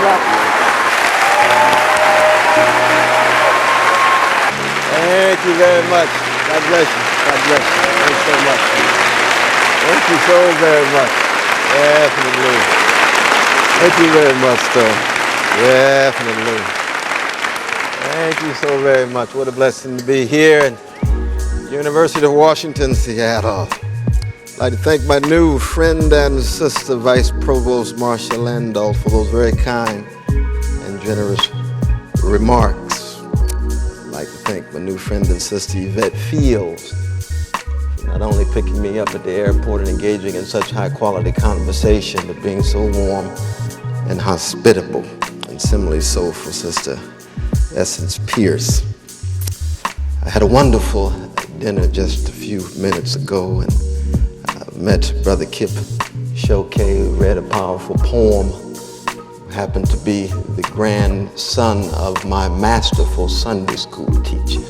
clap. Thank you very much. God bless you. God bless you. Thanks so much. Thank you so very much. Definitely. Thank you very much, though. Definitely. Thank you so very much. What a blessing to be here at University of Washington, Seattle. I'd like to thank my new friend and sister, Vice Provost Marsha Landau, for those very kind and generous remarks. I'd like to thank my new friend and sister, Yvette Fields, for not only picking me up at the airport and engaging in such high-quality conversation, but being so warm and hospitable, and similarly so for Sister Essence Pierce. I had a wonderful dinner just a few minutes ago and met Brother Kip Shoke, who read a powerful poem, who happened to be the grandson of my masterful Sunday school teacher,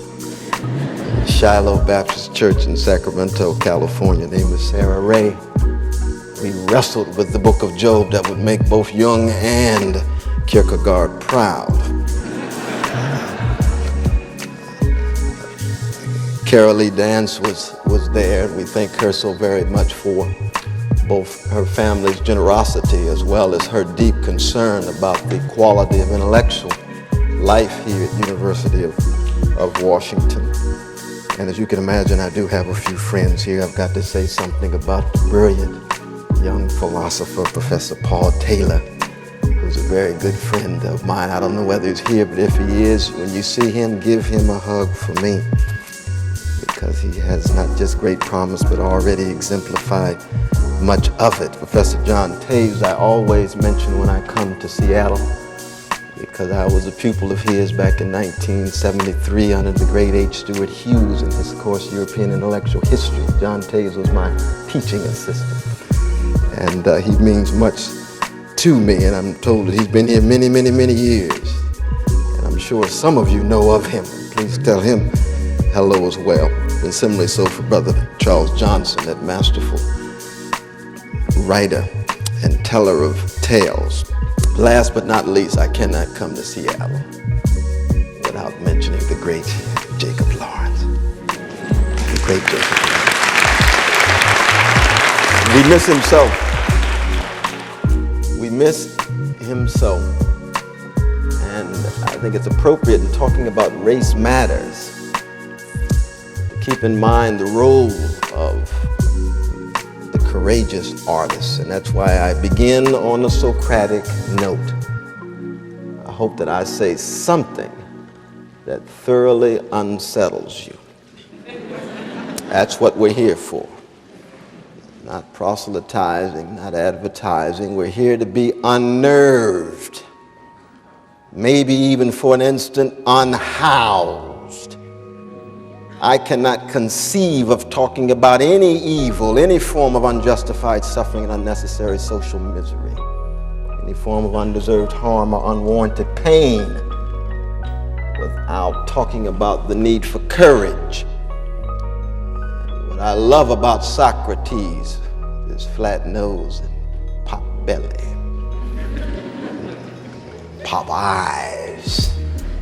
Shiloh Baptist Church in Sacramento, California. Her name was Sarah Ray. We wrestled with the book of Job that would make both Jung and Kierkegaard proud. Carol Lee Dance was there, and we thank her so very much for both her family's generosity as well as her deep concern about the quality of intellectual life here at University of Washington. And as you can imagine, I do have a few friends here. I've got to say something about the brilliant young philosopher, Professor Paul Taylor, who's a very good friend of mine. I don't know whether he's here, but if he is, when you see him, give him a hug for me, because he has not just great promise, but already exemplified much of it. Professor John Taves, I always mention when I come to Seattle, because I was a pupil of his back in 1973 under the great H. Stuart Hughes in his course, European Intellectual History. John Taves was my teaching assistant, and he means much to me, and I'm told that he's been here many, many, many years, and I'm sure some of you know of him. Please tell him hello as well. And similarly so for Brother Charles Johnson, that masterful writer and teller of tales. Last but not least, I cannot come to Seattle without mentioning the great Jacob Lawrence. The great Jacob Lawrence. We miss him so. We miss him so. And I think it's appropriate in talking about race matters, keep in mind the role of the courageous artist, and that's why I begin on a Socratic note. I hope that I say something that thoroughly unsettles you. That's what we're here for. Not proselytizing, not advertising. We're here to be unnerved, maybe even for an instant unhoused. I cannot conceive of talking about any evil, any form of unjustified suffering and unnecessary social misery, any form of undeserved harm or unwarranted pain, without talking about the need for courage. And what I love about Socrates is flat nose and pop belly, pop eyes,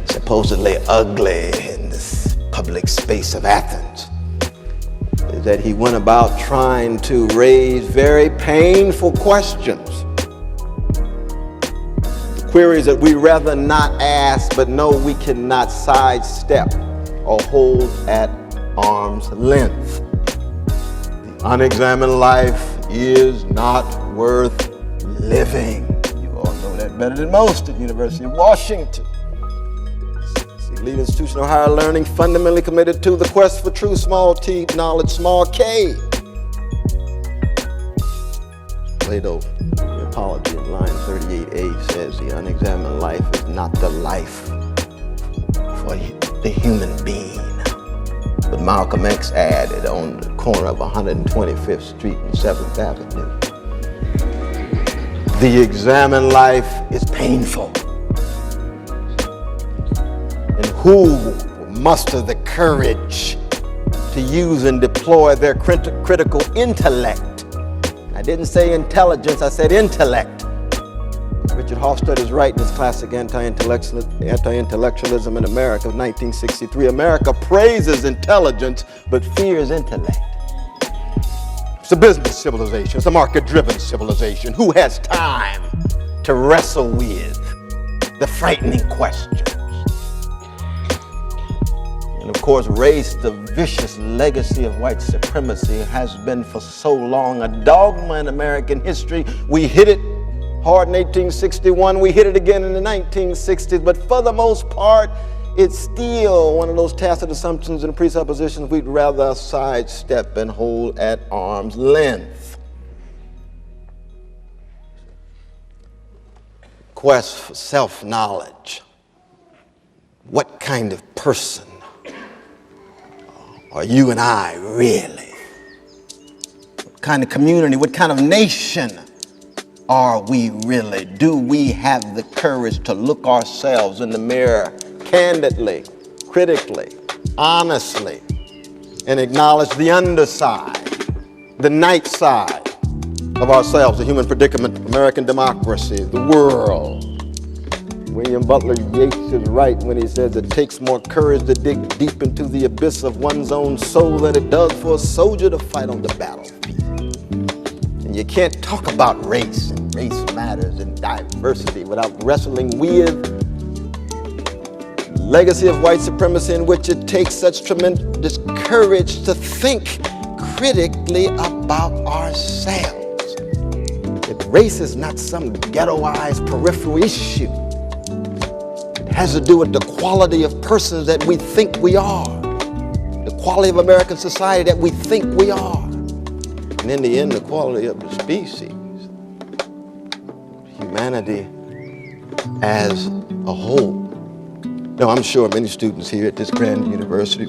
supposedly ugly in this public space of Athens, is that he went about trying to raise very painful questions, queries that we rather not ask, but know we cannot sidestep or hold at arm's length. The unexamined life is not worth living. You all know that better than most at University of Washington. Elite institutional higher learning, fundamentally committed to the quest for true, small t, knowledge, small k. Plato, the Apology in line 38a says the unexamined life is not the life for the human being. But Malcolm X added on the corner of 125th Street and 7th Avenue, the examined life is painful. And who will muster the courage to use and deploy their critical intellect? I didn't say intelligence, I said intellect. Richard Hofstadter is right in his classic Anti-Intellectualism in America of 1963. America praises intelligence but fears intellect. It's a business civilization. It's a market-driven civilization. Who has time to wrestle with the frightening questions? And of course, race, the vicious legacy of white supremacy, has been for so long a dogma in American history. We hit it hard in 1861. We hit it again in the 1960s. But for the most part, it's still one of those tacit assumptions and presuppositions we'd rather sidestep and hold at arm's length. Quest for self-knowledge. What kind of person are you and I really? What kind of community, what kind of nation are we really? Do we have the courage to look ourselves in the mirror candidly, critically, honestly, and acknowledge the underside, the night side of ourselves, the human predicament, American democracy, the world? William Butler Yeats is right when he says it takes more courage to dig deep into the abyss of one's own soul than it does for a soldier to fight on the battlefield. And you can't talk about race and race matters and diversity without wrestling with the legacy of white supremacy, in which it takes such tremendous courage to think critically about ourselves. That race is not some ghettoized peripheral issue. Has to do with the quality of persons that we think we are, the quality of American society that we think we are, and in the end, the quality of the species, humanity as a whole. Now, I'm sure many students here at this grand university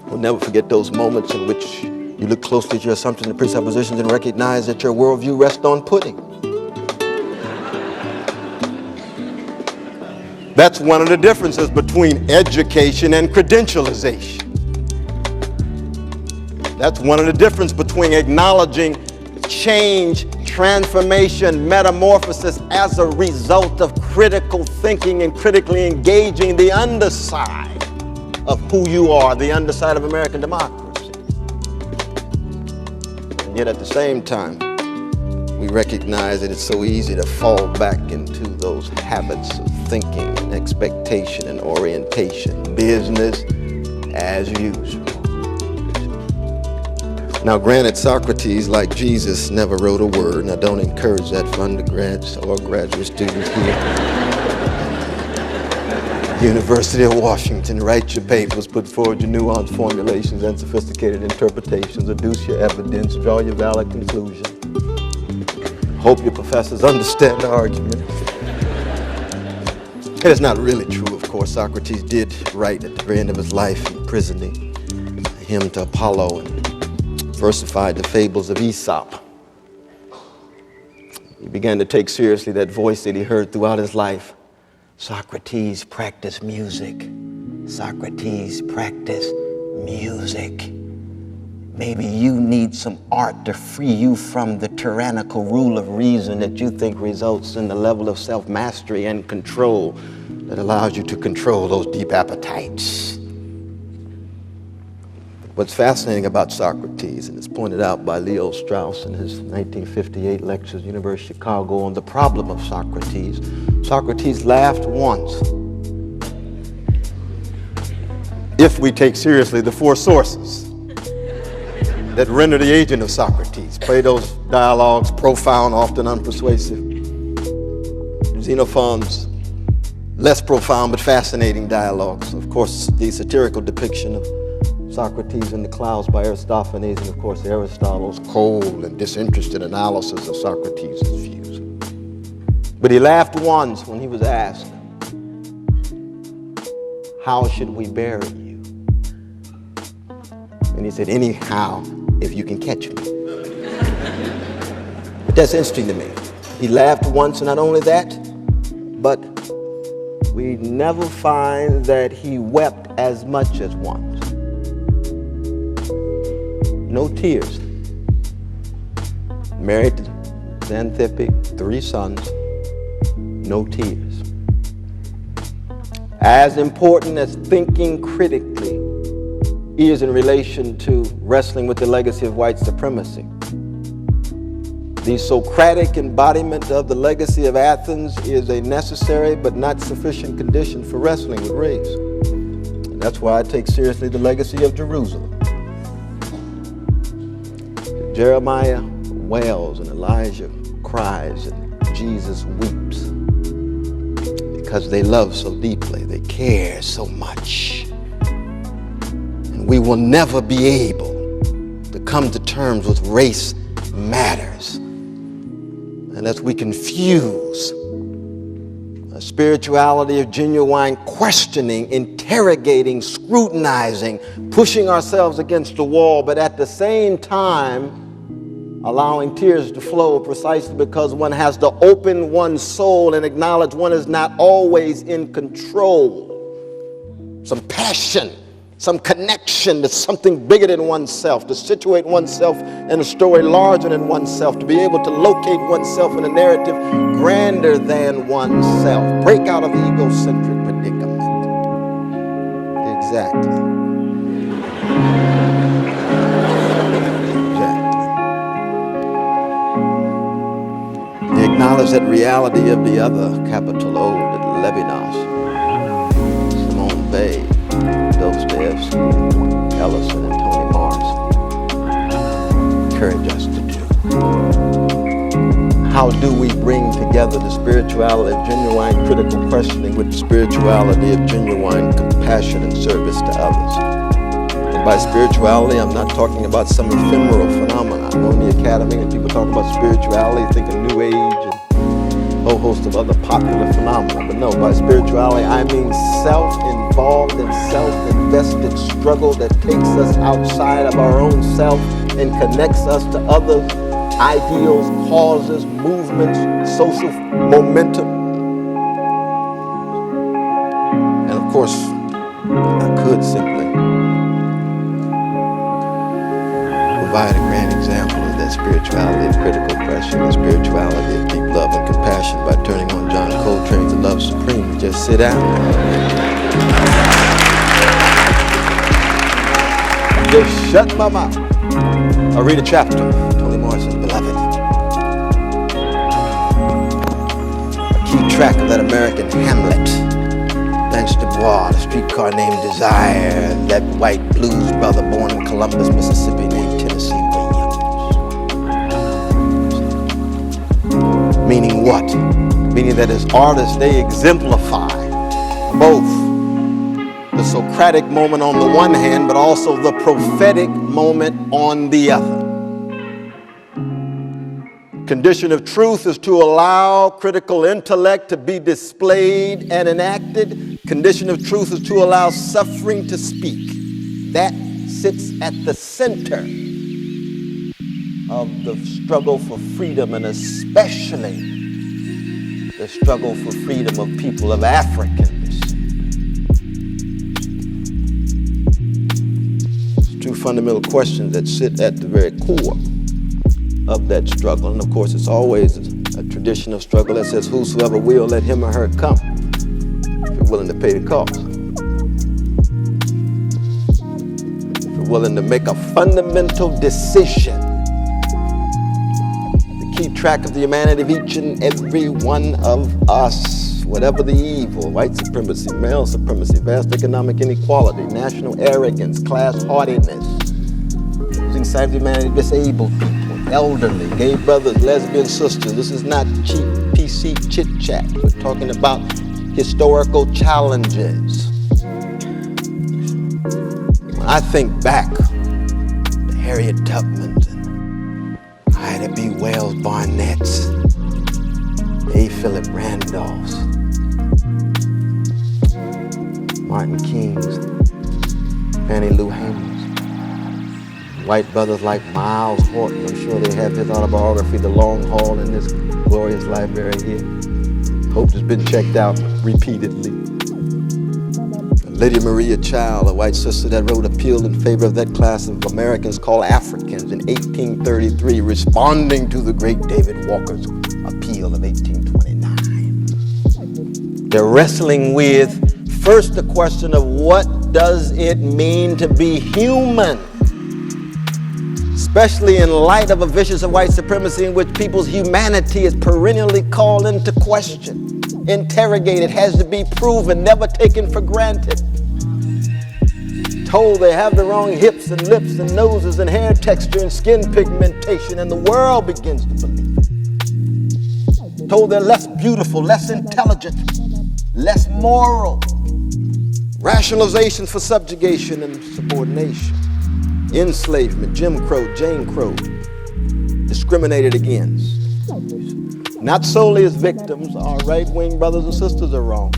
will never forget those moments in which you look closely at your assumptions and presuppositions and recognize that your worldview rests on pudding. That's one of the differences between education and credentialization. That's one of the differences between acknowledging change, transformation, metamorphosis as a result of critical thinking and critically engaging the underside of who you are, the underside of American democracy. And yet at the same time, we recognize that it's so easy to fall back into those habits of thinking and expectation and orientation, business as usual. Now, granted, Socrates, like Jesus, never wrote a word, and I don't encourage that for undergrads or graduate students here. University of Washington, write your papers, put forward your nuanced formulations and sophisticated interpretations, adduce your evidence, draw your valid conclusions. Hope your professors understand the argument. It is not really true, of course. Socrates did write at the very end of his life, imprisoning a hymn to Apollo and versified the fables of Aesop. He began to take seriously that voice that he heard throughout his life. Socrates practiced music. Socrates practiced music. Maybe you need some art to free you from the tyrannical rule of reason that you think results in the level of self-mastery and control that allows you to control those deep appetites. What's fascinating about Socrates, and it's pointed out by Leo Strauss in his 1958 lectures at the University of Chicago on the problem of Socrates, Socrates laughed once. If we take seriously the four sources that render the agent of Socrates, Plato's dialogues, profound, often unpersuasive. Xenophon's less profound but fascinating dialogues. Of course, the satirical depiction of Socrates in the Clouds by Aristophanes, and of course Aristotle's cold and disinterested analysis of Socrates' views. But he laughed once when he was asked, "How should we bury you?" And he said, "Anyhow, if you can catch me." But that's interesting to me. He laughed once, and not only that, but we never find that he wept as much as once. No tears. Married to Xanthippe, 3 sons. no tears. As important as thinking critically is in relation to wrestling with the legacy of white supremacy, the Socratic embodiment of the legacy of Athens is a necessary but not sufficient condition for wrestling with race. And that's why I take seriously the legacy of Jerusalem. Jeremiah wails and Elijah cries and Jesus weeps because they love so deeply, they care so much. And we will never be able to come to terms with race matters unless we confuse a spirituality of genuine questioning, interrogating, scrutinizing, pushing ourselves against the wall, but at the same time allowing tears to flow precisely because one has to open one's soul and acknowledge one is not always in control. Some passion, some connection to something bigger than oneself, to situate oneself in a story larger than oneself, to be able to locate oneself in a narrative grander than oneself. Break out of the egocentric predicament. Exactly. Acknowledge that reality of the other, capital O, that Levinas, Simone Weil, Dostoevsky, Ellison, and Toni Morrison encourage us to do. How do we bring together the spirituality of genuine critical questioning with the spirituality of genuine compassion and service to others? And by spirituality, I'm not talking about some ephemeral phenomenon. I know in the academy and people talk about spirituality, think of New Age and a whole host of other popular phenomena. But no, by spirituality, I mean self-involved and self-invested struggle that takes us outside of our own self and connects us to other ideals, causes, movements, social momentum. And of course, I could simply provide a grand example of that spirituality of critical question, the spirituality of deep love and compassion by turning on John Coltrane's Love Supreme. Just sit down. Just shut my mouth. I'll read a chapter of Toni Morrison's Beloved. A key track of that American Hamlet. Lance Dubois, the streetcar named Desire, that white blues brother born in Columbus, Mississippi named Tennessee Williams. Meaning what? Meaning that as artists, they exemplify both the Socratic moment on the one hand, but also the prophetic moment on the other. Condition of truth is to allow critical intellect to be displayed and enacted. Condition of truth is to allow suffering to speak. That sits at the center of the struggle for freedom, and especially the struggle for freedom of people of African descent. It's two fundamental questions that sit at the very core of that struggle. And of course, it's always a tradition of struggle that says, whosoever will, let him or her come, if you're willing to pay the cost. If you're willing to make a fundamental decision to keep track of the humanity of each and every one of us, whatever the evil, white supremacy, male supremacy, vast economic inequality, national arrogance, class haughtiness, losing sight of humanity, disabled people, elderly, gay brothers, lesbian sisters. This is not cheap PC chit-chat. We're talking about historical challenges. When I think back to Harriet Tubman's and Ida B. Wells Barnett's, A. Philip Randolph's, Martin King's, Fannie Lou Hamer's, white brothers like Miles Horton. I'm sure they have his autobiography, The Long Haul, in this glorious library here. Hope it's been checked out repeatedly. Lydia Maria Child, a white sister that wrote Appeal in favor of that class of Americans called Africans in 1833, responding to the great David Walker's appeal of 1829. They're wrestling with, first, the question of what does it mean to be human? Especially in light of a vicious white supremacy in which people's humanity is perennially called into question, interrogated, has to be proven, never taken for granted. Told they have the wrong hips and lips and noses and hair texture and skin pigmentation, and the world begins to believe it. Told they're less beautiful, less intelligent, less moral. Rationalizations for subjugation and subordination. Enslavement, Jim Crow, Jane Crow, discriminated against. Not solely as victims, our right-wing brothers and sisters are wrong.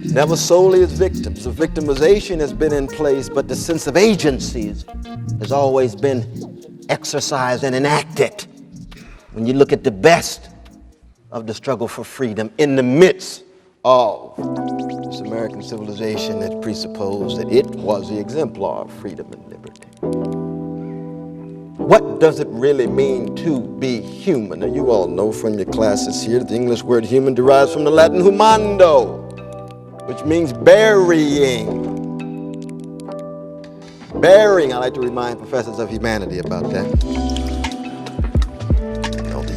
Never solely as victims. The victimization has been in place, but the sense of agency has always been exercised and enacted. When you look at the best of the struggle for freedom in the midst of this American civilization that presupposed that it was the exemplar of freedom and liberty. What does it really mean to be human? Now, you all know from your classes here that the English word human derives from the Latin humando, which means burying. Burying, I like to remind professors of humanity about that.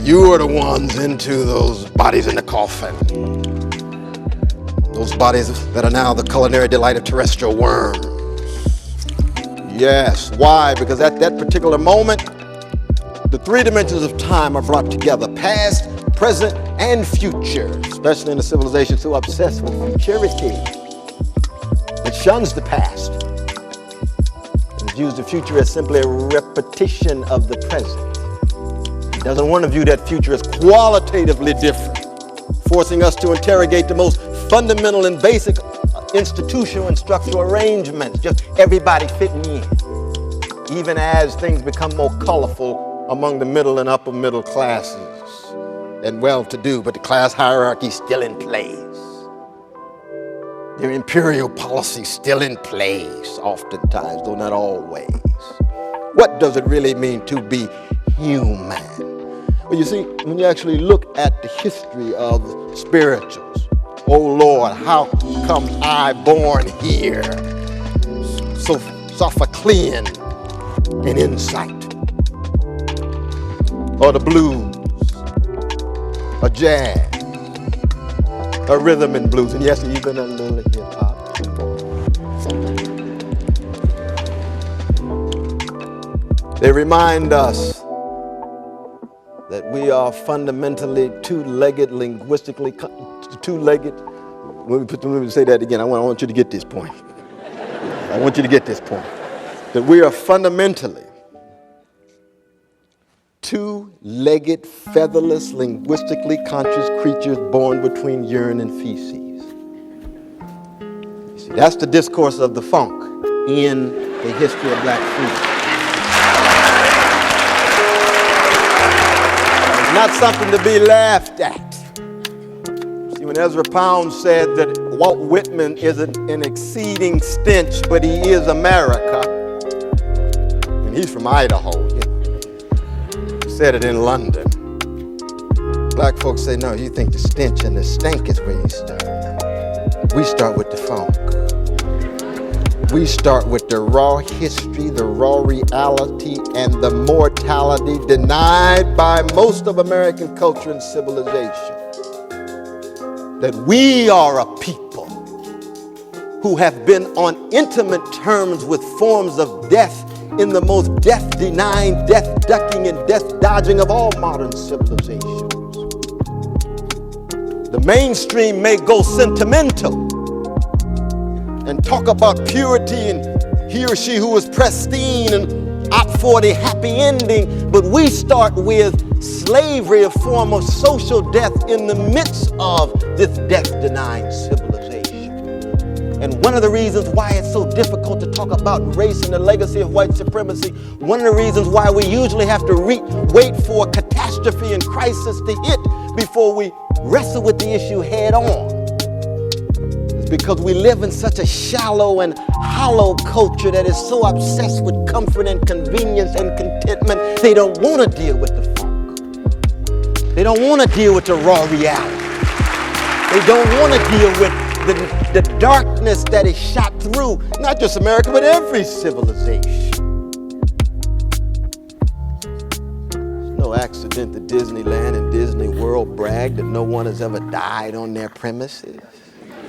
You are the ones into those bodies in the coffin. Those bodies that are now the culinary delight of terrestrial worms. Yes, why? Because at that particular moment, the three dimensions of time are brought together, past, present, and future, especially in a civilization so obsessed with futurity. It shuns the past and views the future as simply a repetition of the present. It doesn't want to view that future as qualitatively different, forcing us to interrogate the most fundamental and basic institutional and structural arrangements, just everybody fitting in, even as things become more colorful among the middle and upper middle classes and well-to-do, but the class hierarchy still in place. Their imperial policy still in place, oftentimes, though not always. What does it really mean to be human? Well, you see, when you actually look at the history of spirituals, oh Lord, how come I born here? So Sophoclean in insight. Or the blues, a jazz, a rhythm and blues, and yes, even a little hip hop. They remind us that we are fundamentally two-legged, linguistically two-legged. Let me say that again. I want you to get this point. I want you to get this point. That we are fundamentally two-legged, featherless, linguistically conscious creatures born between urine and feces. You see, that's the discourse of the funk in the history of black freedom. It's not something to be laughed at. See, when Ezra Pound said that Walt Whitman isn't an exceeding stench, but he is America, and he's from Idaho, he said it in London. Black folks say, no, you think the stench and the stank is where you start. We start with the funk. We start with the raw history, the raw reality, and the mortality denied by most of American culture and civilization. That we are a people who have been on intimate terms with forms of death in the most death-denying, death-ducking, and death-dodging of all modern civilizations. The mainstream may go sentimental and talk about purity and he or she who is pristine and opt for the happy ending, but we start with slavery, a form of social death in the midst of this death-denying civilization. And one of the reasons why it's so difficult to talk about race and the legacy of white supremacy, one of the reasons why we usually have to wait for a catastrophe and crisis to hit before we wrestle with the issue head on, because we live in such a shallow and hollow culture that is so obsessed with comfort and convenience and contentment, they don't want to deal with the funk. They don't want to deal with the raw reality. They don't want to deal with the darkness that is shot through, not just America, but every civilization. It's no accident that Disneyland and Disney World brag that no one has ever died on their premises.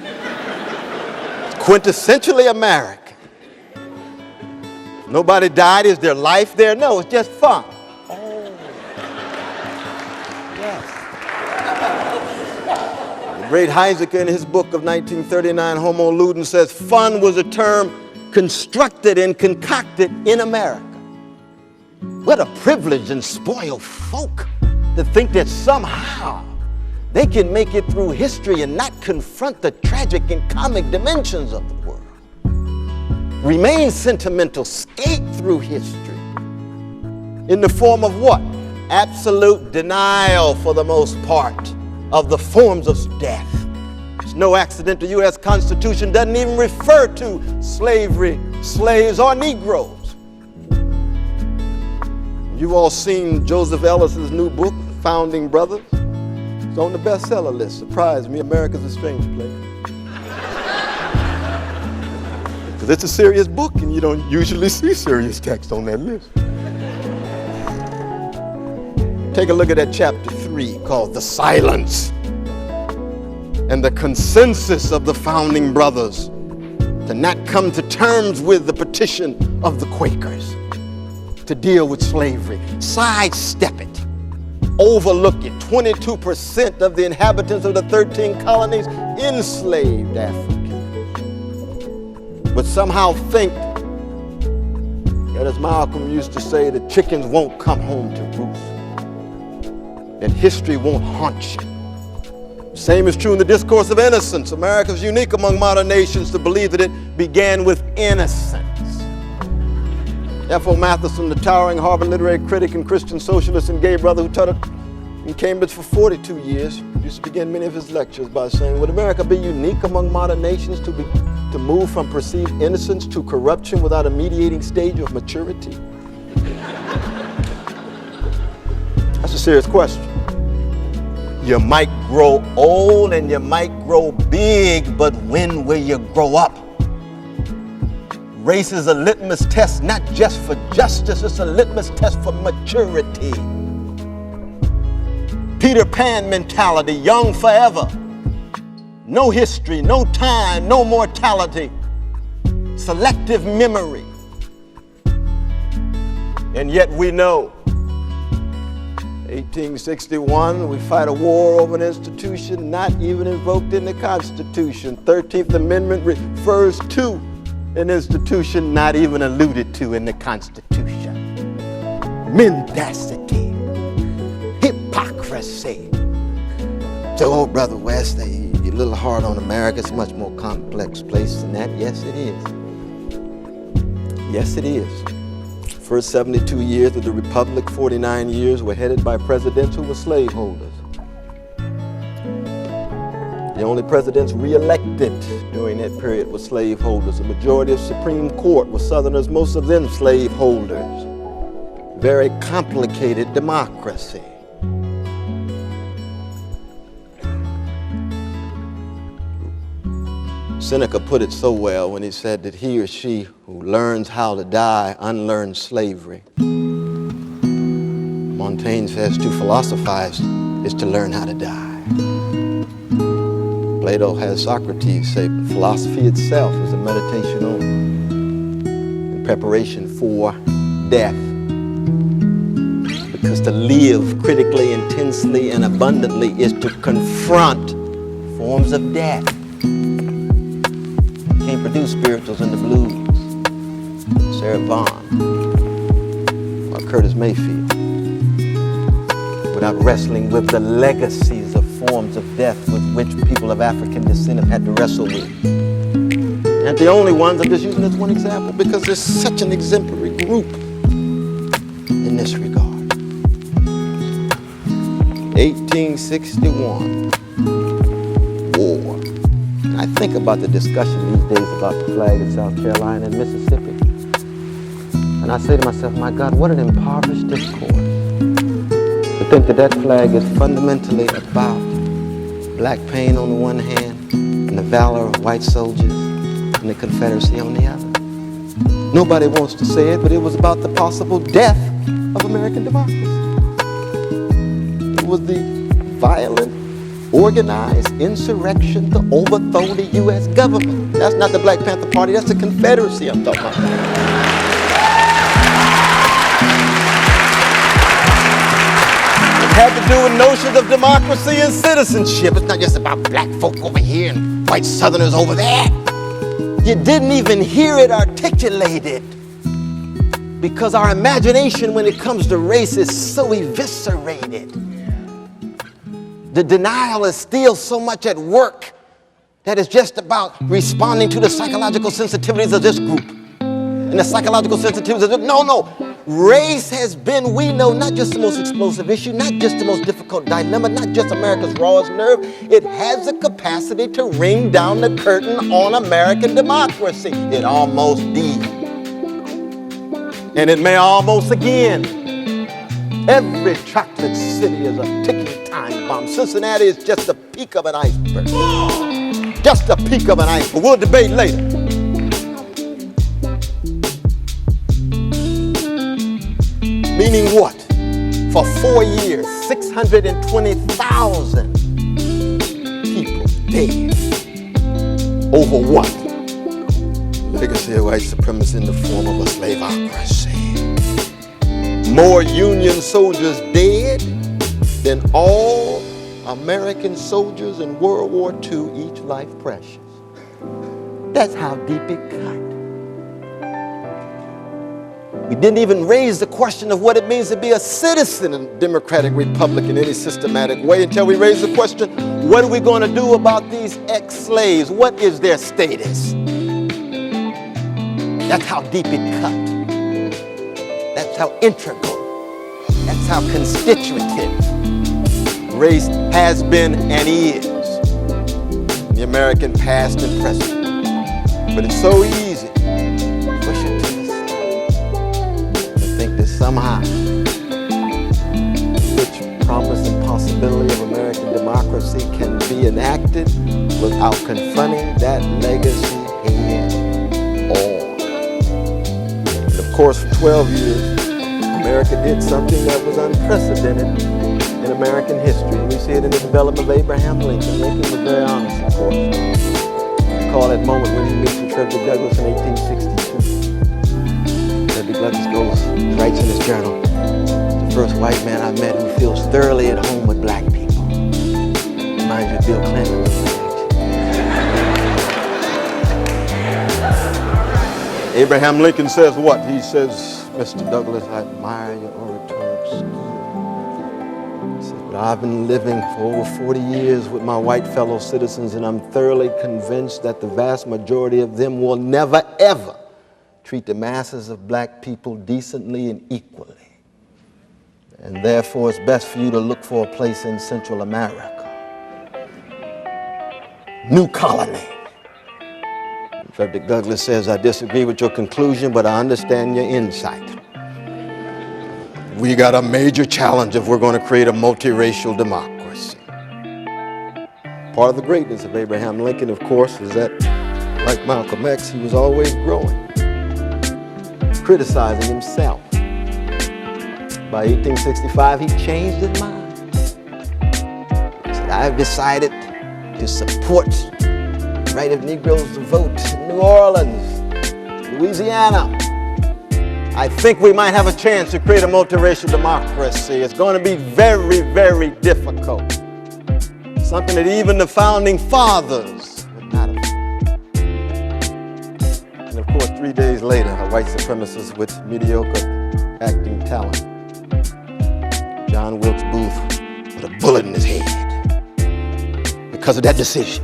It's quintessentially American. Nobody died. Is there life there? No, it's just fun. The great Heidegger in his book of 1939, Homo Ludens, says fun was a term constructed and concocted in America. What a privileged and spoiled folk to think that somehow they can make it through history and not confront the tragic and comic dimensions of the world. Remain sentimental, skate through history in the form of what? Absolute denial, for the most part, of the forms of death. It's no accident the U.S. Constitution doesn't even refer to slavery, slaves, or Negroes. You've all seen Joseph Ellis's new book, Founding Brothers. It's on the bestseller list. Surprised me. America's a strange place. Because it's a serious book, and you don't usually see serious text on that list. Take a look at that chapter 3 called The Silence and the consensus of the Founding Brothers to not come to terms with the petition of the Quakers to deal with slavery. Sidestep it. Overlook it. 22% of the inhabitants of the 13 colonies enslaved Africans. But somehow think that, as Malcolm used to say, the chickens won't come home to roost. That history won't haunt you. Same is true in the discourse of innocence. America is unique among modern nations to believe that it began with innocence. F.O. Matheson, the towering Harvard literary critic and Christian socialist and gay brother who taught in Cambridge for 42 years, used to begin many of his lectures by saying, would America be unique among modern nations to move from perceived innocence to corruption without a mediating stage of maturity? That's a serious question. You might grow old and you might grow big, but when will you grow up? Race is a litmus test, not just for justice, it's a litmus test for maturity. Peter Pan mentality, young forever. No history, no time, no mortality. Selective memory. And yet we know 1861, we fight a war over an institution not even invoked in the Constitution. 13th Amendment refers to an institution not even alluded to in the Constitution. Mendacity, hypocrisy. So, oh, Brother West, you're a little hard on America. It's a much more complex place than that. Yes, it is. Yes, it is. First 72 years of the Republic, 49 years, were headed by presidents who were slaveholders. The only presidents re-elected during that period were slaveholders. The majority of Supreme Court were Southerners, most of them slaveholders. Very complicated democracy. Seneca put it so well when he said that he or she who learns how to die unlearns slavery. Montaigne says to philosophize is to learn how to die. Plato has Socrates say philosophy itself is a meditation on and preparation for death. Because to live critically, intensely, and abundantly is to confront forms of death. Can't produce spirituals in the blues, Sarah Vaughan, or Curtis Mayfield, without wrestling with the legacies of forms of death with which people of African descent have had to wrestle with. And the only ones, I'm just using this one example because there's such an exemplary group in this regard. 1861, war. I think about the discussion these days about the flag in South Carolina and Mississippi. And I say to myself, my God, what an impoverished discourse. The think that flag is fundamentally about black pain on the one hand and the valor of white soldiers and the Confederacy on the other. Nobody wants to say it, but it was about the possible death of American democracy. It was the violent, organized insurrection to overthrow the U.S. government. That's not the Black Panther Party, that's the Confederacy I'm talking about. It had to do with notions of democracy and citizenship. It's not just about black folk over here and white Southerners over there. You didn't even hear it articulated because our imagination when it comes to race is so eviscerated. The denial is still so much at work that it's just about responding to the psychological sensitivities of this group. And the psychological sensitivities of this, no. Race has been, we know, not just the most explosive issue, not just the most difficult dilemma, not just America's rawest nerve. It has the capacity to ring down the curtain on American democracy. It almost did. And it may almost again. Every chocolate city is a ticking time bomb. Cincinnati is just the peak of an iceberg. Just the peak of an iceberg. We'll debate later. Meaning what? For 4 years, 620,000 people dead. Over what? Legacy of white supremacy in the form of a slaveocracy. More Union soldiers dead than all American soldiers in World War II, each life precious. That's how deep it cut. We didn't even raise the question of what it means to be a citizen in a democratic republic in any systematic way until we raised the question, what are we going to do about these ex-slaves? What is their status? That's how deep it cut. That's how integral. That's how constitutive race has been and is in the American past and present. But it's so easy to push it to the side and think that somehow which promise and possibility of American democracy can be enacted without confronting that legacy head on. And of course, for 12 years, America did something that was unprecedented in American history. We see it in the development of Abraham Lincoln. Lincoln was very honest, of course. I call that moment when he meets with Frederick Douglass in 1862. Frederick Douglass goes, writes in his journal, the first white man I met who feels thoroughly at home with black people. Reminds you of Bill Clinton. Abraham Lincoln says what? He says, Mr. Douglass, I admire your oratoric skill. He said, but I've been living for over 40 years with my white fellow citizens, and I'm thoroughly convinced that the vast majority of them will never, ever treat the masses of black people decently and equally. And therefore, it's best for you to look for a place in Central America. New colony. Frederick Douglass says, I disagree with your conclusion, but I understand your insight. We got a major challenge if we're going to create a multiracial democracy. Part of the greatness of Abraham Lincoln, of course, is that, like Malcolm X, he was always growing, criticizing himself. By 1865, he changed his mind. He said, I've decided to support the right of Negroes to vote in New Orleans, Louisiana. I think we might have a chance to create a multiracial democracy. It's going to be very, very difficult. Something that even the founding fathers would not have. And of course, 3 days later, a white supremacist with mediocre acting talent, John Wilkes Booth, with a bullet in his head because of that decision.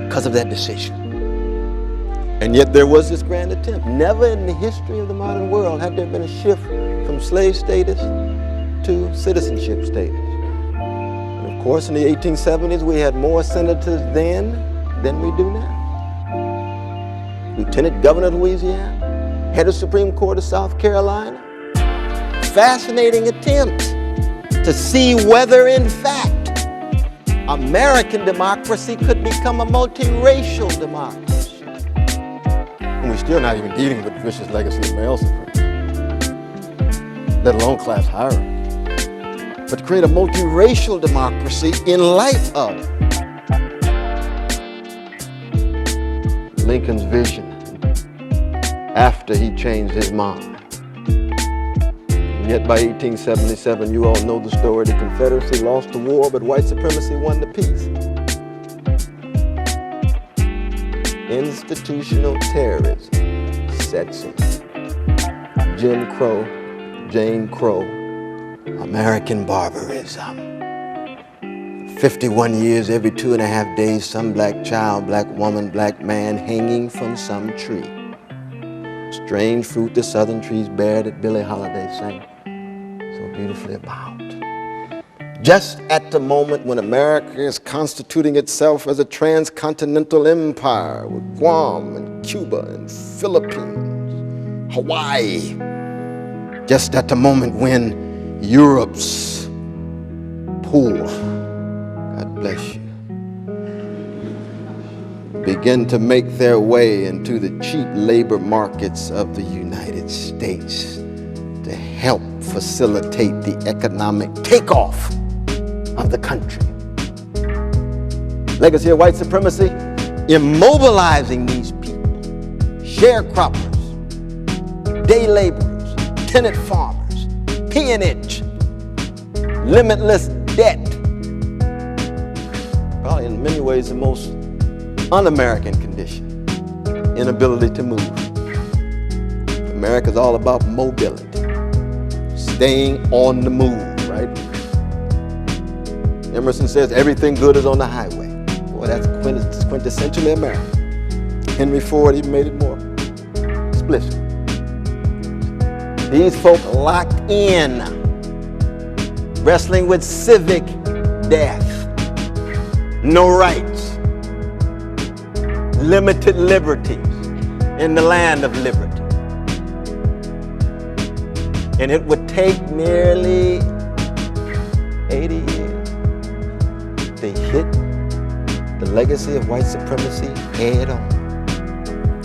Because of that decision. And yet there was this grand attempt. Never in the history of the modern world had there been a shift from slave status to citizenship status. And of course, in the 1870s, we had more senators then than we do now. Lieutenant Governor of Louisiana, head of Supreme Court of South Carolina. Fascinating attempt. to see whether, in fact, American democracy could become a multiracial democracy. And we're still not even dealing with the vicious legacy of male supremacy, let alone class hierarchy. But to create a multiracial democracy in light of Lincoln's vision after he changed his mind. And yet by 1877, you all know the story, the Confederacy lost the war, but white supremacy won the peace. Institutional terrorism sets in. Jim Crow, Jane Crow, American barbarism. 51 years, every 2.5 days, some black child, black woman, black man hanging from some tree. Strange fruit the southern trees bear that Billie Holiday sang so beautifully about. Just at the moment when America is constituting itself as a transcontinental empire with Guam and Cuba and Philippines, Hawaii. Just at the moment when Europe's poor, God bless you, begin to make their way into the cheap labor markets of the United States to help facilitate the economic takeoff of the country. Legacy of white supremacy, immobilizing these people, sharecroppers, day laborers, tenant farmers, peonage, limitless debt. Probably in many ways the most un-American condition, inability to move. America's all about mobility, staying on the move, right? Emerson says everything good is on the highway. Boy, that's quintessentially American. Henry Ford even made it more explicit. These folk locked in, wrestling with civic death, no rights, limited liberties in the land of liberty. And it would take nearly 80 years to hit the legacy of white supremacy head on.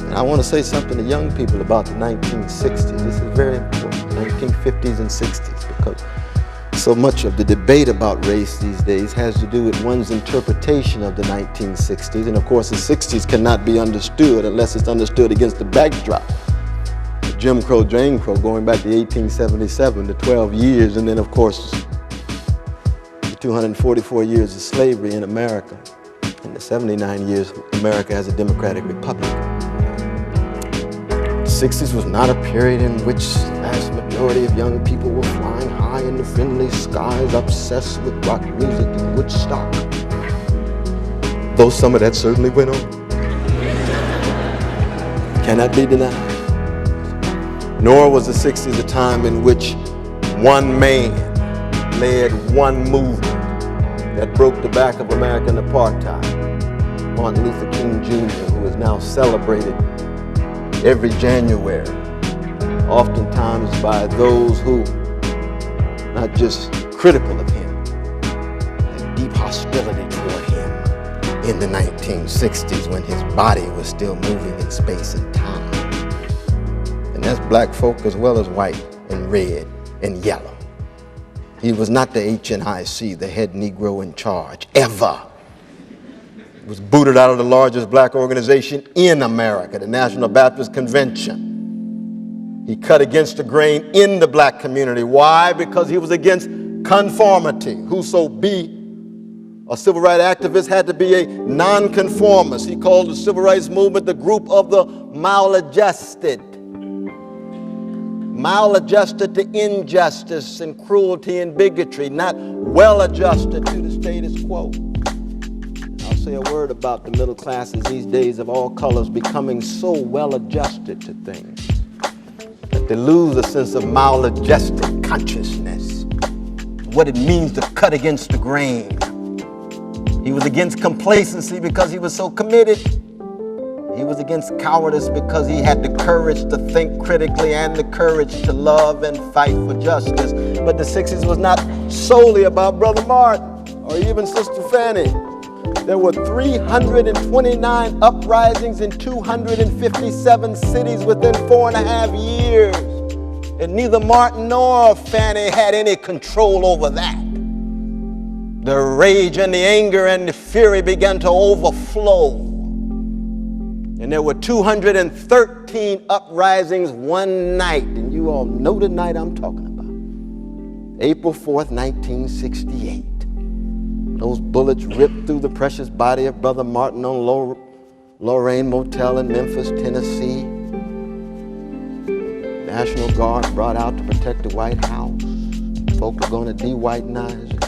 And I want to say something to young people about the 1960s. This is very important, 1950s and 60s, because so much of the debate about race these days has to do with one's interpretation of the 1960s. And of course, the 60s cannot be understood unless it's understood against the backdrop of Jim Crow, Jane Crow, going back to 1877, to 12 years, and then of course, the 244 years of slavery in America, and the 79 years America as a democratic republic. The 60s was not a period in which the vast majority of young people were flying high in the friendly skies, obsessed with rock music and Woodstock. Though some of that certainly went on. Cannot be denied. Nor was the 60s a time in which one man led one movement that broke the back of American apartheid. Martin Luther King Jr., who is now celebrated every January, oftentimes by those who, not just critical of him, had deep hostility toward him in the 1960s when his body was still moving in space and time. And that's black folk as well as white and red and yellow. He was not the HNIC, the head Negro in charge, ever. He was booted out of the largest black organization in America, the National Baptist Convention. He cut against the grain in the black community. Why? Because he was against conformity. Whoso be a civil rights activist had to be a nonconformist. He called the civil rights movement the group of the maladjusted. Maladjusted to injustice and cruelty and bigotry, not well-adjusted to the status quo. I'll say a word about the middle classes these days of all colors becoming so well-adjusted to things that they lose a sense of maladjusted consciousness, what it means to cut against the grain. He was against complacency because he was so committed. He was against cowardice because he had the courage to think critically and the courage to love and fight for justice. But the 60s was not solely about Brother Martin or even Sister Fanny. There were 329 uprisings in 257 cities within 4.5 years. And neither Martin nor Fanny had any control over that. The rage and the anger and the fury began to overflow. And there were 213 uprisings one night. And you all know the night I'm talking about. April 4th, 1968. Those bullets ripped through the precious body of Brother Martin on Lorraine Motel in Memphis, Tennessee. National Guard brought out to protect the White House. Folk were going to de-whitenize it.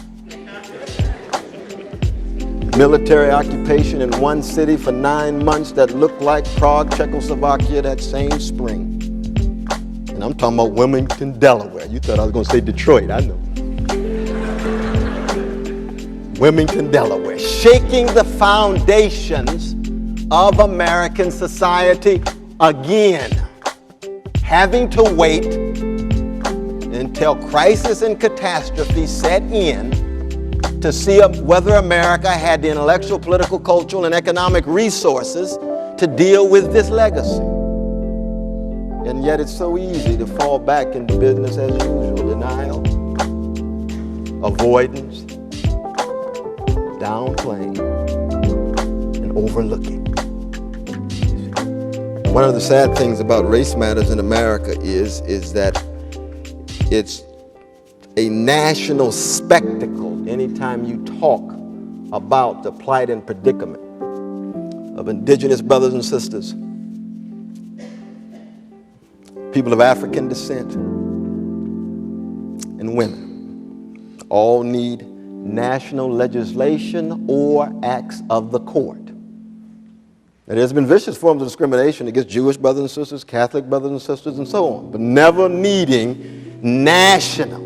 Military occupation in one city for 9 months that looked like Prague, Czechoslovakia that same spring. And I'm talking about Wilmington, Delaware. You thought I was going to say Detroit, I know. Wilmington, Delaware, shaking the foundations of American society again, having to wait until crisis and catastrophe set in to see whether America had the intellectual, political, cultural, and economic resources to deal with this legacy. And yet it's so easy to fall back into business as usual, denial, avoidance, downplaying, and overlooking. One of the sad things about race matters in America is that it's a national spectacle anytime you talk about the plight and predicament of indigenous brothers and sisters, people of African descent, and women. All need national legislation or acts of the court. Now, there's been vicious forms of discrimination against Jewish brothers and sisters, Catholic brothers and sisters, and so on, but never needing national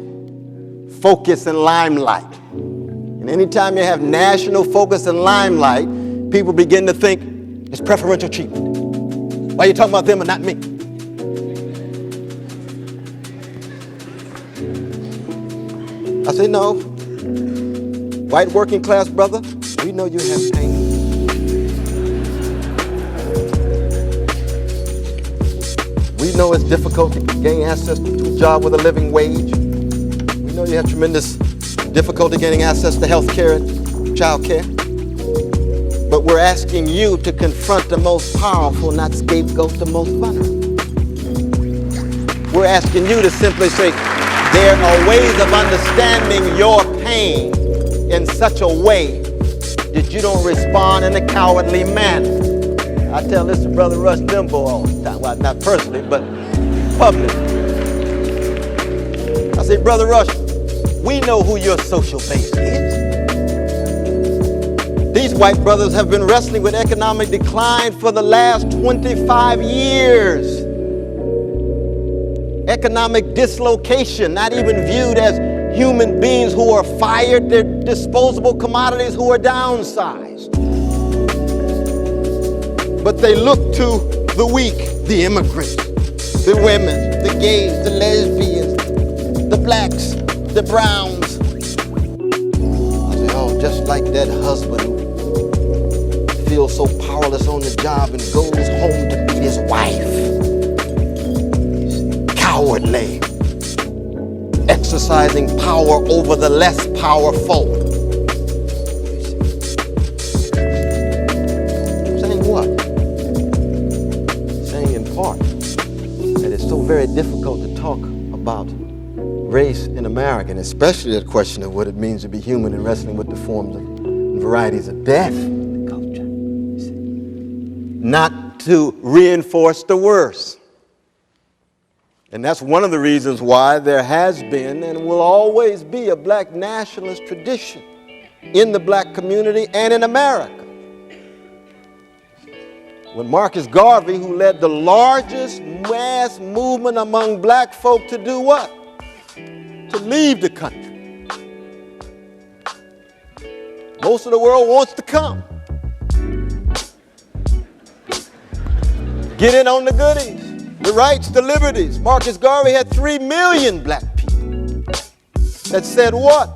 focus and limelight. And anytime you have national focus and limelight, people begin to think it's preferential treatment. Why are you talking about them and not me? I say, no. White working class brother, we know you have pain. We know it's difficult to gain access to a job with a living wage. We know you have tremendous difficulty gaining access to health care and child care. But we're asking you to confront the most powerful, not scapegoat the most vulnerable. We're asking you to simply say, there are ways of understanding your pain in such a way that you don't respond in a cowardly manner. I tell this to Brother Rush Limbaugh all the time. Well, not personally, but publicly. I say, Brother Rush, we know who your social base is. These white brothers have been wrestling with economic decline for the last 25 years. Economic dislocation, not even viewed as human beings who are fired, they're disposable commodities who are downsized. But they look to the weak, the immigrants, the women, the gays, the lesbians, the blacks, the browns. I say, oh, just like that husband who feels so powerless on the job and goes home to beat his wife. Cowardly, exercising power over the less powerful. Saying what? Saying in part that it's so very difficult to talk about race in America, and especially the question of what it means to be human and wrestling with the forms and varieties of death in the culture. Not to reinforce the worst. And that's one of the reasons why there has been and will always be a black nationalist tradition in the black community and in America. When Marcus Garvey, who led the largest mass movement among black folk to do what? To leave the country. Most of the world wants to come. Get in on the goodies. The rights, the liberties. Marcus Garvey had 3 million black people that said what?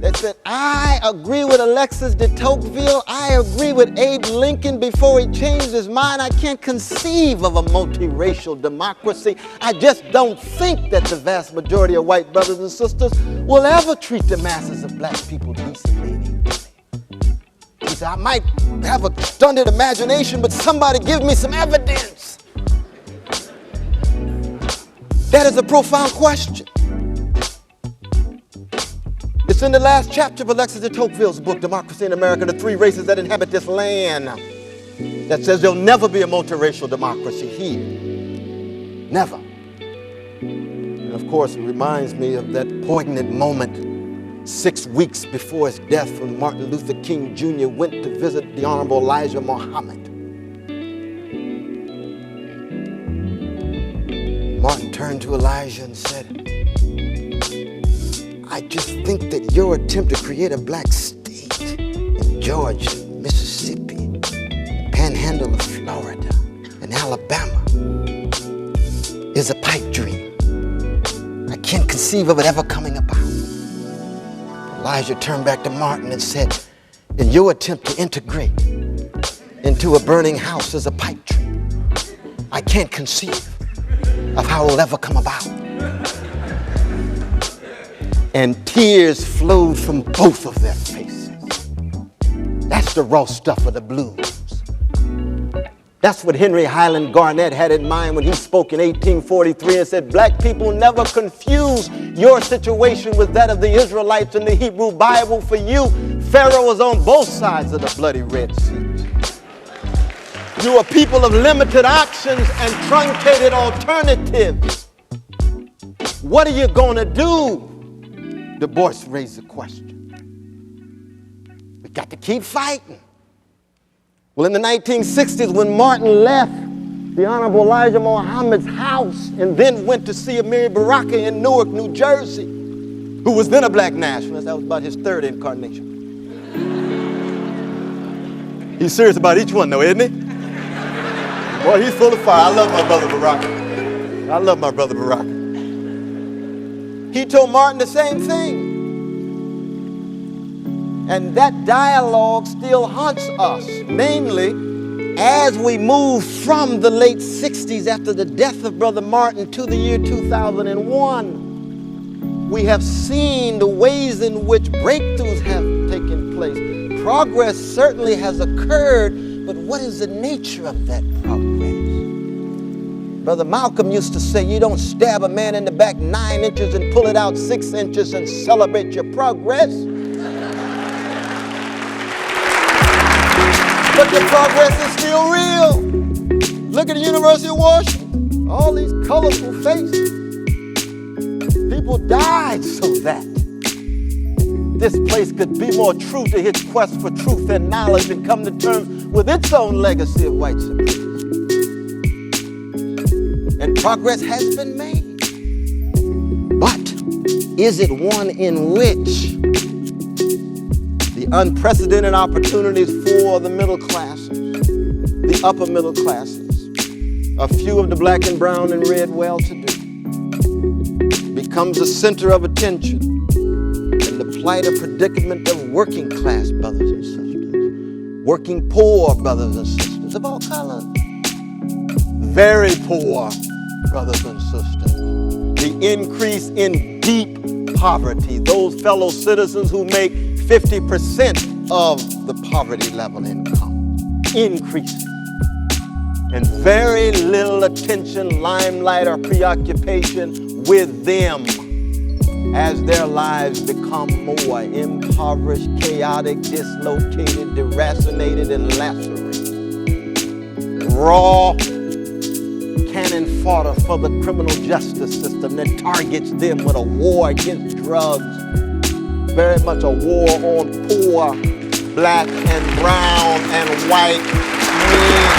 That said, I agree with Alexis de Tocqueville. I agree with Abe Lincoln before he changed his mind. I can't conceive of a multiracial democracy. I just don't think that the vast majority of white brothers and sisters will ever treat the masses of black people decently and equally. He said, I might have a stunted imagination, but somebody give me some evidence. That is a profound question. It's in the last chapter of Alexis de Tocqueville's book, Democracy in America, the three races that inhabit this land, that says there'll never be a multiracial democracy here. Never. And of course, it reminds me of that poignant moment 6 weeks before his death when Martin Luther King Jr. went to visit the Honorable Elijah Muhammad. Martin turned to Elijah and said, I just think that your attempt to create a black state in Georgia, Mississippi, Panhandle of Florida, and Alabama is a pipe dream. I can't conceive of it ever coming about. Elijah turned back to Martin and said, in your attempt to integrate into a burning house is a pipe dream. I can't conceive of how it will ever come about. And tears flowed from both of their faces. That's the raw stuff of the blues. That's what Henry Highland Garnett had in mind when he spoke in 1843 and said, black people, never confuse your situation with that of the Israelites in the Hebrew Bible. For you, Pharaoh was on both sides of the bloody Red Sea. You are people of limited options and truncated alternatives. What are you going to do? Du Bois raised the question. We got to keep fighting. Well, in the 1960s, when Martin left the Honorable Elijah Muhammad's house and then went to see Amiri Baraka in Newark, New Jersey, who was then a black nationalist, that was about his third incarnation. He's serious about each one, though, isn't he? Boy, he's full of fire. I love my brother Baraka. I love my brother Baraka. He told Martin the same thing. And that dialogue still haunts us, namely, as we move from the late 60s after the death of Brother Martin to the year 2001. We have seen the ways in which breakthroughs have taken place. Progress certainly has occurred, but what is the nature of that progress? Brother Malcolm used to say, you don't stab a man in the back 9 inches and pull it out 6 inches and celebrate your progress. But the progress is still real. Look at the University of Washington. All these colorful faces. People died so that this place could be more true to its quest for truth and knowledge and come to terms with its own legacy of white supremacy. And progress has been made. But is it one in which the unprecedented opportunities for the middle classes, the upper middle classes, a few of the black and brown and red well-to-do, becomes the center of attention in the plight or predicament of working class brothers and sisters, working poor brothers and sisters of all colors, very poor brothers and sisters, the increase in deep poverty, those fellow citizens who make 50% of the poverty level income, increasing, and very little attention, limelight, or preoccupation with them as their lives become more impoverished, chaotic, dislocated, deracinated, and lacerated. Raw cannon fodder for the criminal justice system that targets them with a war against drugs, very much a war on poor, black and brown and white men.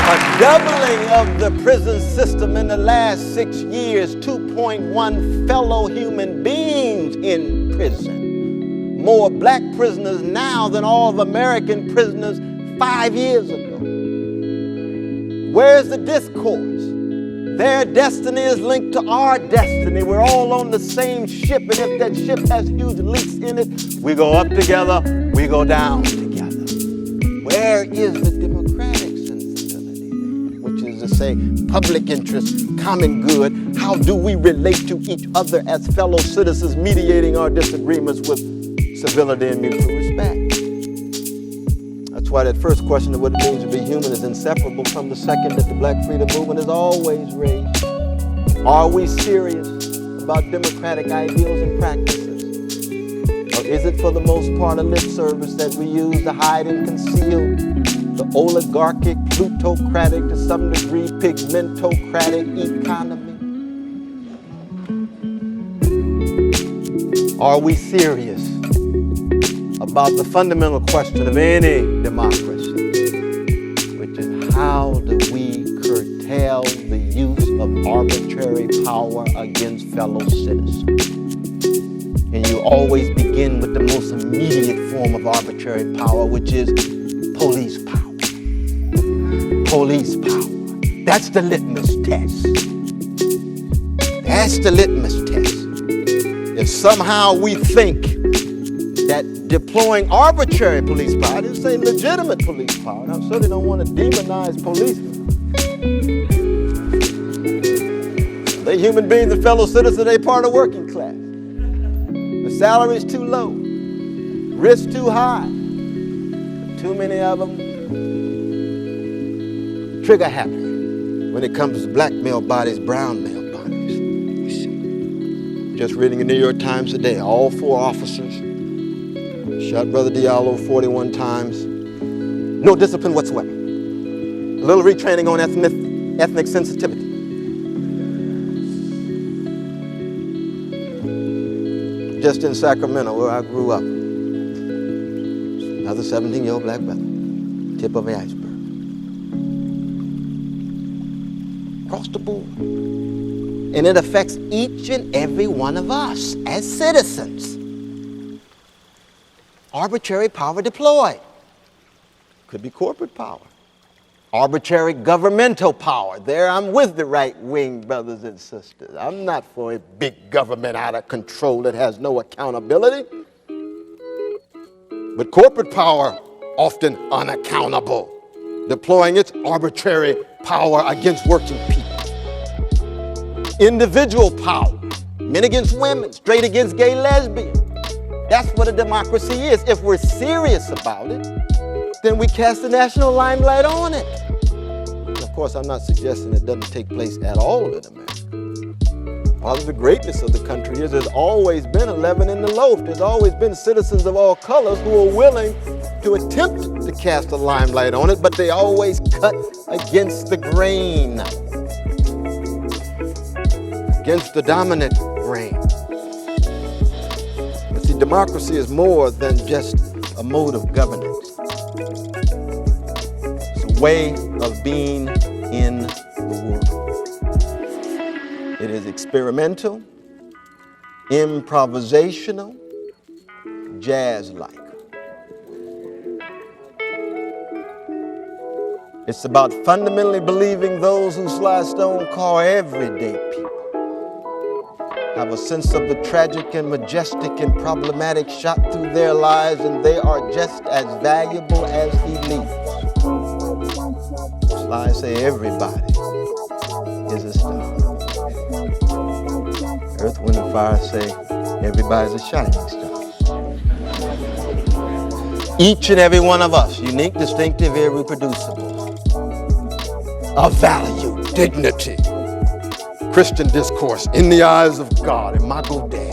A doubling of the prison system in the last 6 years, 2.1 fellow human beings in prison. More black prisoners now than all of American prisoners 5 years ago. Where's the discourse? Their destiny is linked to our destiny. We're all on the same ship, and if that ship has huge leaks in it, we go up together, we go down together. Where is the democratic sensibility there? Which is to say, public interest, common good. How do we relate to each other as fellow citizens, mediating our disagreements with civility and mutual respect? That's why that first question of what it means to be human is inseparable from the second that the Black freedom movement has always raised. Are we serious about democratic ideals and practices? Or is it for the most part a lip service that we use to hide and conceal the oligarchic, plutocratic, to some degree pigmentocratic economy? Are we serious about the fundamental question of any democracy, which is how do we curtail the use of arbitrary power against fellow citizens? And you always begin with the most immediate form of arbitrary power, which is police power. Police power. That's the litmus test. That's the litmus test. If somehow we think that deploying arbitrary police power, I didn't say legitimate police power, and I certainly don't want to demonize policemen. They're human beings and fellow citizens, they're part of working class. The salary's too low, risk too high. Too many of them trigger happy when it comes to black male bodies, brown male bodies. Just reading the New York Times today, all 4 officers shot Brother Diallo 41 times. No discipline whatsoever. A little retraining on ethnic sensitivity. Just in Sacramento, where I grew up, another 17-year-old black brother, tip of the iceberg. Across the board. And it affects each and every one of us as citizens. Arbitrary power deployed. Could be corporate power. Arbitrary governmental power. There I'm with the right-wing brothers and sisters. I'm not for a big government out of control that has no accountability. But corporate power, often unaccountable, deploying its arbitrary power against working people. Individual power, men against women, straight against gay, lesbian. That's what a democracy is. If we're serious about it, then we cast the national limelight on it. And of course, I'm not suggesting it doesn't take place at all in America. Part of the greatness of the country is there's always been a leaven in the loaf. There's always been citizens of all colors who are willing to attempt to cast a limelight on it, but they always cut against the grain, against the dominant grain. But see, democracy is more than just a mode of governance. It's a way of being in the world. It is experimental, improvisational, jazz-like. It's about fundamentally believing those who Sly Stone call everyday people have a sense of the tragic and majestic and problematic shot through their lives, and they are just as valuable as elites. Sly say everybody is a star. Earth, Wind, and Fire say everybody's a shining star. Each and every one of us, unique, distinctive, irreproducible, of value, dignity, Christian discourse in the eyes of God, Imago Dei.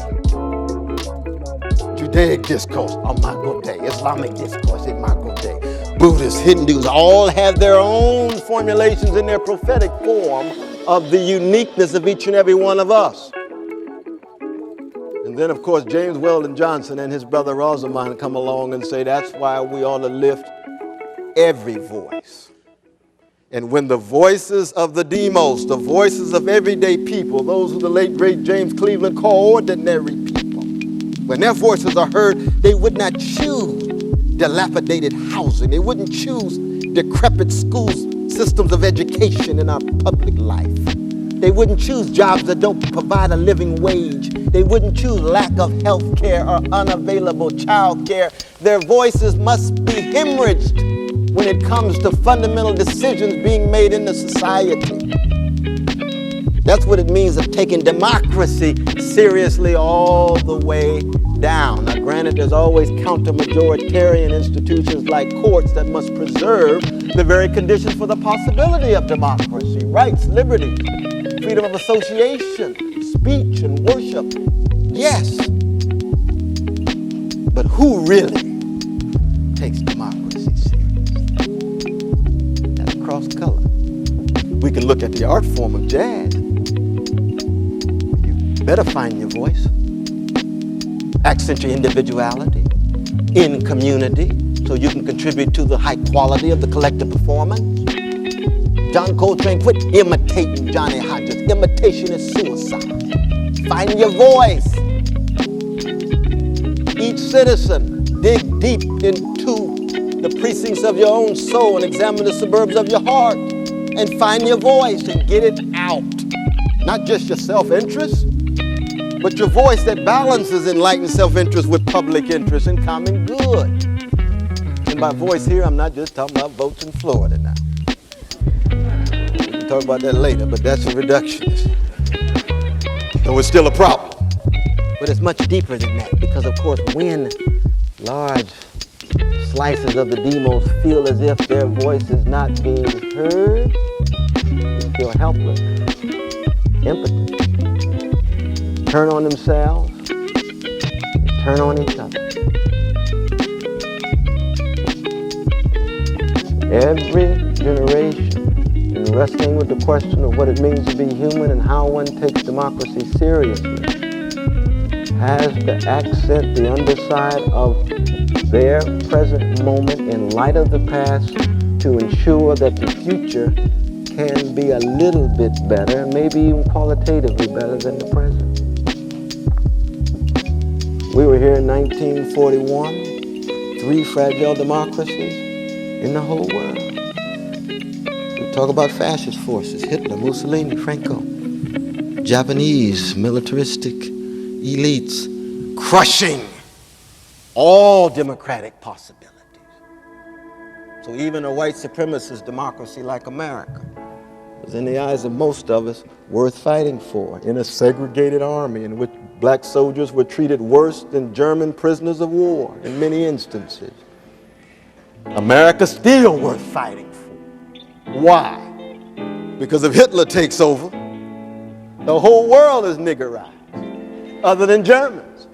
Judaic discourse, Imago Dei. Islamic discourse, Imago Dei. Buddhists, Hindus, all have their own formulations in their prophetic form of the uniqueness of each and every one of us. And then, of course, James Weldon Johnson and his brother Rosamond come along and say that's why we ought to lift every voice. And when the voices of the demos, the voices of everyday people, those who the late, great James Cleveland called ordinary people, when their voices are heard, they would not choose dilapidated housing. They wouldn't choose decrepit school systems of education in our public life. They wouldn't choose jobs that don't provide a living wage. They wouldn't choose lack of health care or unavailable child care. Their voices must be hemorrhaged when it comes to fundamental decisions being made in the society. That's what it means of taking democracy seriously all the way down. Now, granted, there's always counter-majoritarian institutions like courts that must preserve the very conditions for the possibility of democracy, rights, liberties, freedom of association, speech, and worship. Yes. But who really takes democracy seriously? That's cross-color. We can look at the art form of jazz. You better find your voice. Accent your individuality in community so you can contribute to the high quality of the collective performance. John Coltrane, quit imitating Johnny Hodges. Imitation is suicide. Find your voice. Each citizen, dig deep into the precincts of your own soul and examine the suburbs of your heart and find your voice and get it out. Not just your self-interest, but your voice that balances enlightened self-interest with public interest and common good. And by voice here, I'm not just talking about votes in Florida now. We can talk about that later, but that's a reductionist. Though it's still a problem. But it's much deeper than that, because of course, when large slices of the demos feel as if their voice is not being heard, they feel helpless, impotent. Turn on themselves, turn on each other. Every generation, in wrestling with the question of what it means to be human and how one takes democracy seriously, has to accent the underside of their present moment in light of the past to ensure that the future can be a little bit better, maybe even qualitatively better than the present. We were here in 1941, 3 fragile democracies in the whole world. We talk about fascist forces, Hitler, Mussolini, Franco, Japanese militaristic elites crushing all democratic possibilities. So even a white supremacist democracy like America was, in the eyes of most of us, worth fighting for, in a segregated army in which black soldiers were treated worse than German prisoners of war in many instances. America's still worth fighting for. Why? Because if Hitler takes over, the whole world is niggerized, other than Germans.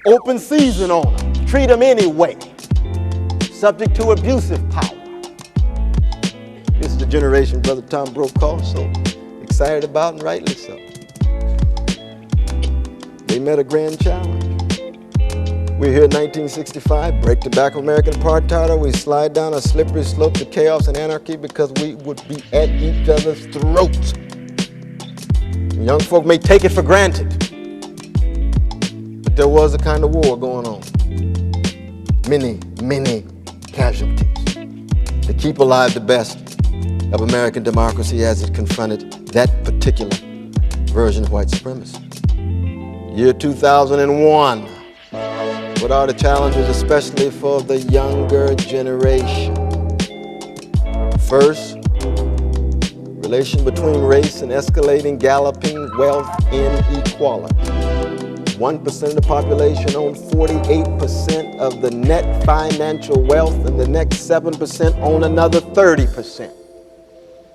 Open season on them, treat them anyway, subject to abusive power. This is the generation Brother Tom Brokaw so excited about, and rightly so. They met a grand challenge. We're here in 1965, break the back of American apartheid, or we slide down a slippery slope to chaos and anarchy because we would be at each other's throats. Young folk may take it for granted, but there was a kind of war going on. Many, many casualties to keep alive the best of American democracy as it confronted that particular version of white supremacy. Year 2001. What are the challenges, especially for the younger generation? First, relation between race and escalating, galloping wealth inequality. 1% of the population own 48% of the net financial wealth, and the next 7% own another 30%.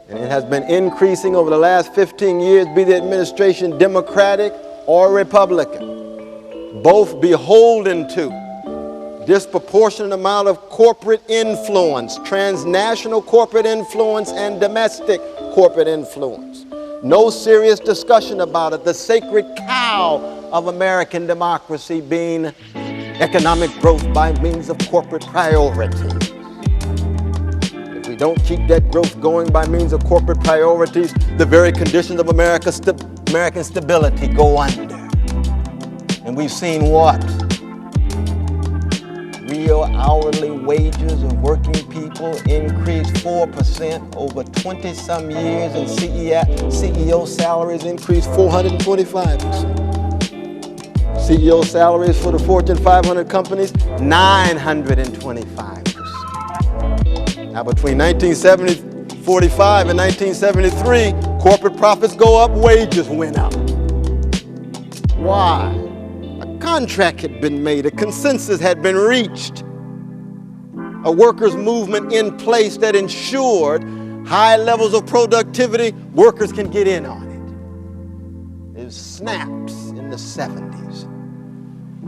And it has been increasing over the last 15 years, be the administration Democratic or Republican, both beholden to disproportionate amount of corporate influence, transnational corporate influence and domestic corporate influence. No serious discussion about it. The sacred cow of American democracy being economic growth by means of corporate priorities. If we don't keep that growth going by means of corporate priorities, the very conditions of American stability go under. And we've seen what? Real hourly wages of working people increased 4% over 20-some years, and CEO salaries increased 425%. CEO salaries for the Fortune 500 companies, 925%. Now, between 1945 and 1973, corporate profits go up, wages went up. Why? A contract had been made, a consensus had been reached, a workers' movement in place that ensured high levels of productivity. Workers can get in on it. It snaps in the 70s.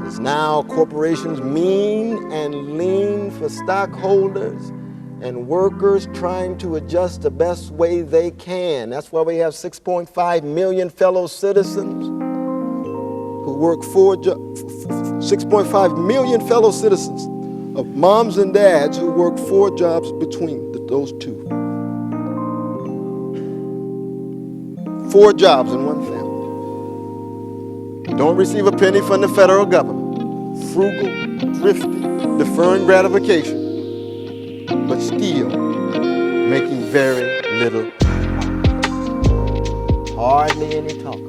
It's now corporations mean and lean for stockholders and workers trying to adjust the best way they can. That's why we have 6.5 million fellow citizens who work 6.5 million fellow citizens of moms and dads who work 4 jobs between those two. 4 jobs in one family. Don't receive a penny from the federal government. Frugal, thrifty, deferring gratification, but still making very little. Hardly any talk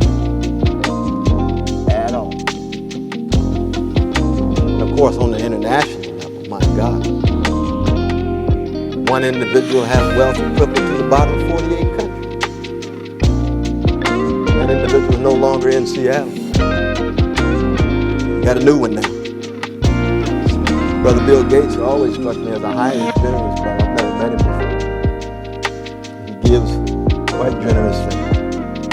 at all. And of course, on the international level, my God, one individual has wealth equivalent to the bottom 48 countries. That individual is no longer in Seattle. We got a new one now. Brother Bill Gates always struck me as a highly generous brother. I've never met him before. He gives quite generously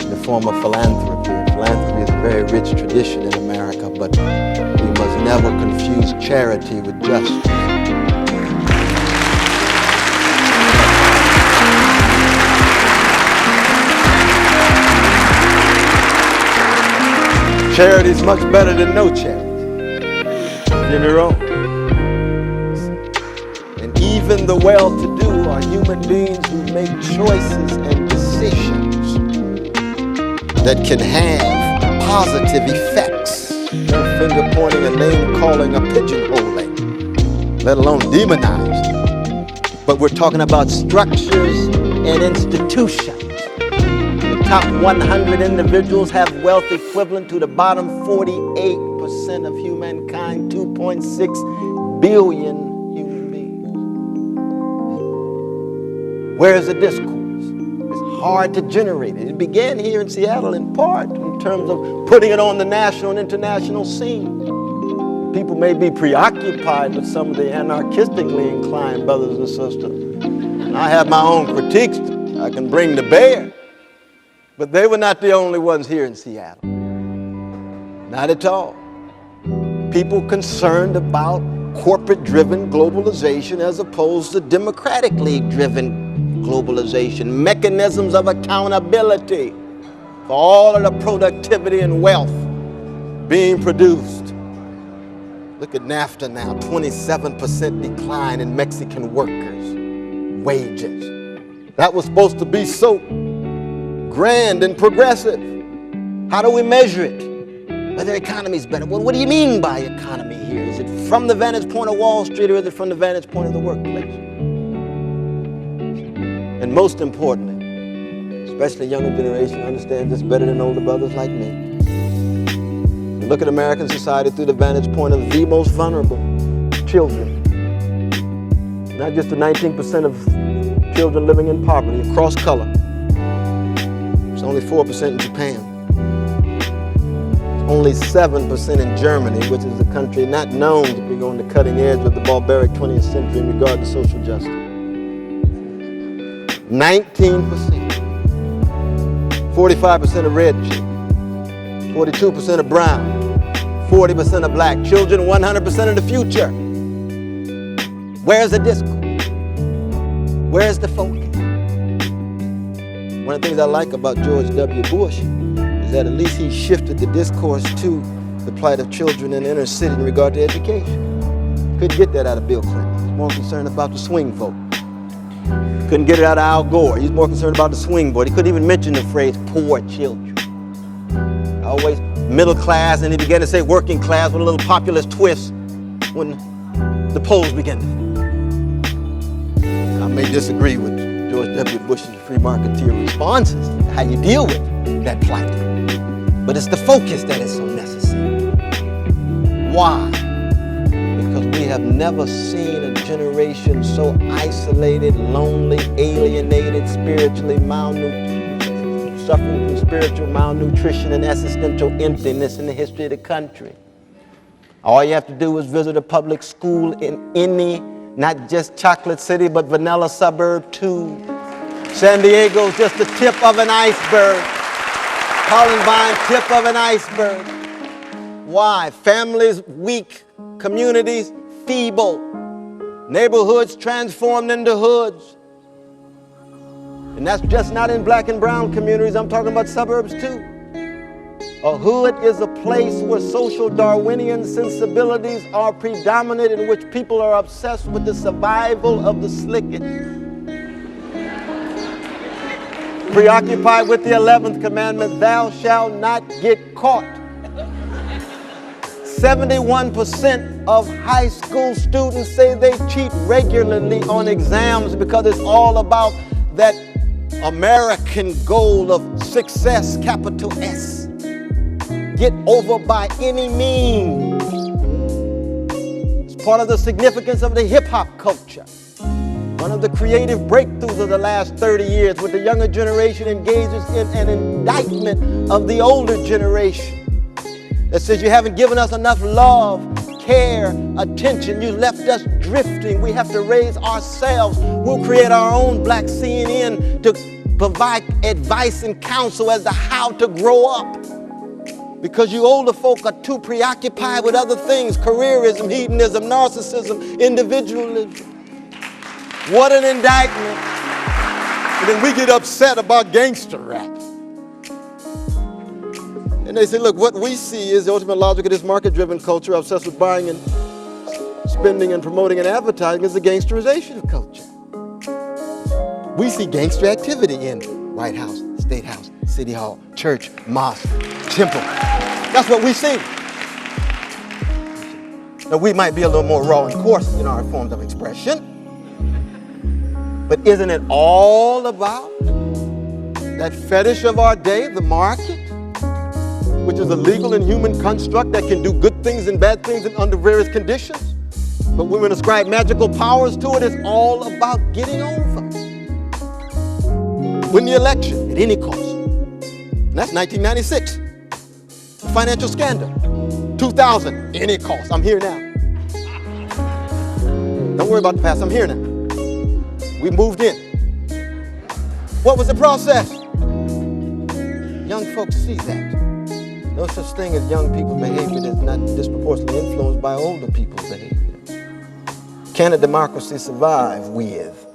in the form of philanthropy. And philanthropy is a very rich tradition in America, but we must never confuse charity with justice. Charity is much better than no charity. Don't get me wrong. Even the well-to-do are human beings who make choices and decisions that can have positive effects. No finger pointing, a name calling, a pigeonholing, let alone demonized. But we're talking about structures and institutions. The top 100 individuals have wealth equivalent to the bottom 48% of humankind, 2.6 billion. Where is the discourse? It's hard to generate it. It began here in Seattle in part in terms of putting it on the national and international scene. People may be preoccupied with some of the anarchistically inclined brothers and sisters. And I have my own critiques I can bring to bear. But they were not the only ones here in Seattle. Not at all. People concerned about corporate-driven globalization as opposed to democratically driven globalization, mechanisms of accountability for all of the productivity and wealth being produced. Look at NAFTA now, 27% decline in Mexican workers' wages. That was supposed to be so grand and progressive. How do we measure it? Whether the economy is better. Well, what do you mean by economy here? Is it from the vantage point of Wall Street or is it from the vantage point of the workplace? And most importantly, especially younger generation understands this better than older brothers like me. Look at American society through the vantage point of the most vulnerable, children. Not just the 19% of children living in poverty across color. It's only 4% in Japan. It's only 7% in Germany, which is a country not known to be on the cutting edge of the barbaric 20th century in regard to social justice. 19%. 45% of red children, 42% of brown, 40% of black children, 100% of the future. Where's the discourse? Where's the focus? One of the things I like about George W. Bush is that at least he shifted the discourse to the plight of children in the inner city in regard to education. Couldn't get that out of Bill Clinton. He's more concerned about the swing vote. Couldn't get it out of Al Gore. He's more concerned about the swing vote. He couldn't even mention the phrase poor children. Always middle class, and he began to say working class with a little populist twist when the polls begin to fall. I may disagree with George W. Bush's free marketeer responses, how you deal with that plight. But it's the focus that is so necessary. Why? Because we have never seen a generation so isolated, lonely, alienated, spiritually malnutrition, suffering from spiritual malnutrition and existential emptiness in the history of the country. All you have to do is visit a public school in any, not just Chocolate City, but vanilla suburb too. San Diego's just the tip of an iceberg. Columbine, tip of an iceberg. Why? Families weak, communities feeble, neighborhoods transformed into hoods. And that's just not in black and brown communities. I'm talking about suburbs too. A hood is a place where social Darwinian sensibilities are predominant, in which people are obsessed with the survival of the slickest. Preoccupied with the 11th commandment, thou shalt not get caught. 71% of high school students say they cheat regularly on exams because it's all about that American goal of success, capital S. Get over by any means. It's part of the significance of the hip-hop culture. One of the creative breakthroughs of the last 30 years, where the younger generation engages in an indictment of the older generation that says, you haven't given us enough love, care, attention. You left us drifting. We have to raise ourselves. We'll create our own black CNN to provide advice and counsel as to how to grow up. Because you older folk are too preoccupied with other things: careerism, hedonism, narcissism, individualism. What an indictment. And then we get upset about gangster rap. And they say, look, what we see is the ultimate logic of this market-driven culture obsessed with buying and spending and promoting and advertising is the gangsterization of culture. We see gangster activity in White House, State House, City Hall, church, mosque, temple. That's what we see. Now, we might be a little more raw and coarse in our forms of expression, but isn't it all about that fetish of our day, the market, which is a legal and human construct that can do good things and bad things under various conditions? But when we ascribe magical powers to it, it's all about getting over. Win the election at any cost. And that's 1996. Financial scandal. 2000, any cost. I'm here now. Don't worry about the past. I'm here now. We moved in. What was the process? Young folks see that. No such thing as young people's behavior that's not disproportionately influenced by older people's behavior. Can a democracy survive with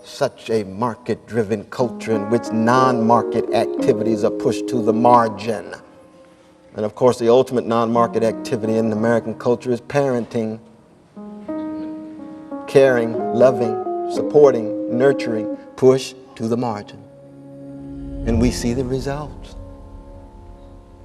such a market-driven culture in which non-market activities are pushed to the margin? And of course, the ultimate non-market activity in American culture is parenting, caring, loving, supporting, nurturing, push to the margin. And we see the results.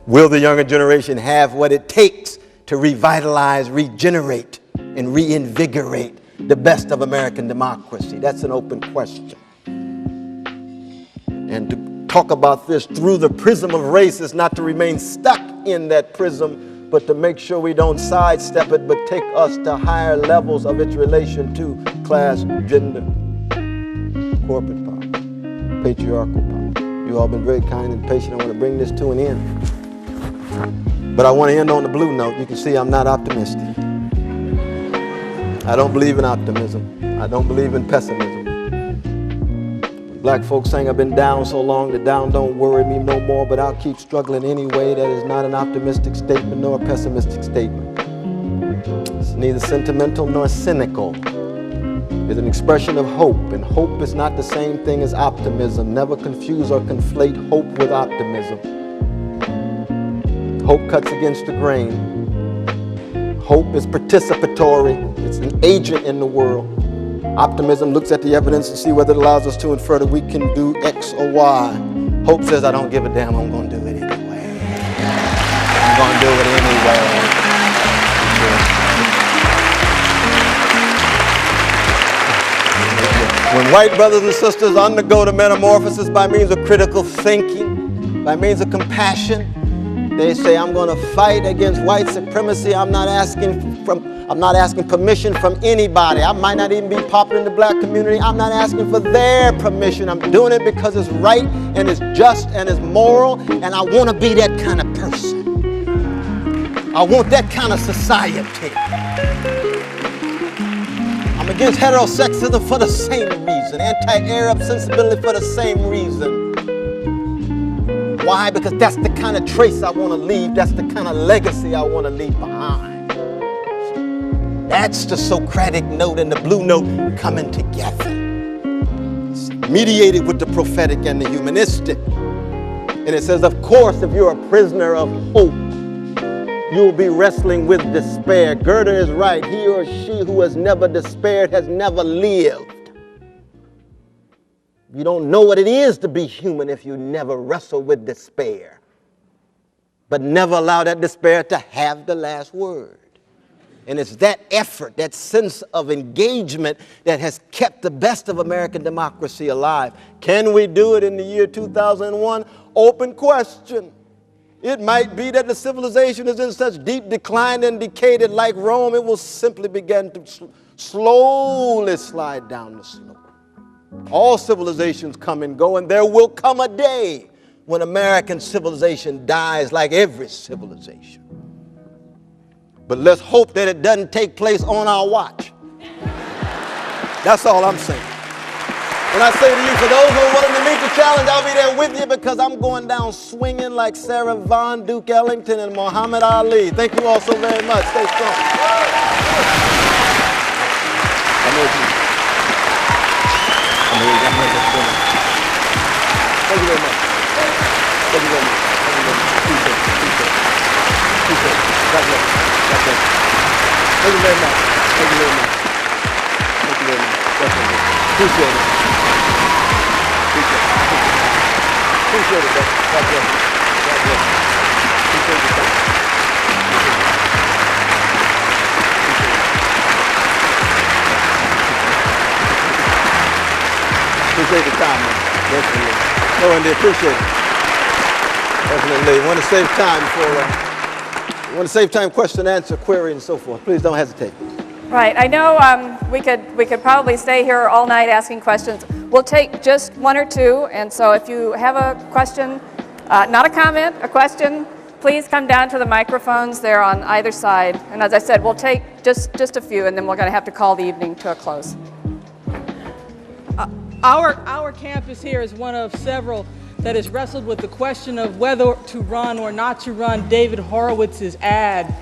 Will the younger generation have what it takes to revitalize, regenerate, and reinvigorate the best of American democracy? That's an open question. And to talk about this through the prism of race is not to remain stuck in that prism, but to make sure we don't sidestep it, but take us to higher levels of its relation to class, gender, corporate power, patriarchal power. You all been very kind and patient. I want to bring this to an end. But I want to end on the blue note. You can see I'm not optimistic. I don't believe in optimism. I don't believe in pessimism. Black folks saying I've been down so long, the down don't worry me no more, but I'll keep struggling anyway. That is not an optimistic statement nor a pessimistic statement. It's neither sentimental nor cynical. It's an expression of hope, and hope is not the same thing as optimism. Never confuse or conflate hope with optimism. Hope cuts against the grain. Hope is participatory. It's an agent in the world. Optimism looks at the evidence to see whether it allows us to infer that we can do X or Y. Hope says, I don't give a damn, I'm going to do it anyway. I'm going to do it anyway. When white brothers and sisters undergo the metamorphosis by means of critical thinking, by means of compassion, they say, I'm going to fight against white supremacy. I'm not asking permission from anybody. I might not even be popular in the black community. I'm not asking for their permission. I'm doing it because it's right and it's just and it's moral, and I want to be that kind of person. I want that kind of society. I'm against heterosexism for the same reason, anti-Arab sensibility for the same reason. Why? Because that's the kind of trace I want to leave. That's the kind of legacy I want to leave behind. That's the Socratic note and the blue note coming together. It's mediated with the prophetic and the humanistic. And it says, of course, if you're a prisoner of hope, you'll be wrestling with despair. Goethe is right. He or she who has never despaired has never lived. You don't know what it is to be human if you never wrestle with despair. But never allow that despair to have the last word. And it's that effort, that sense of engagement that has kept the best of American democracy alive. Can we do it in the year 2001? Open question. It might be that the civilization is in such deep decline and decay that, like Rome, it will simply begin to slowly slide down the slope. All civilizations come and go, and there will come a day when American civilization dies like every civilization. But let's hope that it doesn't take place on our watch. That's all I'm saying. And I say to you, for those who are willing to meet the challenge, I'll be there with you because I'm going down swinging like Sarah Vaughan, Duke Ellington, and Muhammad Ali. Thank you all so very much. Stay strong. I'm with you. Thank you very much. Thank you very much. Appreciate it. God bless you. God bless you. Thank you very much. Thank you very much. Thank you very much. Definitely. Appreciate it. Appreciate it, brother. God bless you. God bless you. Appreciate your time. Appreciate the time, man. Definitely. No, and they appreciate it. Definitely. Want to save time question, answer, query, and so forth. Please don't hesitate. Right. I know we could probably stay here all night asking questions. We'll take just one or two, and so if you have a question, not a comment, a question, please come down to the microphones there on either side. And as I said, we'll take just a few, and then we're going to have to call the evening to a close. Our campus here is one of several that has wrestled with the question of whether to run or not to run David Horowitz's ad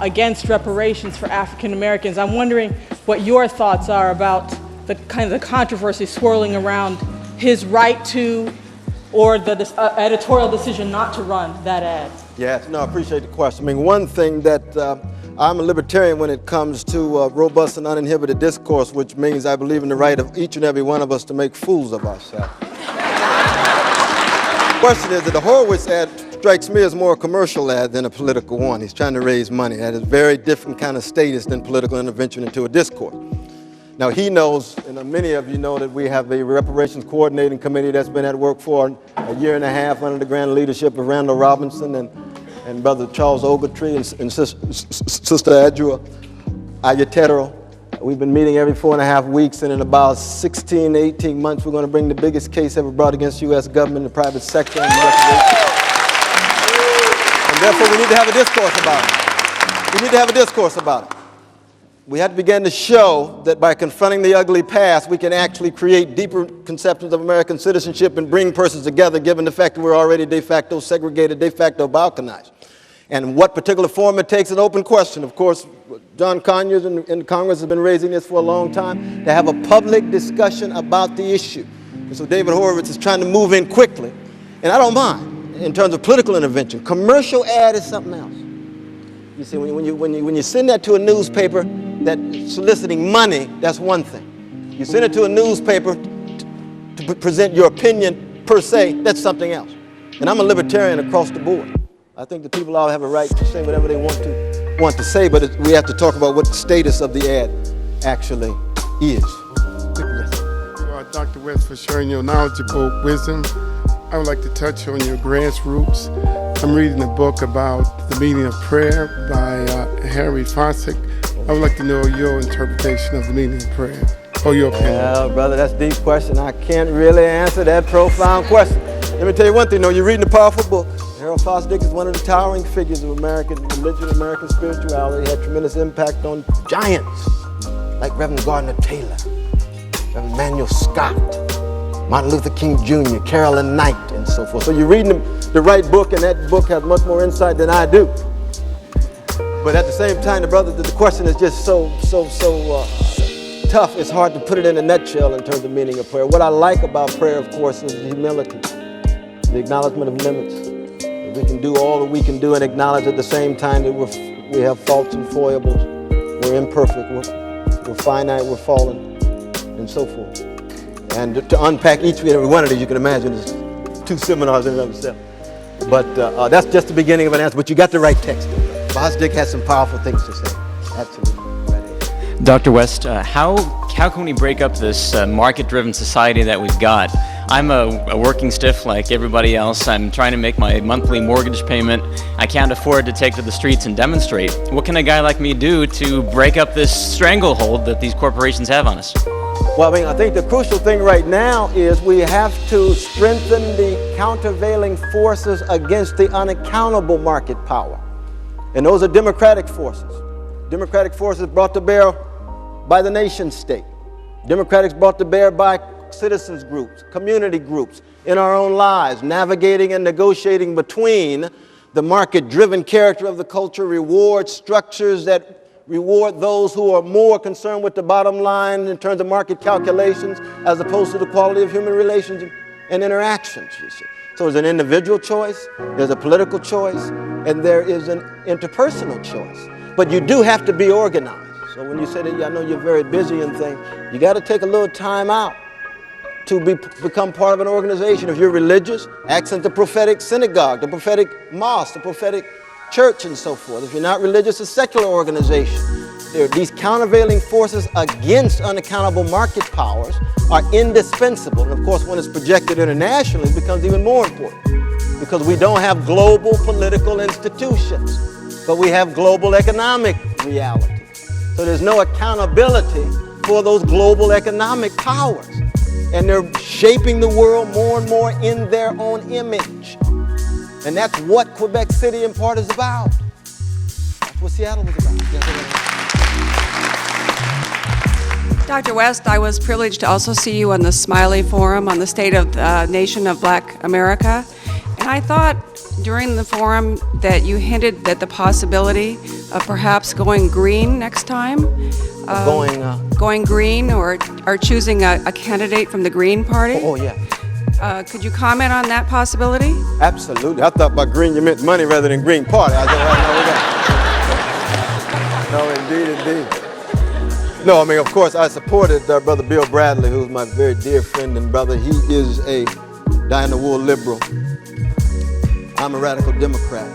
against reparations for African Americans. I'm wondering what your thoughts are about the kind of the controversy swirling around his right to, or the editorial decision not to run that ad. Yes, no, I appreciate the question. I mean, one thing that I'm a libertarian when it comes to robust and uninhibited discourse, which means I believe in the right of each and every one of us to make fools of ourselves. The question is that the Horowitz ad strikes me as more a commercial ad than a political one. He's trying to raise money. That is a very different kind of status than political intervention into a discourse. Now, he knows, and many of you know, that we have a reparations coordinating committee that's been at work for a year and a half under the grand leadership of Randall Robinson and Brother Charles Ogletree and Sister Adjua Ayatero. We've been meeting every 4.5 weeks, and in about 16 to 18 months, we're going to bring the biggest case ever brought against U.S. government, the private sector, and reparations. And therefore, we need to have a discourse about it. We need to have a discourse about it. We have to begin to show that by confronting the ugly past, we can actually create deeper conceptions of American citizenship and bring persons together, given the fact that we're already de facto segregated, de facto balkanized. And what particular form it takes, an open question. Of course, John Conyers in Congress has been raising this for a long time, to have a public discussion about the issue. And so David Horowitz is trying to move in quickly. And I don't mind in terms of political intervention. Commercial ad is something else. You see, when you send that to a newspaper that's soliciting money, that's one thing. You send it to a newspaper to present your opinion per se, that's something else. And I'm a libertarian across the board. I think the people all have a right to say whatever they want to say, but we have to talk about what the status of the ad actually is. Dr. West, for sharing your knowledgeable wisdom. I would like to touch on your grassroots. I'm reading a book about the meaning of prayer by Harry Fossack. I would like to know your interpretation of the meaning of prayer, or your opinion. Well, brother, that's a deep question. I can't really answer that profound question. Let me tell you one thing, though. You're reading a powerful book. Harold Fossack is one of the towering figures of American religion, American spirituality. He had tremendous impact on giants like Reverend Gardner Taylor, Reverend Manuel Scott, Martin Luther King Jr., Carolyn Knight, and so forth. So you're reading the right book, and that book has much more insight than I do. But at the same time, the question is just so tough. It's hard to put it in a nutshell in terms of meaning of prayer. What I like about prayer, of course, is humility, the acknowledgement of limits. That we can do all that we can do and acknowledge at the same time that we have faults and foibles. We're imperfect. We're finite. We're fallen, and so forth. And to unpack each and every one of these, you can imagine is 2 seminars in and of itself. But that's just the beginning of an answer. But you got the right text. Fossack has some powerful things to say. Absolutely. Right. Dr. West, how can we break up this market-driven society that we've got? I'm a working stiff like everybody else. I'm trying to make my monthly mortgage payment. I can't afford to take to the streets and demonstrate. What can a guy like me do to break up this stranglehold that these corporations have on us? Well, I think the crucial thing right now is we have to strengthen the countervailing forces against the unaccountable market power. And those are democratic forces. Democratic forces brought to bear by the nation state. Democrats brought to bear by citizens groups, community groups, in our own lives, navigating and negotiating between the market-driven character of the culture, reward structures that reward those who are more concerned with the bottom line in terms of market calculations as opposed to the quality of human relations and interactions, you see. So there's an individual choice, there's a political choice, and there is an interpersonal choice. But you do have to be organized. So when you say that, I know you're very busy and things, you got to take a little time out to become part of an organization. If you're religious, accent the prophetic synagogue, the prophetic mosque, the prophetic church, and so forth. If you're not religious, a secular organization. These countervailing forces against unaccountable market powers are indispensable. And of course, when it's projected internationally, it becomes even more important because we don't have global political institutions, but we have global economic reality. So there's no accountability for those global economic powers. And they're shaping the world more and more in their own image. And that's what Quebec City in part is about. That's what Seattle was about. Dr. West, I was privileged to also see you on the Smiley Forum on the state of the nation of Black America. And I thought during the forum that you hinted at the possibility of perhaps going green next time. Going green or choosing a candidate from the Green Party. Oh, yeah. Could you comment on that possibility? Absolutely. I thought by green you meant money rather than Green Party. I said, no, indeed. No, of course, I supported Brother Bill Bradley, who's my very dear friend and brother. He is a dyed-in-the-wool liberal. I'm a radical Democrat,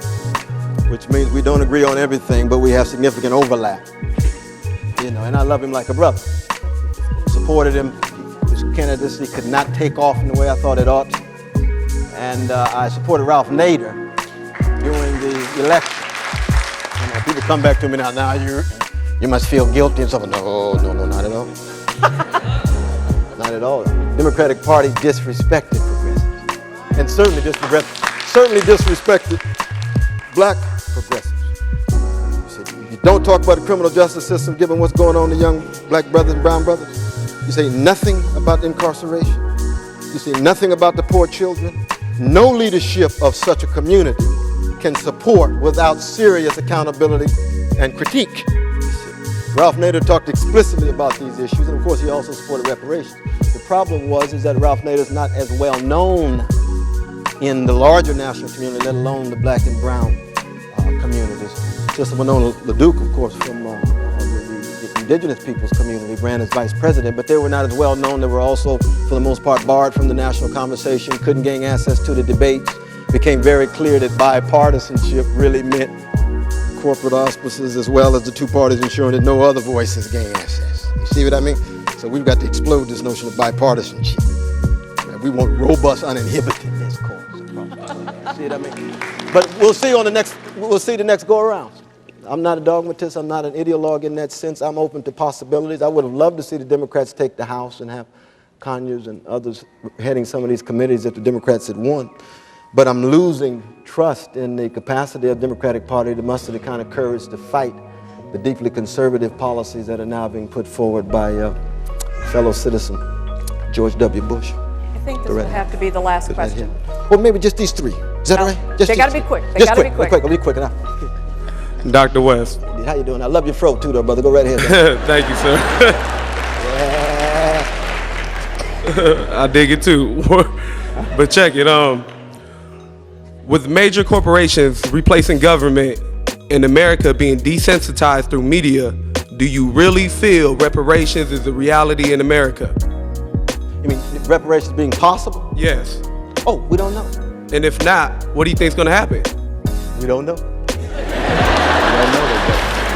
which means we don't agree on everything, but we have significant overlap. And I love him like a brother. Supported him. His candidacy could not take off in the way I thought it ought. And I supported Ralph Nader during the election. People come back to me now you must feel guilty and stuff. No, not at all. Not at all. Democratic Party disrespected progressives. And certainly disrespected black progressives. You don't talk about the criminal justice system given what's going on to young black brothers and brown brothers. You say nothing about incarceration. You say nothing about the poor children. No leadership of such a community can support without serious accountability and critique. Ralph Nader talked explicitly about these issues, and of course he also supported reparations. The problem is that Ralph Nader is not as well known in the larger national community, let alone the black and brown communities. Sister Winona LaDuke, of course, from the indigenous people's community, ran as vice president, but they were not as well known. They were also, for the most part, barred from the national conversation, couldn't gain access to the debates. It became very clear that bipartisanship really meant corporate auspices as well as the two parties ensuring that no other voices gain access. You see what I mean? So we've got to explode this notion of bipartisanship. We want robust, uninhibited discourse. See what I mean? But we'll see the next go around. I'm not a dogmatist. I'm not an ideologue in that sense. I'm open to possibilities. I would have loved to see the Democrats take the House and have Conyers and others heading some of these committees if the Democrats had won. But I'm losing trust in the capacity of the Democratic Party to muster the kind of courage to fight the deeply conservative policies that are now being put forward by fellow citizen George W. Bush. I think this will have to be the last question. Well, maybe just these three. Is that all right? Just they got to be quick. They got to be quick. I'll be quick enough. Dr. West. How you doing? I love your fro too, though, brother. Go right ahead. Thank you, sir. I dig it too. But check it. With major corporations replacing government and America being desensitized through media, do you really feel reparations is a reality in America? You mean reparations being possible? Yes. Oh, we don't know. And if not, what do you think is going to happen? We don't know. We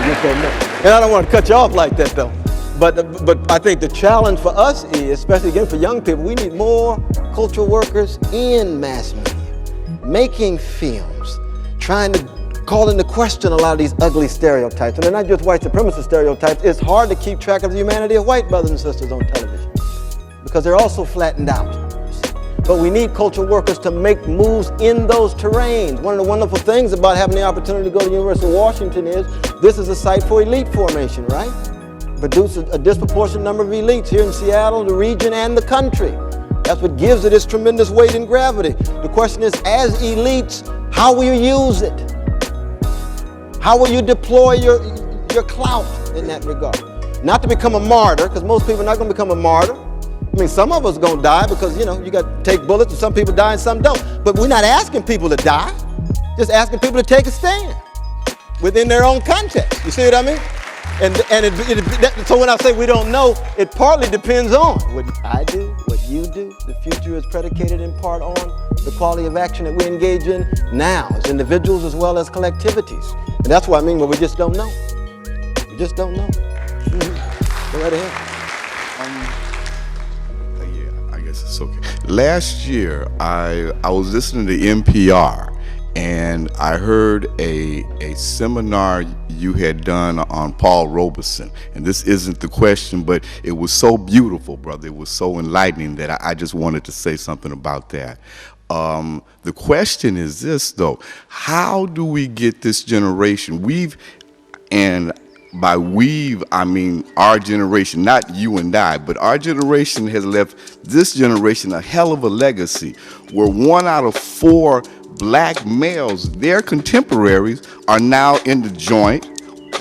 just don't know. And I don't want to cut you off like that, though. But I think the challenge for us is, especially again for young people, we need more cultural workers in mass media, making films, trying to call into question a lot of these ugly stereotypes. And they're not just white supremacist stereotypes. It's hard to keep track of the humanity of white brothers and sisters on television because they're also flattened out. But we need cultural workers to make moves in those terrains. One of the wonderful things about having the opportunity to go to the University of Washington is this is a site for elite formation, right? Produce a disproportionate number of elites here in Seattle, the region, and the country. That's what gives it its tremendous weight and gravity. The question is, as elites, how will you use it? How will you deploy your clout in that regard? Not to become a martyr, because most people are not going to become a martyr. I mean, some of us are going to die because, you got to take bullets and some people die and some don't. But we're not asking people to die, just asking people to take a stand within their own context. You see what I mean? So when I say we don't know, it partly depends on what I do, what you do. The future is predicated in part on the quality of action that we engage in now as individuals as well as collectivities. And that's what I mean when we just don't know. We just don't know. Go right ahead. Yeah, I guess it's okay. Last year, I was listening to NPR, and I heard a seminar you had done on Paul Robeson. And this isn't the question, but it was so beautiful, brother. It was so enlightening that I just wanted to say something about that. The question is this, though. How do we get this generation? And by we've, I mean our generation, not you and I, but our generation has left this generation a hell of a legacy where 1 out of 4 black males, their contemporaries, are now in the joint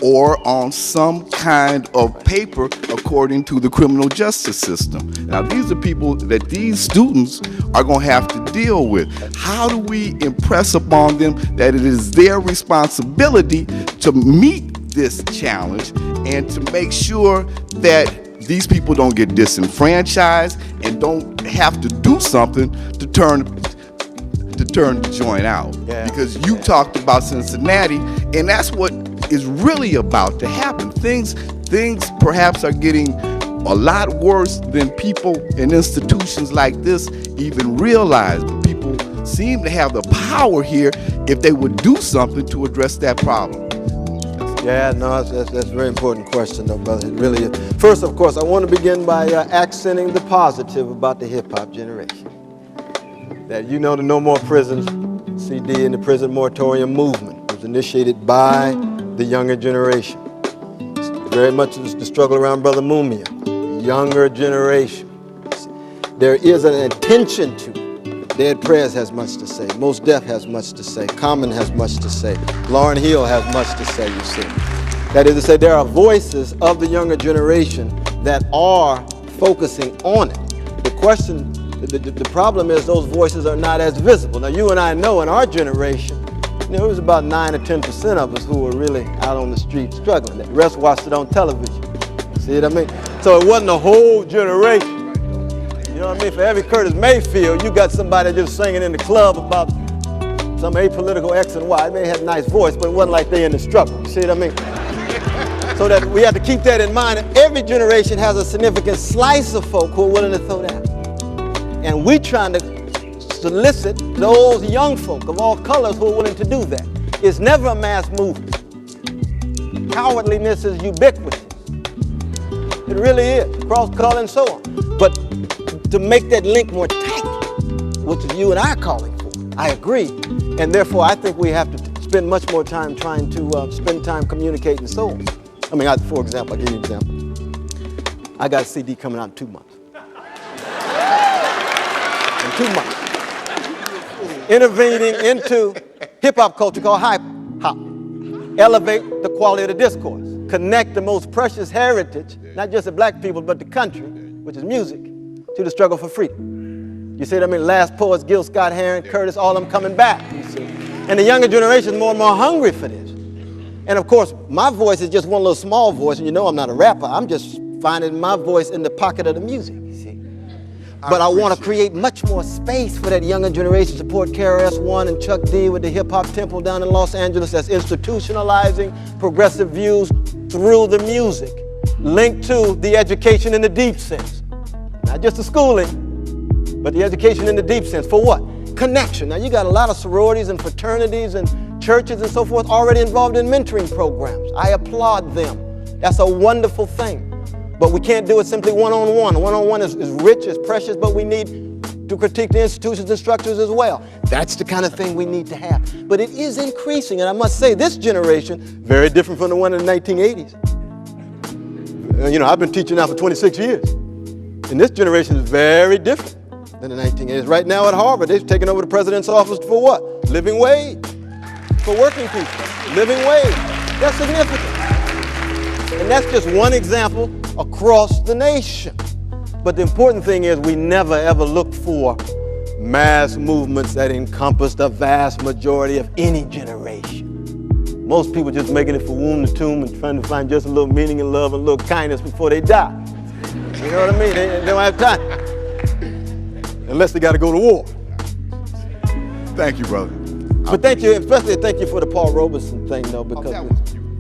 or on some kind of paper according to the criminal justice system. Now, these are people that these students are going to have to deal with. How do we impress upon them that it is their responsibility to meet this challenge and to make sure that these people don't get disenfranchised and don't have to do something to turn the joint out? Because you talked about Cincinnati, and that's what is really about to happen. Things perhaps are getting a lot worse than people in institutions like this even realize. But people seem to have the power here if they would do something to address that problem. Yeah, no, that's a very important question, though, brother. It really is. First, of course, I want to begin by accenting the positive about the hip-hop generation. That the No More Prisons CD and the prison moratorium movement was initiated by the younger generation. It's very much the struggle around Brother Mumia, the younger generation. There is an intention to. Dead Prayers has much to say. Most Def has much to say. Common has much to say. Lauryn Hill has much to say, you see. That is to say, there are voices of the younger generation that are focusing on it. The question, the problem is those voices are not as visible. Now, you and I know in our generation, it was about 9 or 10% of us who were really out on the street struggling. The rest watched it on television. See what I mean? So it wasn't a whole generation. You know what I mean? For every Curtis Mayfield, you got somebody just singing in the club about some apolitical X and Y. They may have a nice voice, but it wasn't like they in the struggle. You see what I mean? So that we have to keep that in mind. Every generation has a significant slice of folk who are willing to throw down. And we're trying to solicit those young folk of all colors who are willing to do that. It's never a mass movement. Cowardliness is ubiquitous. It really is, cross color and so on. But to make that link more tight, which is you and I are calling for, I agree. And therefore, I think we have to spend much more time trying to spend time communicating and so on. I mean, for example, I'll give you an example. I got a CD coming out in 2 months. In 2 months. Intervening into hip-hop culture called hiphop. Elevate the quality of the discourse. Connect the most precious heritage, not just of black people, but the country, which is music, to the struggle for freedom. You see what I mean? Last poets, Gil Scott Heron, Curtis, all of them coming back, you see. And the younger generation is more and more hungry for this. And of course, my voice is just one little small voice, and you know I'm not a rapper. I'm just finding my voice in the pocket of the music, you see. But I want to create much more space for that younger generation. Support KRS-One and Chuck D with the Hip Hop Temple down in Los Angeles that's institutionalizing progressive views through the music, linked to the education in the deep sense. Not just the schooling, but the education in the deep sense. For what? Connection. Now you got a lot of sororities and fraternities and churches and so forth already involved in mentoring programs. I applaud them. That's a wonderful thing. But we can't do it simply one-on-one. One-on-one is rich, is precious, but we need to critique the institutions and structures as well. That's the kind of thing we need to have. But it is increasing, and I must say, this generation, very different from the one in the 1980s. You know, I've been teaching now for 26 years. And this generation is very different than the 1980s. Right now at Harvard, they've taken over the president's office for what? Living wage. For working people. Living wage. That's significant. And that's just one example across the nation. But the important thing is we never ever look for mass movements that encompass the vast majority of any generation. Most people just making it from womb to tomb and trying to find just a little meaning and love and a little kindness before they die. You know what I mean? They don't have time. Unless they got to go to war. Thank you, brother. But thank you, especially thank you for the Paul Robeson thing, though, because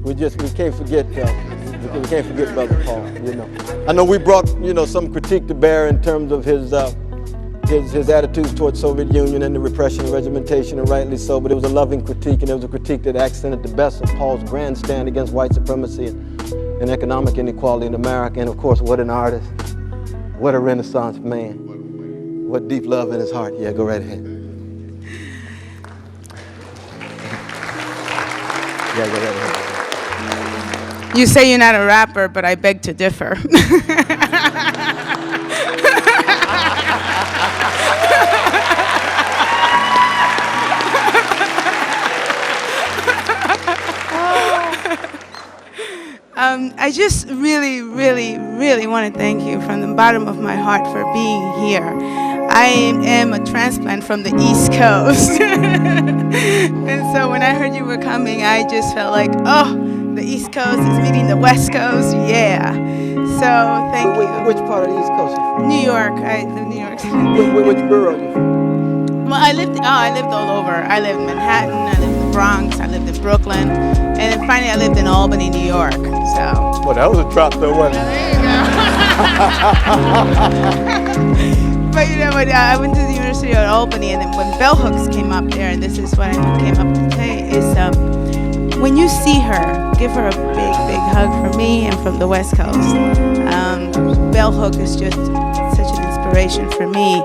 we can't forget. We can't forget Brother Paul, you know. I know we brought, you know, some critique to bear in terms of his attitudes towards Soviet Union and the repression and regimentation, and rightly so, but it was a loving critique, and it was a critique that accented the best of Paul's grandstand against white supremacy and economic inequality in America. And of course, what an artist, what a Renaissance man, what deep love in his heart. Yeah, go right ahead. Yeah, go right ahead. You say you're not a rapper, but I beg to differ. I just really, really, really want to thank you from the bottom of my heart for being here. I am a transplant from the East Coast. And so when I heard you were coming, I just felt like, oh, the East Coast is meeting the West Coast, yeah. So thank you. Which part of the East Coast are you from? New York. I live in New York City. Which borough are you from? Well, I lived all over. I lived in Manhattan, I lived in the Bronx, I lived in Brooklyn, and then finally I lived in Albany, New York. So. Well, that was a drop though, wasn't it? There you go. But you know what, I went to the University of Albany, and then when Bell Hooks came up there, and this is what I came up to say, is when you see her, give her a big, big hug from me and from the West Coast. Bell Hook is just such an inspiration for me,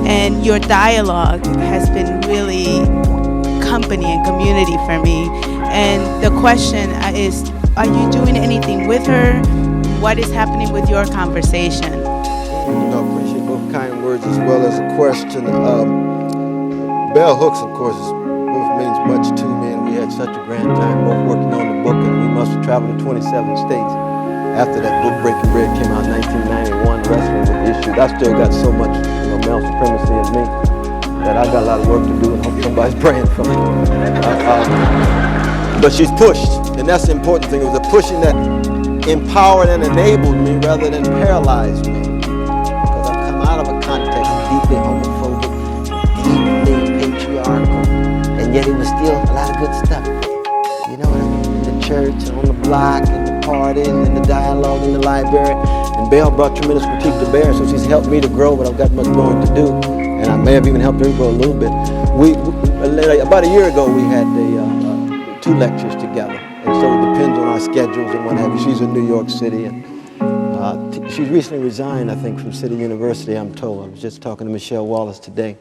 and your dialogue has been really company and community for me. And the question is, are you doing anything with her? What is happening with your conversation? I appreciate both kind words as well as a question. Bell Hooks, of course, both means much to me, and we had such a grand time both working on the book, and we must have traveled to 27 states. After that book, Breaking Bread, came out in 1991, wrestling with issues. I still got so much, male supremacy in me that I got a lot of work to do, and hope somebody's praying for me. But she's pushed, and that's the important thing. It was a pushing that empowered and enabled me rather than paralyzed me. Because I've come out of a context deeply homophobic, deeply patriarchal, and yet it was still a lot of good stuff. You know what I mean? In the church, and on the block, in the party and the dialogue in the library. And Belle brought tremendous critique to bear, so she's helped me to grow, but I've got much growing to do. And I may have even helped her grow a little bit. About a year ago, we had 2 lectures together. And so it depends on our schedules and what have you. She's in New York City, and she's recently resigned, I think, from City University, I'm told. I was just talking to Michelle Wallace today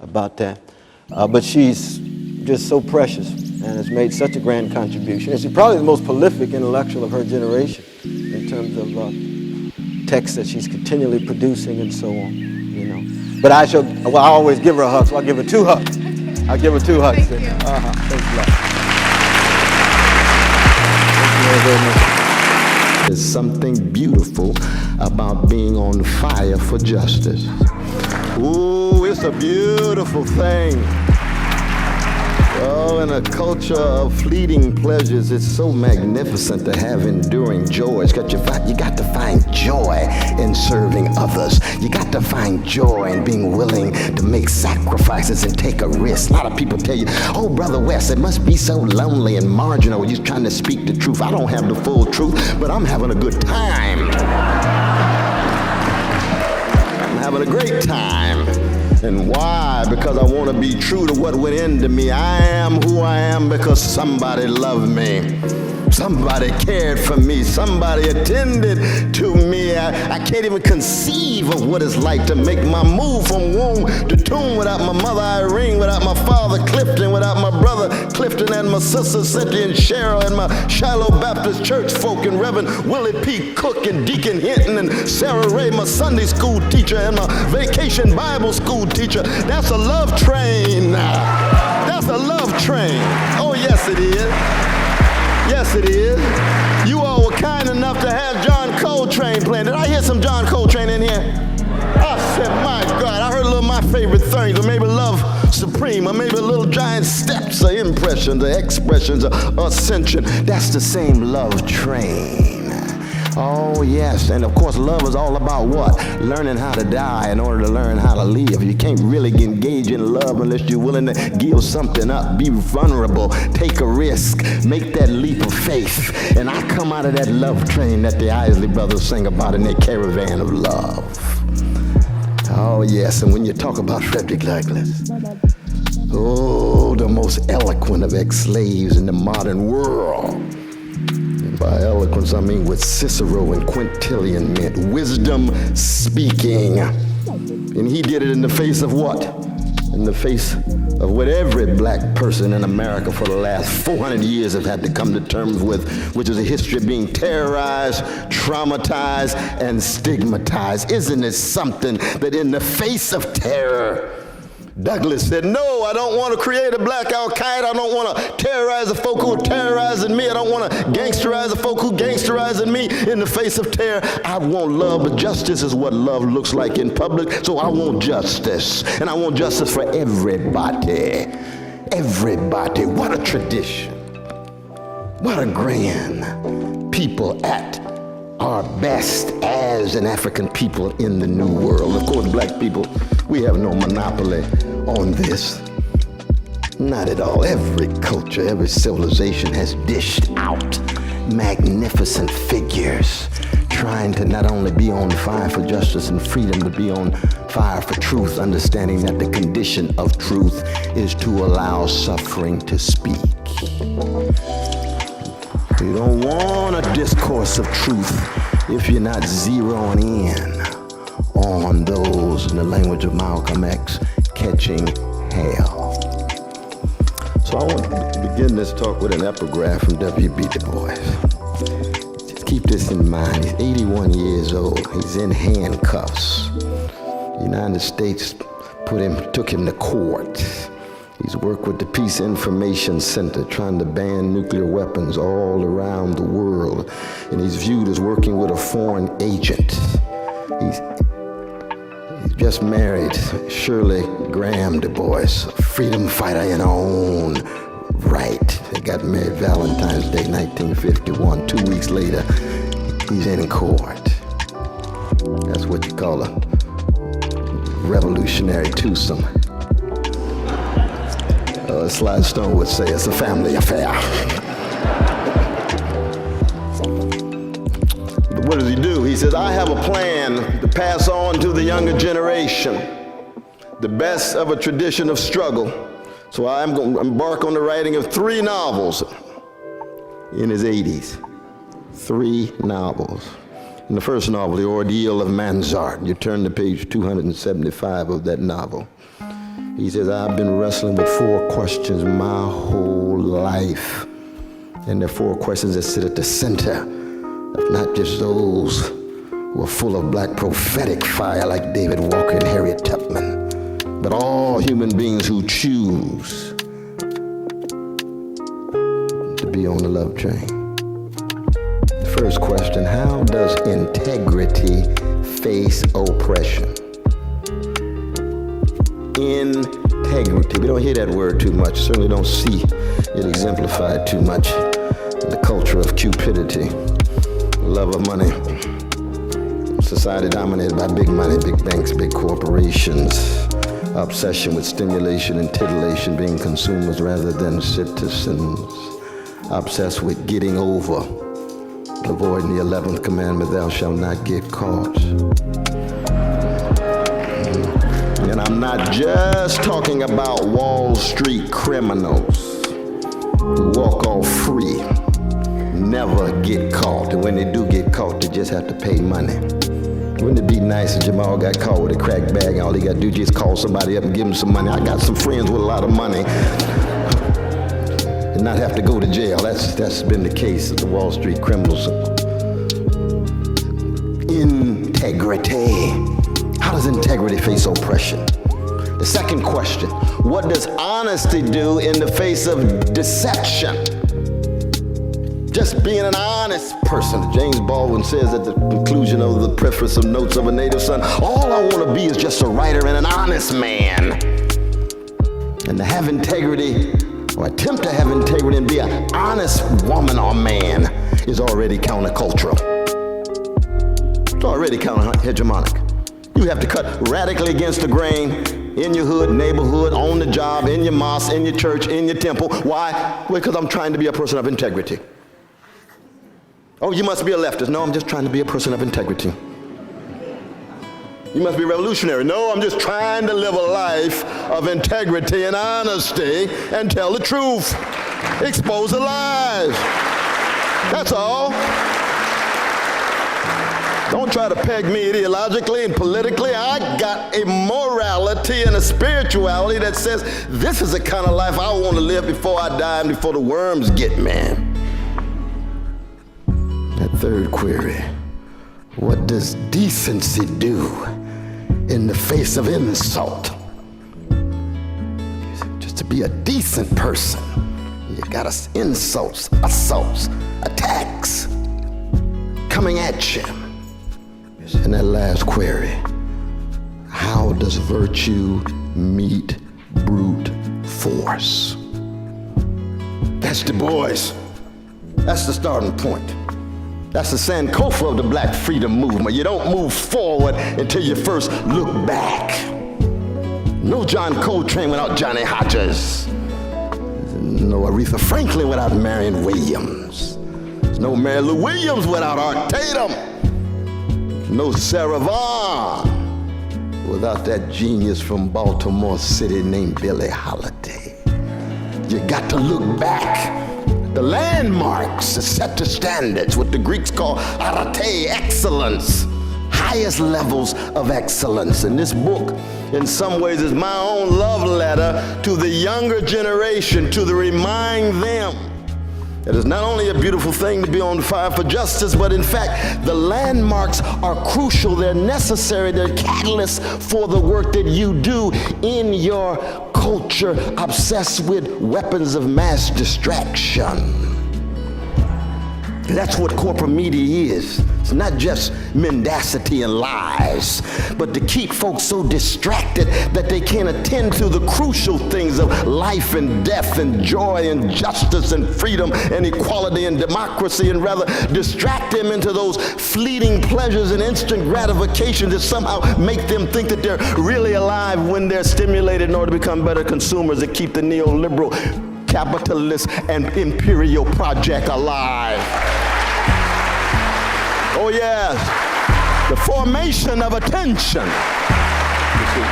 about that. But she's just so precious and has made such a grand contribution. And she's probably the most prolific intellectual of her generation in terms of texts that she's continually producing and so on, you know. But I always give her a hug, so I'll give her 2 hugs. I'll give her 2 hugs. Thank you. Thanks a lot. Thank you very much. There's something beautiful about being on fire for justice. Ooh, it's a beautiful thing. Oh, in a culture of fleeting pleasures, it's so magnificent to have enduring joy. You got to find joy in serving others. You got to find joy in being willing to make sacrifices and take a risk. A lot of people tell you, oh, Brother West, it must be so lonely and marginal when you're trying to speak the truth. I don't have the full truth, but I'm having a good time. I'm having a great time. And why? Because I want to be true to what went into me. I am who I am because somebody loved me. Somebody cared for me. Somebody attended to me. I can't even conceive of what it's like to make my move from womb to tomb without my mother Irene, without my father Clifton, without my brother Clifton and my sisters Cynthia and Cheryl and my Shiloh Baptist church folk and Reverend Willie P. Cook and Deacon Hinton and Sarah Ray, my Sunday school teacher and my vacation Bible school teacher. That's a love train. That's a love train. Oh, yes, it is. Yes, it is. You all were kind enough to have John Coltrane playing. Did I hear some John Coltrane in here? I said, my God, I heard a little of my favorite things, or maybe Love Supreme, or maybe a little Giant Steps, or Impressions, or Expressions, or Ascension. That's the same love train. Oh, yes, and of course, love is all about what? Learning how to die in order to learn how to live. You can't really engage in love unless you're willing to give something up, be vulnerable, take a risk, make that leap of faith. And I come out of that love train that the Isley Brothers sing about in their caravan of love. Oh, yes, and when you talk about Frederick Douglass, oh, the most eloquent of ex-slaves in the modern world. By eloquence, I mean what Cicero and Quintilian meant. Wisdom speaking. And he did it in the face of what? In the face of what every black person in America for the last 400 years have had to come to terms with, which is a history of being terrorized, traumatized, and stigmatized. Isn't it something that in the face of terror, Douglass said, no, I don't want to create a black Al-Qaeda. I don't want to terrorize the folk who are terrorizing me. I don't want to gangsterize the folk who are gangsterizing me in the face of terror. I want love, but justice is what love looks like in public. So I want justice, and I want justice for everybody. Everybody. What a tradition. What a grand people at our best as an African people in the new world. Of course, black people, we have no monopoly on this. Not at all. Every culture, every civilization has dished out magnificent figures trying to not only be on fire for justice and freedom, but be on fire for truth, understanding that the condition of truth is to allow suffering to speak. You don't want a discourse of truth if you're not zeroing in on those, in the language of Malcolm X, catching hell. So I want to begin this talk with an epigraph from W.B. Du Bois. Just keep this in mind. He's 81 years old. He's in handcuffs. The United States took him to court. He's worked with the Peace Information Center trying to ban nuclear weapons all around the world. And he's viewed as working with a foreign agent. He's just married Shirley Graham Du Bois, a freedom fighter in her own right. They got married Valentine's Day, 1951. 2 weeks later, he's in court. That's what you call a revolutionary twosome. Sly Stone would say it's a family affair. What does he do? He says, I have a plan to pass on to the younger generation the best of a tradition of struggle. So I'm going to embark on the writing of 3 novels in his 80s. 3 novels. In the first novel, The Ordeal of Manzart, you turn to page 275 of that novel. He says, I've been wrestling with 4 questions my whole life. And the 4 questions that sit at the center of not just those who are full of black prophetic fire like David Walker and Harriet Tubman, but all human beings who choose to be on the love train. First question, how does integrity face oppression? Integrity, we don't hear that word too much, certainly don't see it exemplified too much in the culture of cupidity, love of money, society dominated by big money, big banks, big corporations, obsession with stimulation and titillation, being consumers rather than citizens, obsessed with getting over, avoiding the 11th commandment, thou shalt not get caught. And I'm not just talking about Wall Street criminals who walk off free, never get caught. And when they do get caught, they just have to pay money. Wouldn't it be nice if Jamal got caught with a crack bag and all he got to do is just call somebody up and give him some money? I got some friends with a lot of money. And not have to go to jail. That's been the case of the Wall Street criminals. Integrity. How does integrity face oppression? The second question, what does honesty do in the face of deception? Just being an honest person. James Baldwin says at the conclusion of the preface of Notes of a Native Son, all I want to be is just a writer and an honest man. And to have integrity, or attempt to have integrity and be an honest woman or man, is already countercultural. It's already counter-hegemonic. You have to cut radically against the grain in your hood, neighborhood, on the job, in your mosque, in your church, in your temple. Why? Because I'm trying to be a person of integrity. Oh, you must be a leftist. No, I'm just trying to be a person of integrity. You must be revolutionary. No, I'm just trying to live a life of integrity and honesty and tell the truth. Expose the lies. That's all. Don't try to peg me ideologically and politically. I got a morality and a spirituality that says this is the kind of life I want to live before I die and before the worms get me. That third query, what does decency do in the face of insult? Just to be a decent person, you got insults, assaults, attacks coming at you. And that last query, how does virtue meet brute force? That's Du Bois. That's the starting point. That's the Sankofa of the Black Freedom Movement. You don't move forward until you first look back. No John Coltrane without Johnny Hodges. No Aretha Franklin without Marion Williams. There's no Mary Lou Williams without Art Tatum. No Sarah Vaughan without that genius from Baltimore City named Billie Holiday. You got to look back. The landmarks that set the standards, what the Greeks call arete, excellence, highest levels of excellence. And this book, in some ways, is my own love letter to the younger generation, to remind them that it's not only a beautiful thing to be on fire for justice, but in fact, the landmarks are crucial, they're necessary, they're catalysts for the work that you do in your culture obsessed with weapons of mass distraction. That's what corporate media is. It's not just mendacity and lies, but to keep folks so distracted that they can't attend to the crucial things of life and death and joy and justice and freedom and equality and democracy, and rather distract them into those fleeting pleasures and instant gratifications that somehow make them think that they're really alive when they're stimulated in order to become better consumers that keep the neoliberal, capitalist, and imperial project alive. Oh yes, the formation of attention. You see,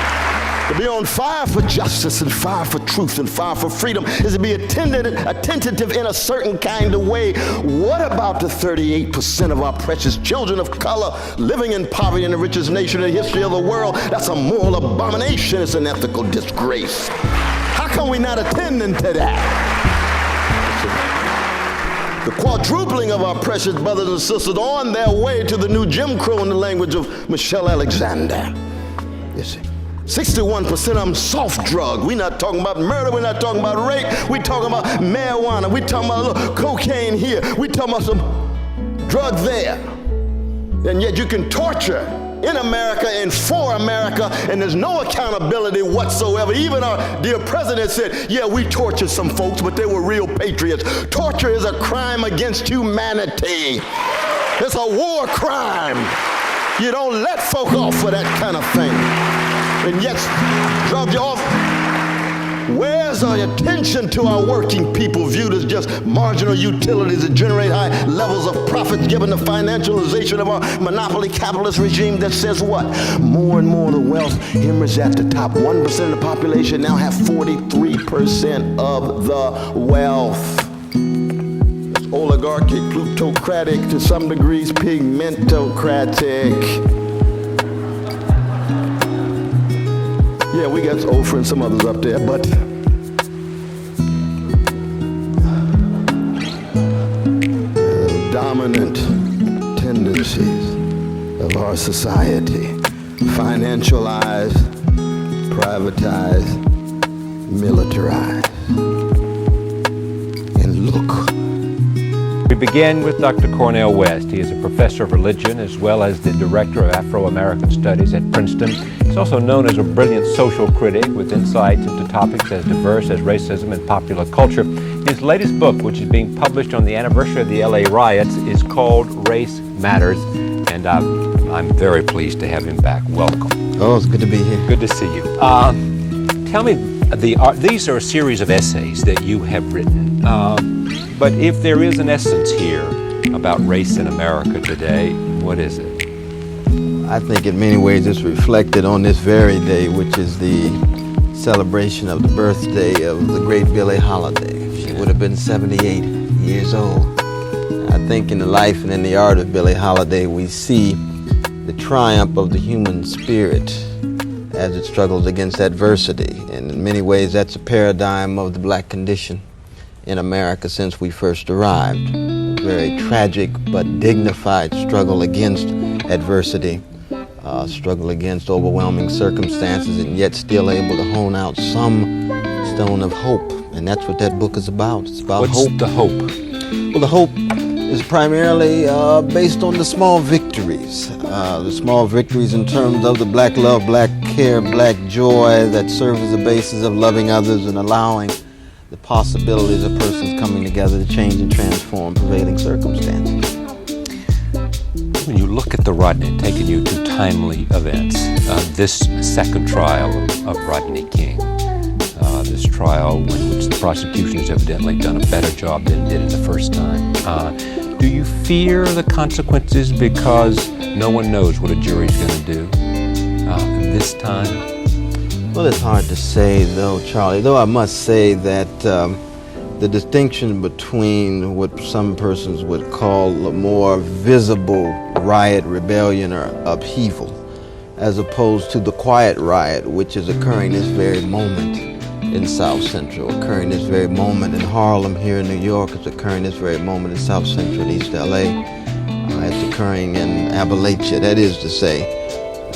to be on fire for justice and fire for truth and fire for freedom is to be attentive in a certain kind of way. What about the 38% of our precious children of color living in poverty in the richest nation in the history of the world? That's a moral abomination. It's an ethical disgrace. How come we not attending to that? The quadrupling of our precious brothers and sisters on their way to the new Jim Crow in the language of Michelle Alexander. You see, 61% of them soft drug. We're not talking about murder, we're not talking about rape, we're talking about marijuana, we're talking about a little cocaine here, we're talking about some drug there. And yet you can torture in America and for America, and there's no accountability whatsoever. Even our dear president said, yeah, we tortured some folks, but they were real patriots. Torture is a crime against humanity. It's a war crime. You don't let folk off for that kind of thing. And yet, drop you off. Where's our attention to our working people viewed as just marginal utilities that generate high levels of profits given the financialization of our monopoly capitalist regime that says what? More and more of the wealth hemorrhages at the top. 1% of the population now have 43% of the wealth. It's oligarchic, plutocratic, to some degrees pigmentocratic. Yeah, we got Oprah and some others up there, but dominant tendencies of our society: financialize, privatize, militarize. And look. We begin with Dr. Cornel West. He is a professor of religion as well as the director of Afro-American Studies at Princeton. He's also known as a brilliant social critic with insights into topics as diverse as racism and popular culture. His latest book, which is being published on the anniversary of the LA riots, is called Race Matters, and I'm very pleased to have him back. Welcome. Oh, it's good to be here. Good to see you. Tell me, these are a series of essays that you have written, but if there is an essence here about race in America today, what is it? I think in many ways it's reflected on this very day, which is the celebration of the birthday of the great Billie Holiday. She would have been 78 years old. I think in the life and in the art of Billie Holiday, we see the triumph of the human spirit as it struggles against adversity. And in many ways, that's a paradigm of the black condition in America since we first arrived. A very tragic but dignified struggle against adversity, struggle against overwhelming circumstances, and yet still able to hone out some stone of hope. And that's what that book is about. It's about hope. What's the hope? Well, the hope is primarily based on the small victories. The small victories in terms of the black love, black care, black joy that serve as the basis of loving others and allowing the possibilities of persons coming together to change and transform prevailing circumstances. When you look at the Rodney, taking you to timely events, this second trial of Rodney King, this trial in which the prosecution has evidently done a better job than it did the first time. Do you fear the consequences because no one knows what a jury's going to do this time? Well, it's hard to say, though, Charlie, though I must say that the distinction between what some persons would call a more visible riot, rebellion, or upheaval, as opposed to the quiet riot, which is occurring this very moment in South Central, occurring this very moment in Harlem here in New York, it's occurring this very moment in South Central and East LA, it's occurring in Appalachia. That is to say,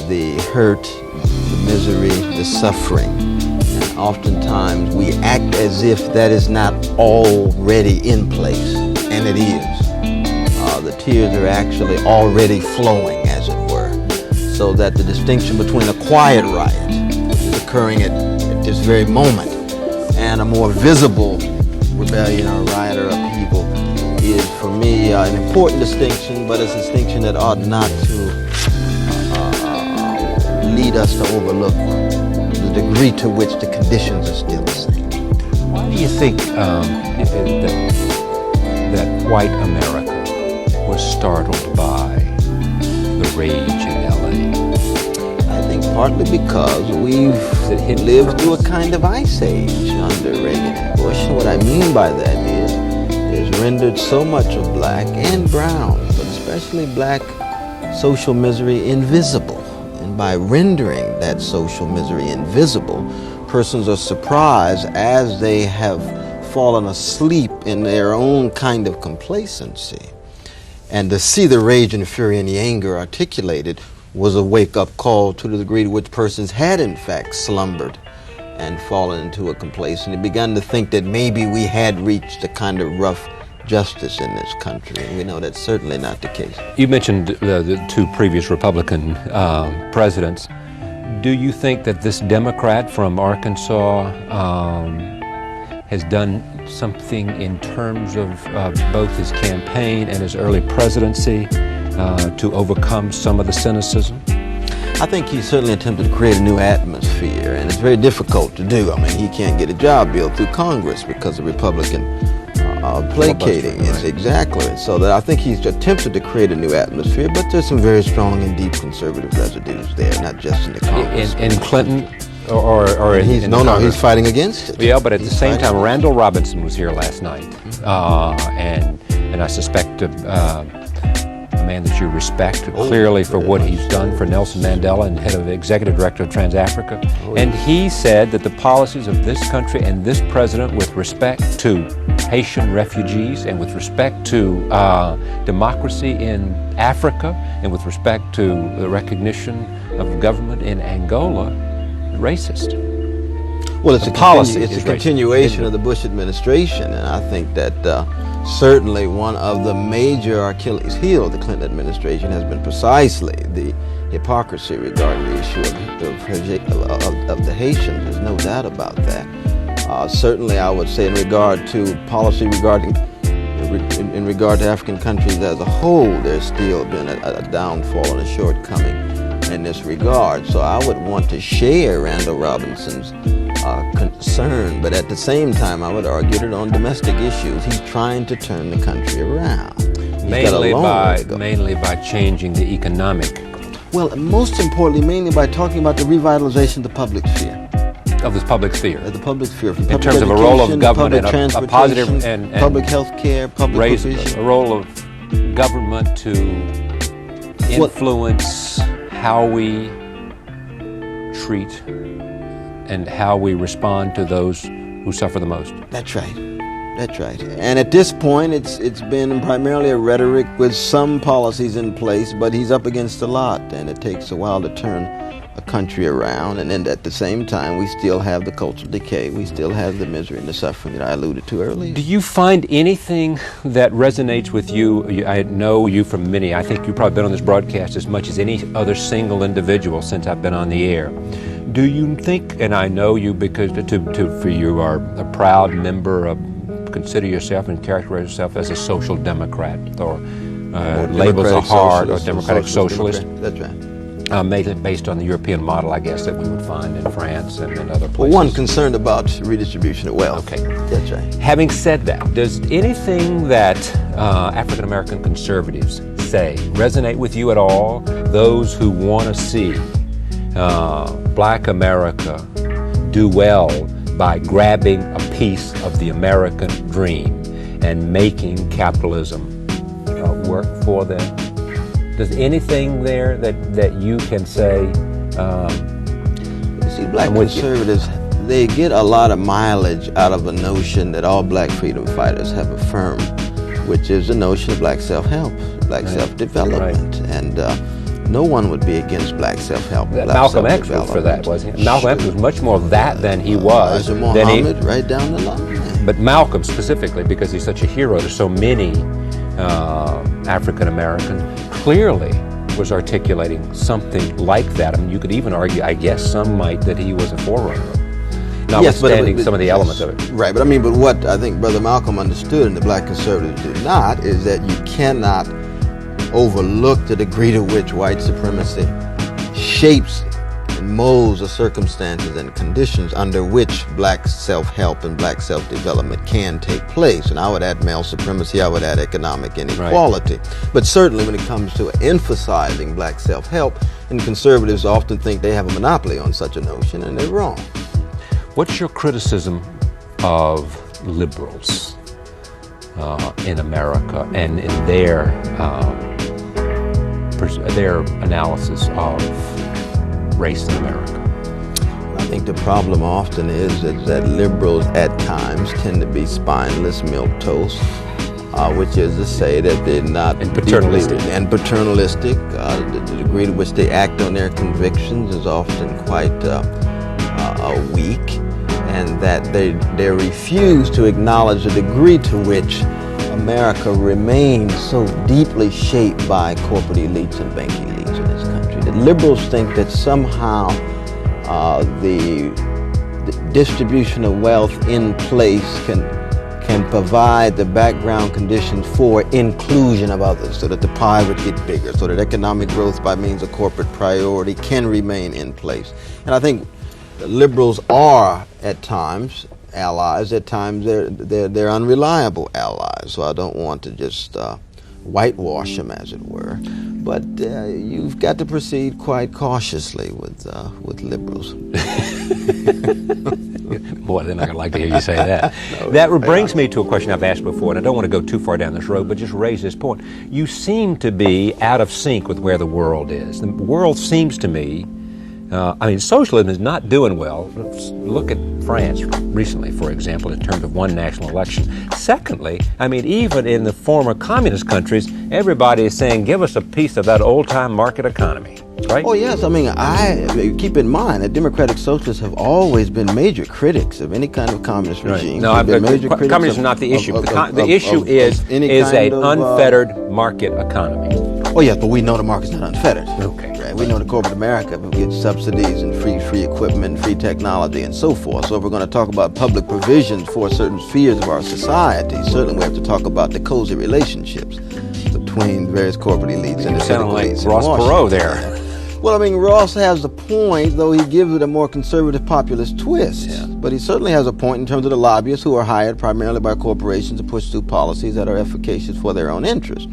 the hurt, the misery, the suffering. And oftentimes we act as if that is not already in place, and it is. The tears are actually already flowing, as it were. So that the distinction between a quiet riot, which is occurring at this very moment, and a more visible rebellion or riot or upheaval is, for me, an important distinction, but it's a distinction that ought not to lead us to overlook the degree to which the conditions are still the same. Why do you think that white America was startled by rage in L.A.? I think partly because we've lived through a kind of ice age under Reagan and Bush. And what I mean by that is there's rendered so much of black and brown, but especially black social misery invisible. And by rendering that social misery invisible, persons are surprised as they have fallen asleep in their own kind of complacency. And to see the rage and fury and the anger articulated was a wake-up call to the degree to which persons had in fact slumbered and fallen into a complacency and begun to think that maybe we had reached a kind of rough justice in this country, and we know that's certainly not the case. You mentioned the two previous Republican presidents. Do you think that this Democrat from Arkansas has done something in terms of both his campaign and his early presidency to overcome some of the cynicism? I think he certainly attempted to create a new atmosphere, and it's very difficult to do. I mean, he can't get a job bill through Congress because of Republican placating. Yes, exactly. So that I think he's attempted to create a new atmosphere, but there's some very strong and deep conservative residues there, not just in the Congress. In Clinton? Or he's he's fighting against it. Yeah, but at the same time, Randall Robinson was here last night, and I suspect a man that you respect clearly for what he's done for Nelson Mandela and head of the executive director of Trans-Africa. And he said that the policies of this country and this president with respect to Haitian refugees and with respect to democracy in Africa and with respect to the recognition of government in Angola, racist. Well, it's a continuation of the Bush administration, and I think that certainly one of the major Achilles' heel of the Clinton administration has been precisely the hypocrisy regarding the issue of the Haitians. There's no doubt about that. Certainly, I would say in regard to policy regarding in regard to African countries as a whole, there's still been a downfall and a shortcoming in this regard. So I would want to share Randall Robinson's concern, but at the same time I would argue that on domestic issues he's trying to turn the country around. Mainly by changing the economic. Well, most importantly, mainly by talking about the revitalization of the public sphere. Of this public sphere. The public sphere. From in terms of a role of government and a positive and public health care, public provision. A role of government to influence how we treat and how we respond to those who suffer the most. That's right. That's right. And at this point, it's been primarily a rhetoric with some policies in place, but he's up against a lot, and it takes a while to turn a country around. And then at the same time, we still have the cultural decay. We still have the misery and the suffering that I alluded to earlier. Do you find anything that resonates with you? I know you from many. I think you've probably been on this broadcast as much as any other single individual since I've been on the air. Do you think, and I know you because for you are a proud member of, consider yourself and characterize yourself as a social democrat or labeled as a hard or democratic socialist. That's right. Mainly based on the European model, I guess, that we would find in France and in other places. Well, one concerned about redistribution of wealth. Okay. That's right. Having said that, does anything that African American conservatives say resonate with you at all? Those who want to see Black America do well by grabbing a piece of the American dream and making capitalism work for them? Does anything there that you can say? You see, Black conservatives, they get a lot of mileage out of a notion that all Black freedom fighters have affirmed, which is the notion of Black self-help, Black self-development, and no one would be against Black self-help. Malcolm X was for that, wasn't he? Malcolm X was much more of that than he was. Muhammad, right down the line. But Malcolm specifically, because he's such a hero to so many African Americans, clearly was articulating something like that. I mean, you could even argue, I guess some might, that he was a forerunner, notwithstanding some of the elements of it. Right, but what I think Brother Malcolm understood and the Black conservatives did not is that you cannot overlook the degree to which white supremacy shapes molds the circumstances and conditions under which black self-help and black self-development can take place. And I would add male supremacy, I would add economic inequality. Right. But certainly when it comes to emphasizing black self-help, and conservatives often think they have a monopoly on such a notion, and they're wrong. What's your criticism of liberals in America and in their analysis of race in America? I think the problem often is that liberals at times tend to be spineless milquetoast, which is to say that they're not paternalistic. The degree to which they act on their convictions is often quite weak, and that they refuse to acknowledge the degree to which America remains so deeply shaped by corporate elites and banking elites in this country. That liberals think that somehow the distribution of wealth in place can provide the background conditions for inclusion of others, so that the pie would get bigger, so that economic growth by means of corporate priority can remain in place. And I think liberals are at times allies, at times they're unreliable allies, so I don't want to just whitewash them, as it were. But you've got to proceed quite cautiously with liberals. Boy, they're not going to like to hear you say that. No, that brings me to a question I've asked before, and I don't want to go too far down this road, but just raise this point. You seem to be out of sync with where the world is. The world seems to me, socialism is not doing well. Let's look at France recently, for example, in terms of one national election. Secondly, even in the former communist countries, everybody is saying, give us a piece of that old-time market economy, right? Oh, yes. I keep in mind that democratic socialists have always been major critics of any kind of communist regime. No, communism is not the issue. The issue is an unfettered market economy. Oh, yes, but we know the market's not unfettered. Okay. Right? We know the corporate America gets subsidies and free equipment, free technology, and so forth. So if we're going to talk about public provisions for certain spheres of our society, certainly we have to talk about the cozy relationships between various corporate elites and the political elites. Ross Perot there. Well, Ross has a point, though he gives it a more conservative populist twist. Yeah. But he certainly has a point in terms of the lobbyists who are hired primarily by corporations to push through policies that are efficacious for their own interests.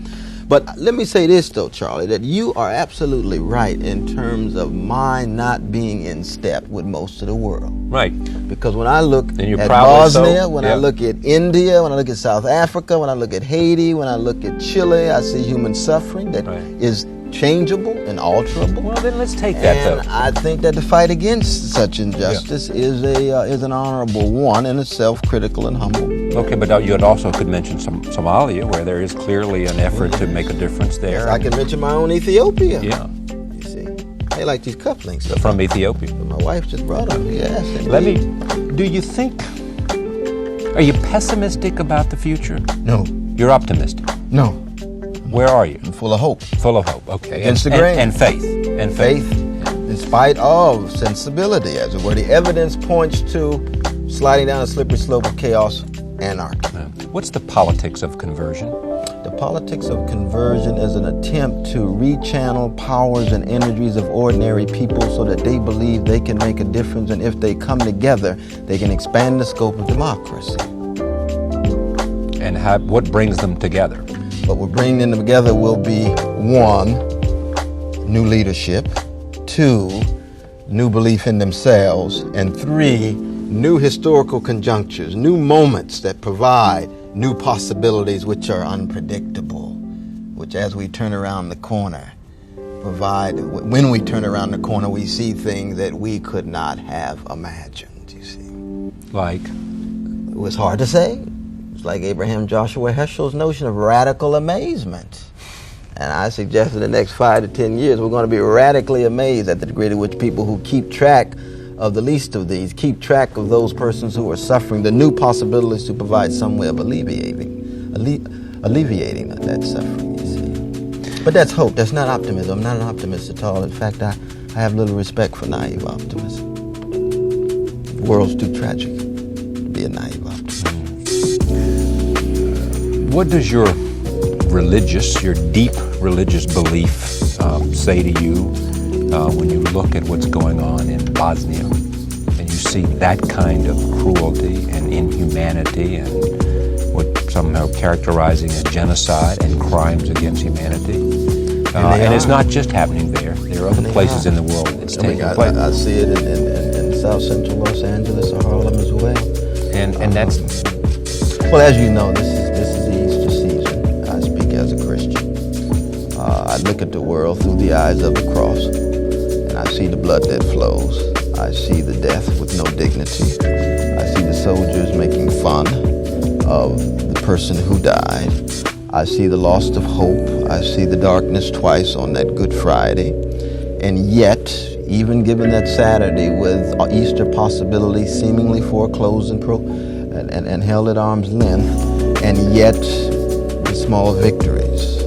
But let me say this, though, Charlie, that you are absolutely right in terms of my not being in step with most of the world. Right. Because when I look at Bosnia, when I look at India, when I look at South Africa, when I look at Haiti, when I look at Chile, I see human suffering that is changeable and alterable. Well, then let's take that, though. And I think that the fight against such injustice is an honorable one, and a self-critical and humble. Okay, but you also could mention Somalia, where there is clearly an effort to make a difference there. Yes, I can mention my own Ethiopia. Yeah. You see, they like these cufflinks. From Ethiopia. My wife just brought them. Yes. Do you think? Are you pessimistic about the future? No. You're optimistic. No. Where are you? I'm full of hope. Full of hope. Okay. Against the grain. And faith. And faith, in spite of sensibility, as it were. The evidence points to sliding down a slippery slope of chaos, anarchy. What's the politics of conversion? The politics of conversion is an attempt to rechannel powers and energies of ordinary people so that they believe they can make a difference, and if they come together, they can expand the scope of democracy. And what brings them together? What will bring them together will be 1, new leadership, 2, new belief in themselves, and 3, new historical conjunctures, new moments that provide new possibilities which are unpredictable, which as we turn around the corner, when we turn around the corner, we see things that we could not have imagined, you see. Like? It was hard to say. Like Abraham Joshua Heschel's notion of radical amazement. And I suggest in the next 5 to 10 years, we're going to be radically amazed at the degree to which people who keep track of the least of these, keep track of those persons who are suffering, the new possibilities to provide some way of alleviating that suffering, you see. But that's hope. That's not optimism. I'm not an optimist at all. In fact, I have little respect for naive optimism. The world's too tragic to be a naive optimist. What does your deep religious belief say to you when you look at what's going on in Bosnia and you see that kind of cruelty and inhumanity and what somehow characterizing as genocide and crimes against humanity. And it's not just happening there. There are other places in the world it's taking place. I see it in South Central Los Angeles or Harlem as well. And that's... Well, as you know, this is the Easter season. I speak as a Christian. I look at the world through the eyes of the cross, and I see the blood that flows. I see the death with no dignity. I see the soldiers making fun of the person who died. I see the loss of hope. I see the darkness twice on that Good Friday. And yet, even given that Saturday with Easter possibilities seemingly foreclosed and held at arm's length, and yet the small victories.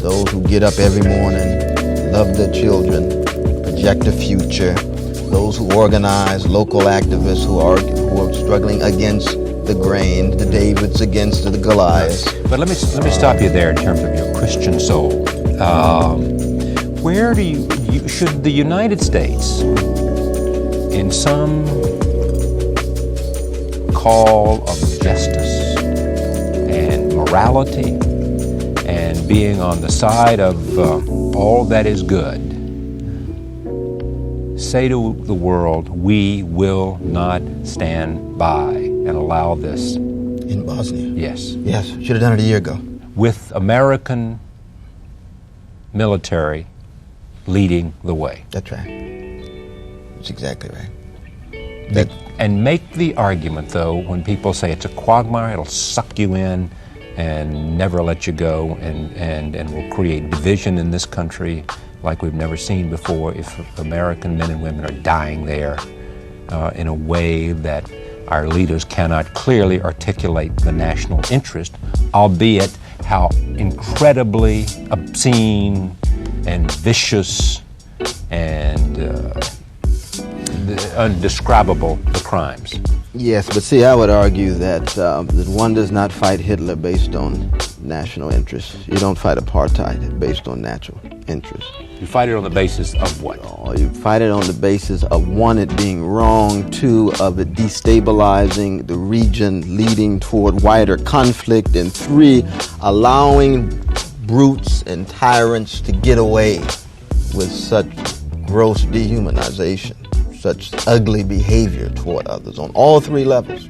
Those who get up every morning, love their children, project a future. Those who organize, local activists who are struggling against the grain, the Davids against the Goliaths. But let me stop you there in terms of your Christian soul. Where do you should the United States, in some call of justice and morality and being on the side of all that is good, say to the world, we will not stand by and allow this? In Bosnia? Yes. Yes, should have done it a year ago. With American military leading the way. That's right. That's exactly right. And make the argument, though, when people say it's a quagmire, it'll suck you in and never let you go and will create division in this country like we've never seen before if American men and women are dying there in a way that our leaders cannot clearly articulate the national interest, albeit how incredibly obscene and vicious and undescribable the crimes. Yes, but see, I would argue that one does not fight Hitler based on national interests. You don't fight apartheid based on natural interests. You fight it on the basis of what? You fight it on the basis of, one, it being wrong, two, of it destabilizing the region, leading toward wider conflict, and three, allowing brutes and tyrants to get away with such gross dehumanization, such ugly behavior toward others on all three levels.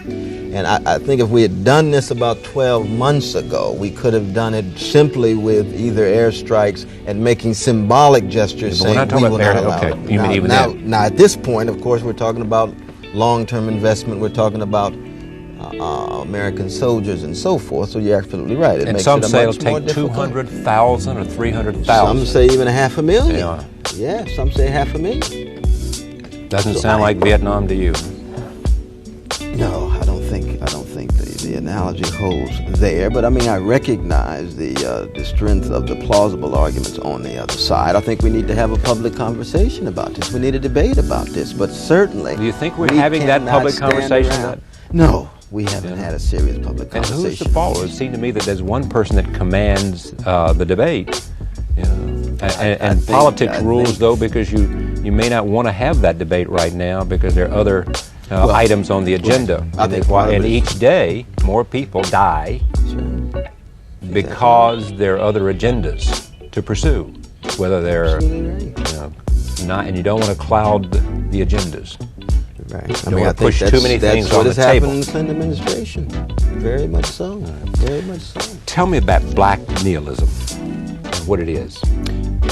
And I think if we had done this about 12 months ago, we could have done it simply with either airstrikes and making symbolic gestures saying we will not allow it. Now, at this point, of course, we're talking about long-term investment. We're talking about American soldiers and so forth, so you're absolutely right. And some say it'll take 200,000 or 300,000. Some say even 500,000. Yeah, some say 500,000. Doesn't sound like Vietnam to you. No, I don't think the analogy holds there. But I mean, I recognize the strength of the plausible arguments on the other side. I think we need to have a public conversation about this. We need a debate about this. But certainly, do you think we're having that public conversation? No, we haven't had a serious public conversation. And who's the follower? It seems to me that there's one person that commands the debate. You know, and politics rules, though, because you may not want to have that debate right now because there are other items on the agenda. And each day, more people die because there are other agendas to pursue, whether they're not, and you don't want to cloud the agendas. Right. I mean, I think push too many things on the table. That's what has happened in the Clinton administration. Very much so. Very much so. Tell me about black nihilism and what it is.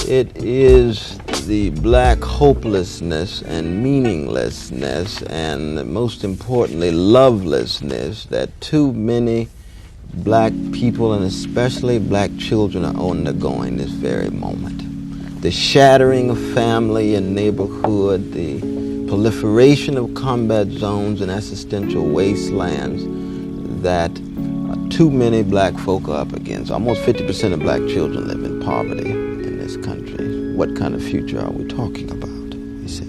It is the black hopelessness and meaninglessness and, most importantly, lovelessness that too many black people and especially black children are undergoing this very moment. The shattering of family and neighborhood, the proliferation of combat zones and existential wastelands that too many black folk are up against. Almost 50% of black children live in poverty in this country. What kind of future are we talking about, you see?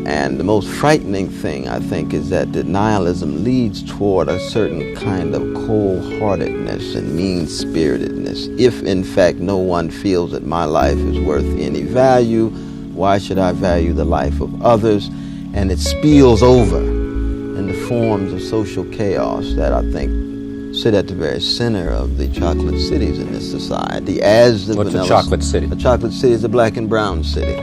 And the most frightening thing, I think, is that denialism leads toward a certain kind of cold-heartedness and mean-spiritedness. If, in fact, no one feels that my life is worth any value, why should I value the life of others? And it spills over in the forms of social chaos that I think sit at the very center of the chocolate cities in this society. What's a chocolate city? A chocolate city is a black and brown city.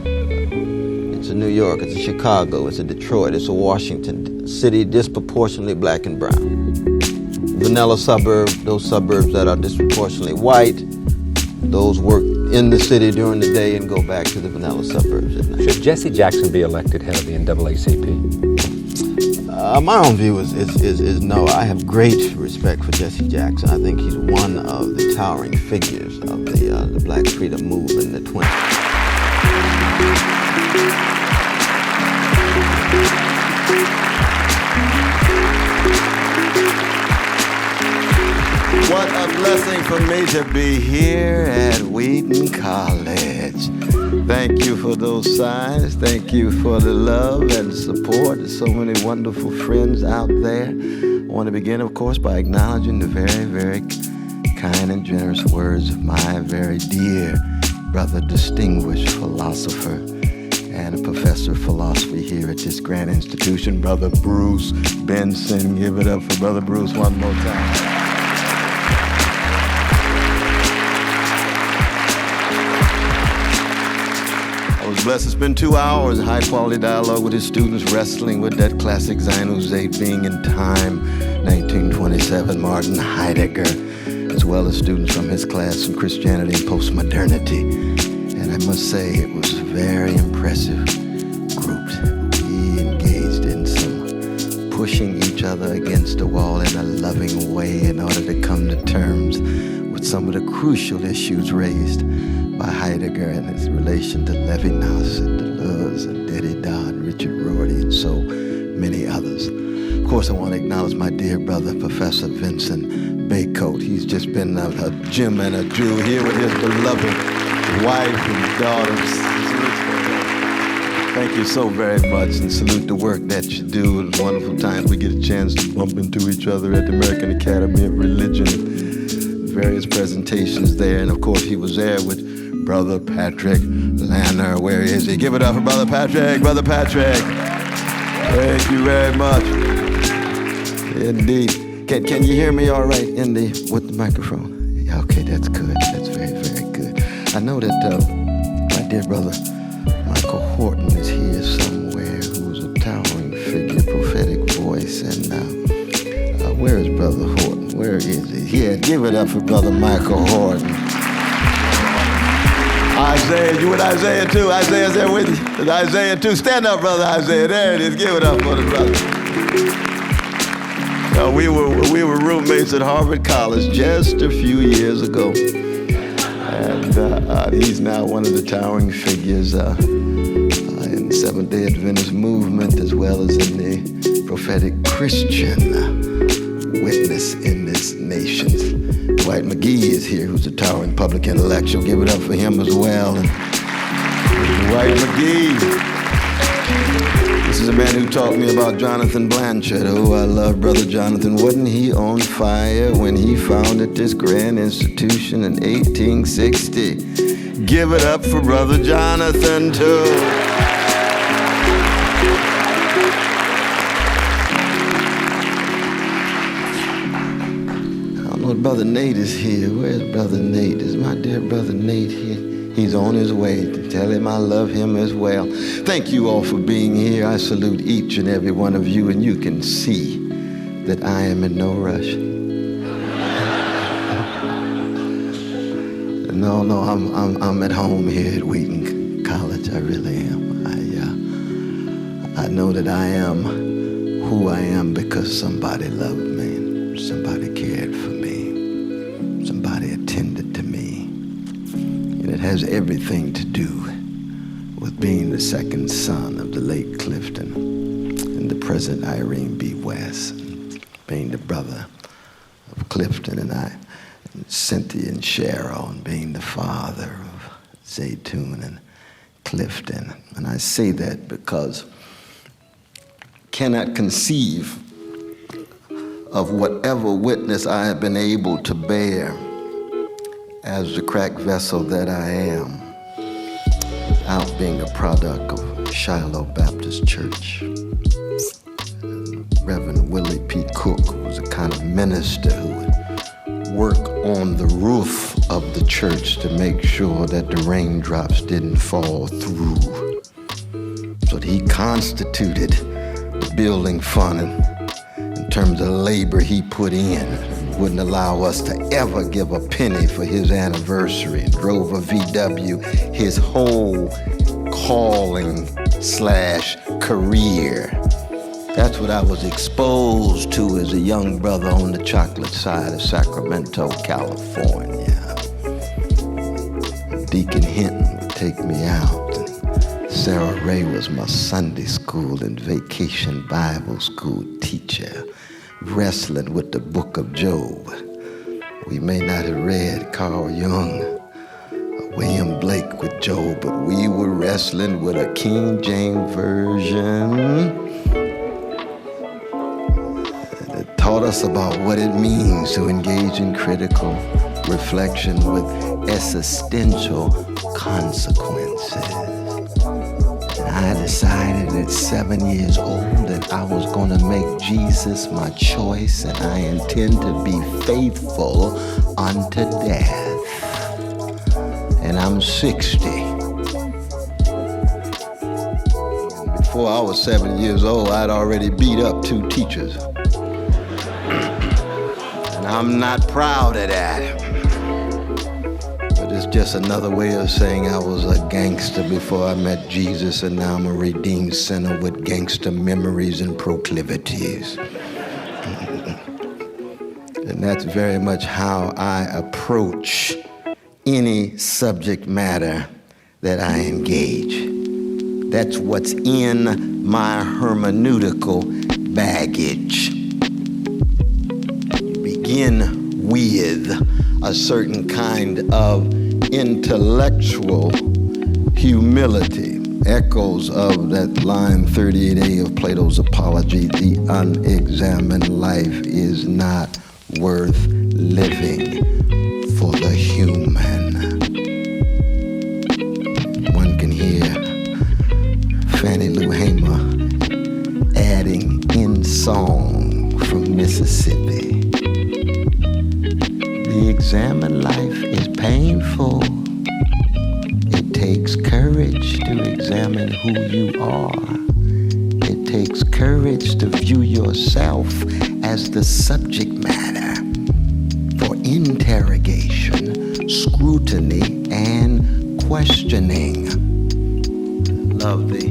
It's a New York, it's a Chicago, it's a Detroit, it's a Washington city disproportionately black and brown. Vanilla suburb, those suburbs that are disproportionately white, those work in the city during the day and go back to the vanilla suburbs at night. Should Jesse Jackson be elected head of the NAACP? My own view is no. I have great respect for Jesse Jackson. I think he's one of the towering figures of the Black freedom movement in the 20s. What a blessing for me to be here at Wheaton College. Thank you for those signs. Thank you for the love and support. There's so many wonderful friends out there. I want to begin, of course, by acknowledging the very, very kind and generous words of my very dear brother, distinguished philosopher and a professor of philosophy here at this grand institution, Brother Bruce Benson. Give it up for Brother Bruce one more time. I was blessed to spend 2 hours in high-quality dialogue with his students, wrestling with that classic Zionuzate being in time, 1927, Martin Heidegger, as well as students from his class in Christianity and postmodernity. And I must say, it was a very impressive group. We engaged in some pushing each other against the wall in a loving way in order to come to terms with some of the crucial issues raised by Heidegger and his relation to Levinas and Deleuze and Derrida and Richard Rorty and so many others. Of course, I want to acknowledge my dear brother, Professor Vincent Baycoat. He's just been a gem and a jewel here with his beloved wife and daughters. Thank you so very much, and salute the work that you do. It's wonderful times we get a chance to bump into each other at the American Academy of Religion. Various presentations there, and of course he was there with Brother Patrick Lanner. Where is he? Give it up for Brother Patrick. Brother Patrick. Thank you very much. Indeed. Can you hear me all right with the microphone? Yeah, okay, that's good. That's very, very good. I know that my dear brother Michael Horton is here somewhere, who's a towering figure, prophetic voice, and where is Brother Horton? Where is he? Yeah, give it up for Brother Michael Horton. Isaiah, you with Isaiah too? Isaiah's there with you? Is Isaiah too? Stand up, Brother Isaiah. There it is. Give it up for the brother. We were roommates at Harvard College just a few years ago. And he's now one of the towering figures in the Seventh-day Adventist movement, as well as in the prophetic Christian witness in this nation. Dwight McGee is here, who's a towering public intellectual. Give it up for him as well. And Dwight McGee. This is a man who taught me about Jonathan Blanchard. Oh, I love Brother Jonathan. Wasn't he on fire when he founded this grand institution in 1860? Give it up for Brother Jonathan, too. Brother Nate is here. Where's Brother Nate? Is my dear Brother Nate here? He's on his way. To tell him I love him as well. Thank you all for being here. I salute each and every one of you, and you can see that I am in no rush. No, I'm at home here at Wheaton College. I really am. I know that I am who I am because somebody loved me, somebody cared for me. Somebody attended to me. And it has everything to do with being the second son of the late Clifton and the present Irene B. West, being the brother of Clifton and Cynthia and Cheryl, and being the father of Zaytoon and Clifton. And I say that because I cannot conceive of whatever witness I have been able to bear as the cracked vessel that I am, without being a product of Shiloh Baptist Church. Reverend Willie P. Cook, who was a kind of minister who would work on the roof of the church to make sure that the raindrops didn't fall through. So he constituted the building fund in terms of labor he put in. Wouldn't allow us to ever give a penny for his anniversary, and drove a VW his whole calling / career. That's what I was exposed to as a young brother on the chocolate side of Sacramento, California. Deacon Hinton would take me out, and Sarah Ray was my Sunday school and vacation Bible school teacher, wrestling with the book of Job. We may not have read Carl Jung or William Blake with Job, but we were wrestling with a King James Version that taught us about what it means to engage in critical reflection with existential consequences. I decided at 7 years old that I was going to make Jesus my choice, and I intend to be faithful unto death. And I'm 60. Before I was 7 years old, I'd already beat up 2 teachers. And I'm not proud of that. It's just another way of saying I was a gangster before I met Jesus, and now I'm a redeemed sinner with gangster memories and proclivities. And that's very much how I approach any subject matter that I engage. That's what's in my hermeneutical baggage. You begin with a certain kind of intellectual humility, echoes of that line 38A of Plato's Apology, the unexamined life is not worth living for the human. One can hear Fannie Lou Hamer adding in song from Mississippi. The examined life is painful. It takes courage to examine who you are. It takes courage to view yourself as the subject matter for interrogation, scrutiny, and questioning. Love the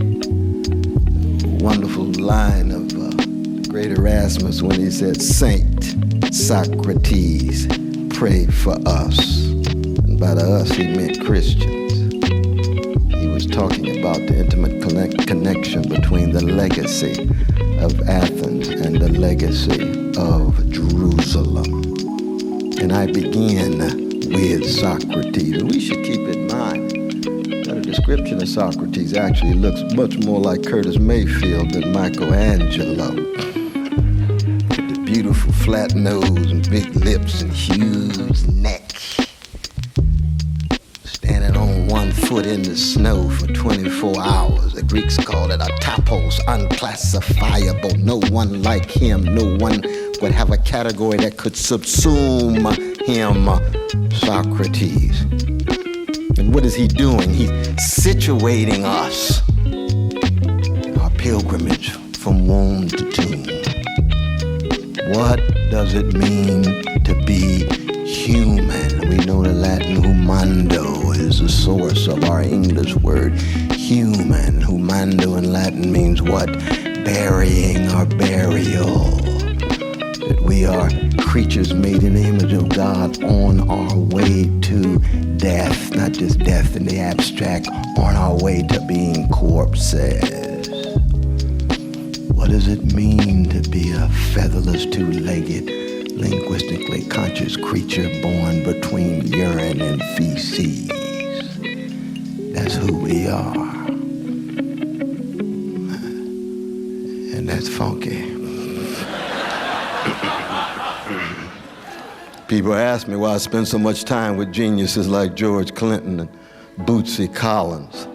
wonderful line of the great Erasmus when he said, "Saint Socrates, pray for us." And by the us, he meant Christians. He was talking about the intimate connection between the legacy of Athens and the legacy of Jerusalem. And I begin with Socrates. And we should keep in mind that a description of Socrates actually looks much more like Curtis Mayfield than Michelangelo. The beautiful flat nose and big lips and huge neck. Standing on 1 foot in the snow for 24 hours. The Greeks called it a topos, unclassifiable. No one like him. No one would have a category that could subsume him, Socrates. And what is he doing? He's situating us in our pilgrimage from womb to tomb. What does it mean to be human? We know the Latin humando is the source of our English word human. Humando in Latin means what? Burying or burial. That we are creatures made in the image of God on our way to death, not just death in the abstract, on our way to being corpses. What does it mean to be a featherless, two-legged, linguistically conscious creature born between urine and feces? That's who we are. funky. People ask me why I spend so much time with geniuses like George Clinton and Bootsy Collins.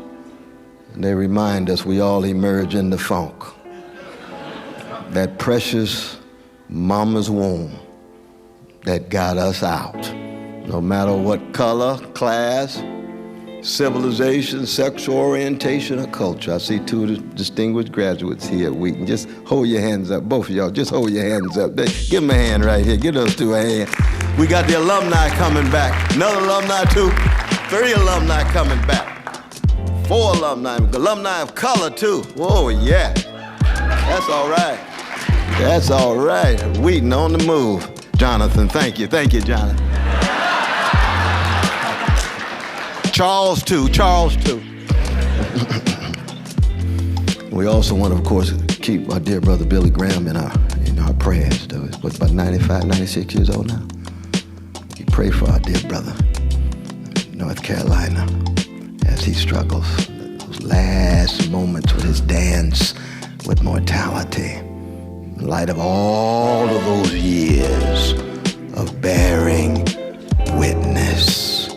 And they remind us we all emerge in the funk. That precious mama's womb that got us out. No matter what color, class, civilization, sexual orientation, or culture. I see two distinguished graduates here at Wheaton. Just hold your hands up, both of y'all, just hold your hands up. Give them a hand right here, give those two a hand. We got the alumni coming back. Another alumni too, 3 alumni coming back. 4 alumni of color too. Whoa, yeah, that's all right. That's all right, Wheaton on the move. Jonathan, thank you, Jonathan. Charles too. We also want to, of course, keep our dear brother Billy Graham in our prayers. What's about 95, 96 years old now? We pray for our dear brother, North Carolina, as he struggles. Those last moments with his dance with mortality. In light of all of those years of bearing witness.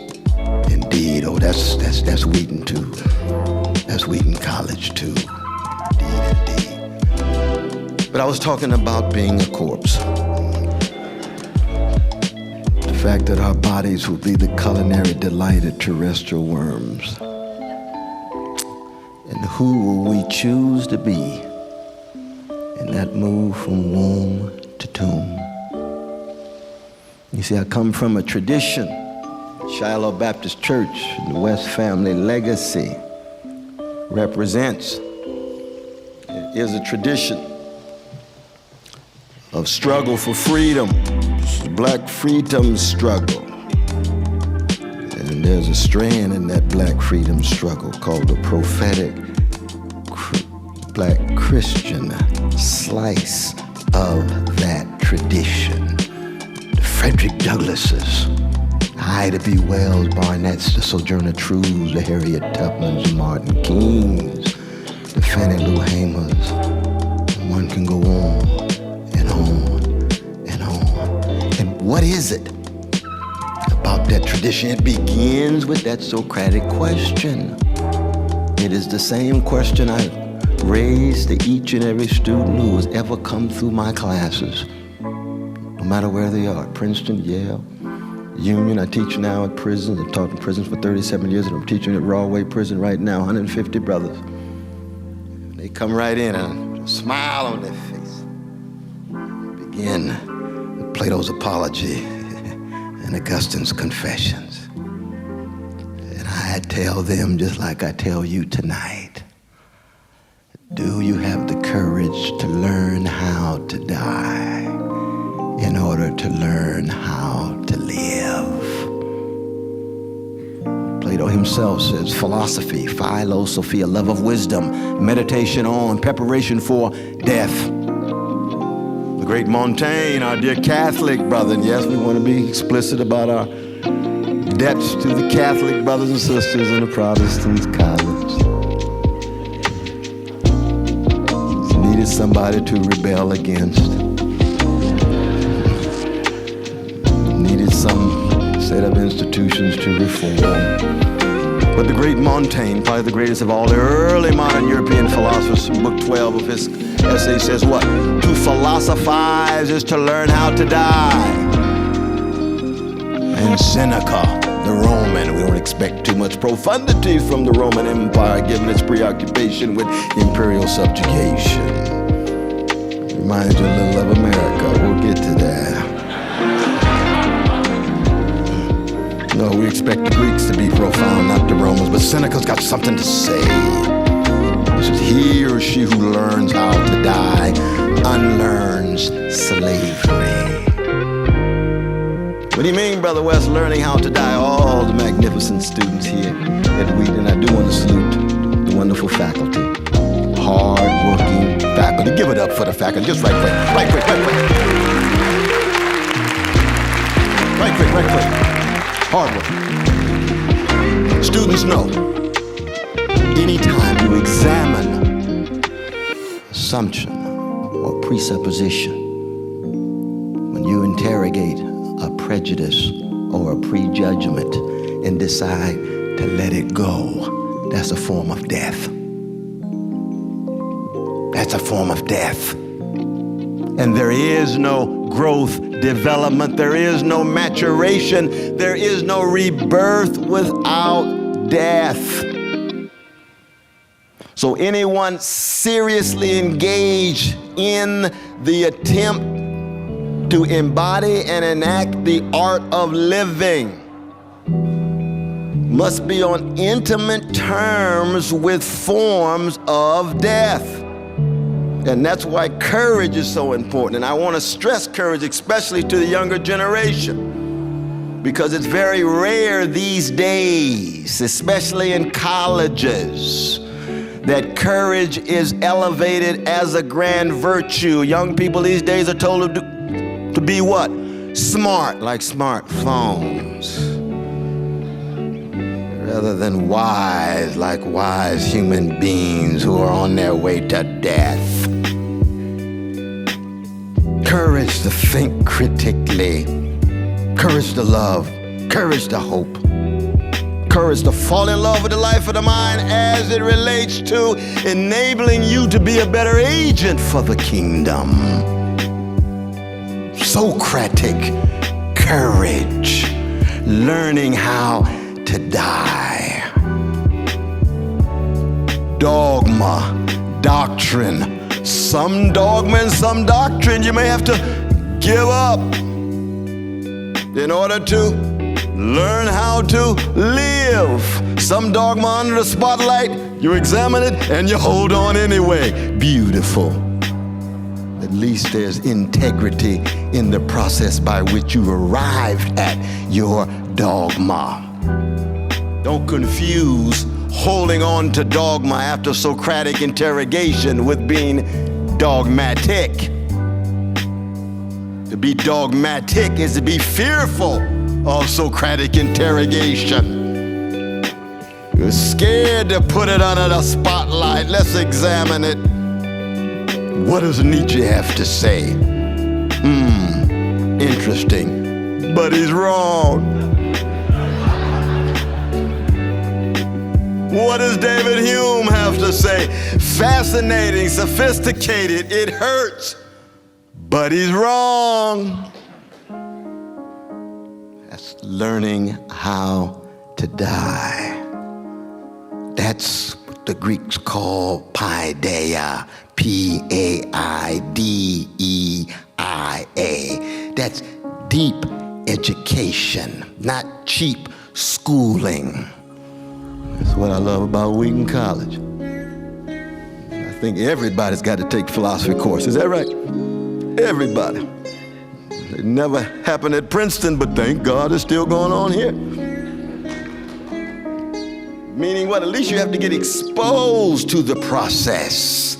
Indeed, oh, that's Wheaton too. That's Wheaton College too. Indeed. But I was talking about being a corpse. The fact that our bodies will be the culinary delight of terrestrial worms. And who will we choose to be in that move from womb to tomb? You see, I come from a tradition. Shiloh Baptist Church, the West family legacy represents, is a tradition of struggle for freedom, black freedom struggle. And there's a strand in that black freedom struggle called the prophetic black Christian slice of that tradition. The Frederick Douglasses, Ida B. Wells, Barnett's, the Sojourner Truths, the Harriet Tubmans, Martin Kings, the Fannie Lou Hamers. One can go on and on and on. And what is it about that tradition? It begins with that Socratic question. It is the same question I raise to each and every student who has ever come through my classes, no matter where they are, Princeton, Yale, Union. I teach now at prisons. I've taught in prisons for 37 years, and I'm teaching at Rawway Prison right now, 150 brothers. They come right in and a smile on their face. Begin with Plato's Apology and Augustine's Confessions. And I tell them, just like I tell you tonight, do you have the courage to learn how to die in order to learn how to live? Plato himself says philosophy, philosophy, a love of wisdom, meditation on, preparation for death. The great Montaigne, our dear Catholic brother, and yes, we want to be explicit about our debts to the Catholic brothers and sisters in the Protestant college. Needed somebody to rebel against. Needed some set of institutions to reform. But the great Montaigne, probably the greatest of all the early modern European philosophers, in book 12 of his essay says what? To philosophize is to learn how to die. And Seneca, the Roman, we don't expect too much profundity from the Roman Empire given its preoccupation with imperial subjugation. Reminds you a little of America. We'll get to that. No, we expect the Greeks to be profound, not the Romans, but Seneca's got something to say. This is he or she who learns how to die, unlearns slavery. What do you mean, Brother West, learning how to die? All the magnificent students here at Wheaton. I do want to salute the wonderful faculty. Hard-working faculty. Give it up for the faculty. Just right quick. Right quick. Hard work. Students know, anytime you examine assumption, or presupposition. When you interrogate a prejudice or a prejudgment and decide to let it go, that's a form of death. That's a form of death. And there is no growth, development, there is no maturation, there is no rebirth without death. So anyone seriously engaged in the attempt to embody and enact the art of living must be on intimate terms with forms of death. And that's why courage is so important. And I want to stress courage, especially to the younger generation, because it's very rare these days, especially in colleges, that courage is elevated as a grand virtue. Young people these days are told to be what? Smart, like smartphones, rather than wise, like wise human beings who are on their way to death. Courage to think critically, courage to love, courage to hope, courage to fall in love with the life of the mind as it relates to enabling you to be a better agent for the kingdom. Socratic courage, learning how to die. Dogma, doctrine, some dogma and some doctrine you may have to give up in order to learn how to live. Some dogma under the spotlight, you examine it and you hold on anyway. Beautiful. At least there's integrity in the process by which you arrived at your dogma. Don't confuse holding on to dogma after Socratic interrogation with being dogmatic. To be dogmatic is to be fearful of Socratic interrogation. You're scared to put it under the spotlight. Let's examine it. What does Nietzsche have to say? Interesting, but he's wrong. What does David Hume have to say? Fascinating, sophisticated, it hurts, but he's wrong. That's learning how to die. That's what the Greeks call paideia, P-A-I-D-E-I-A. That's deep education, not cheap schooling. That's what I love about Wheaton College. I think everybody's got to take philosophy course. Is that right? Everybody. It never happened at Princeton, but thank God it's still going on here. Meaning what? At least you have to get exposed to the process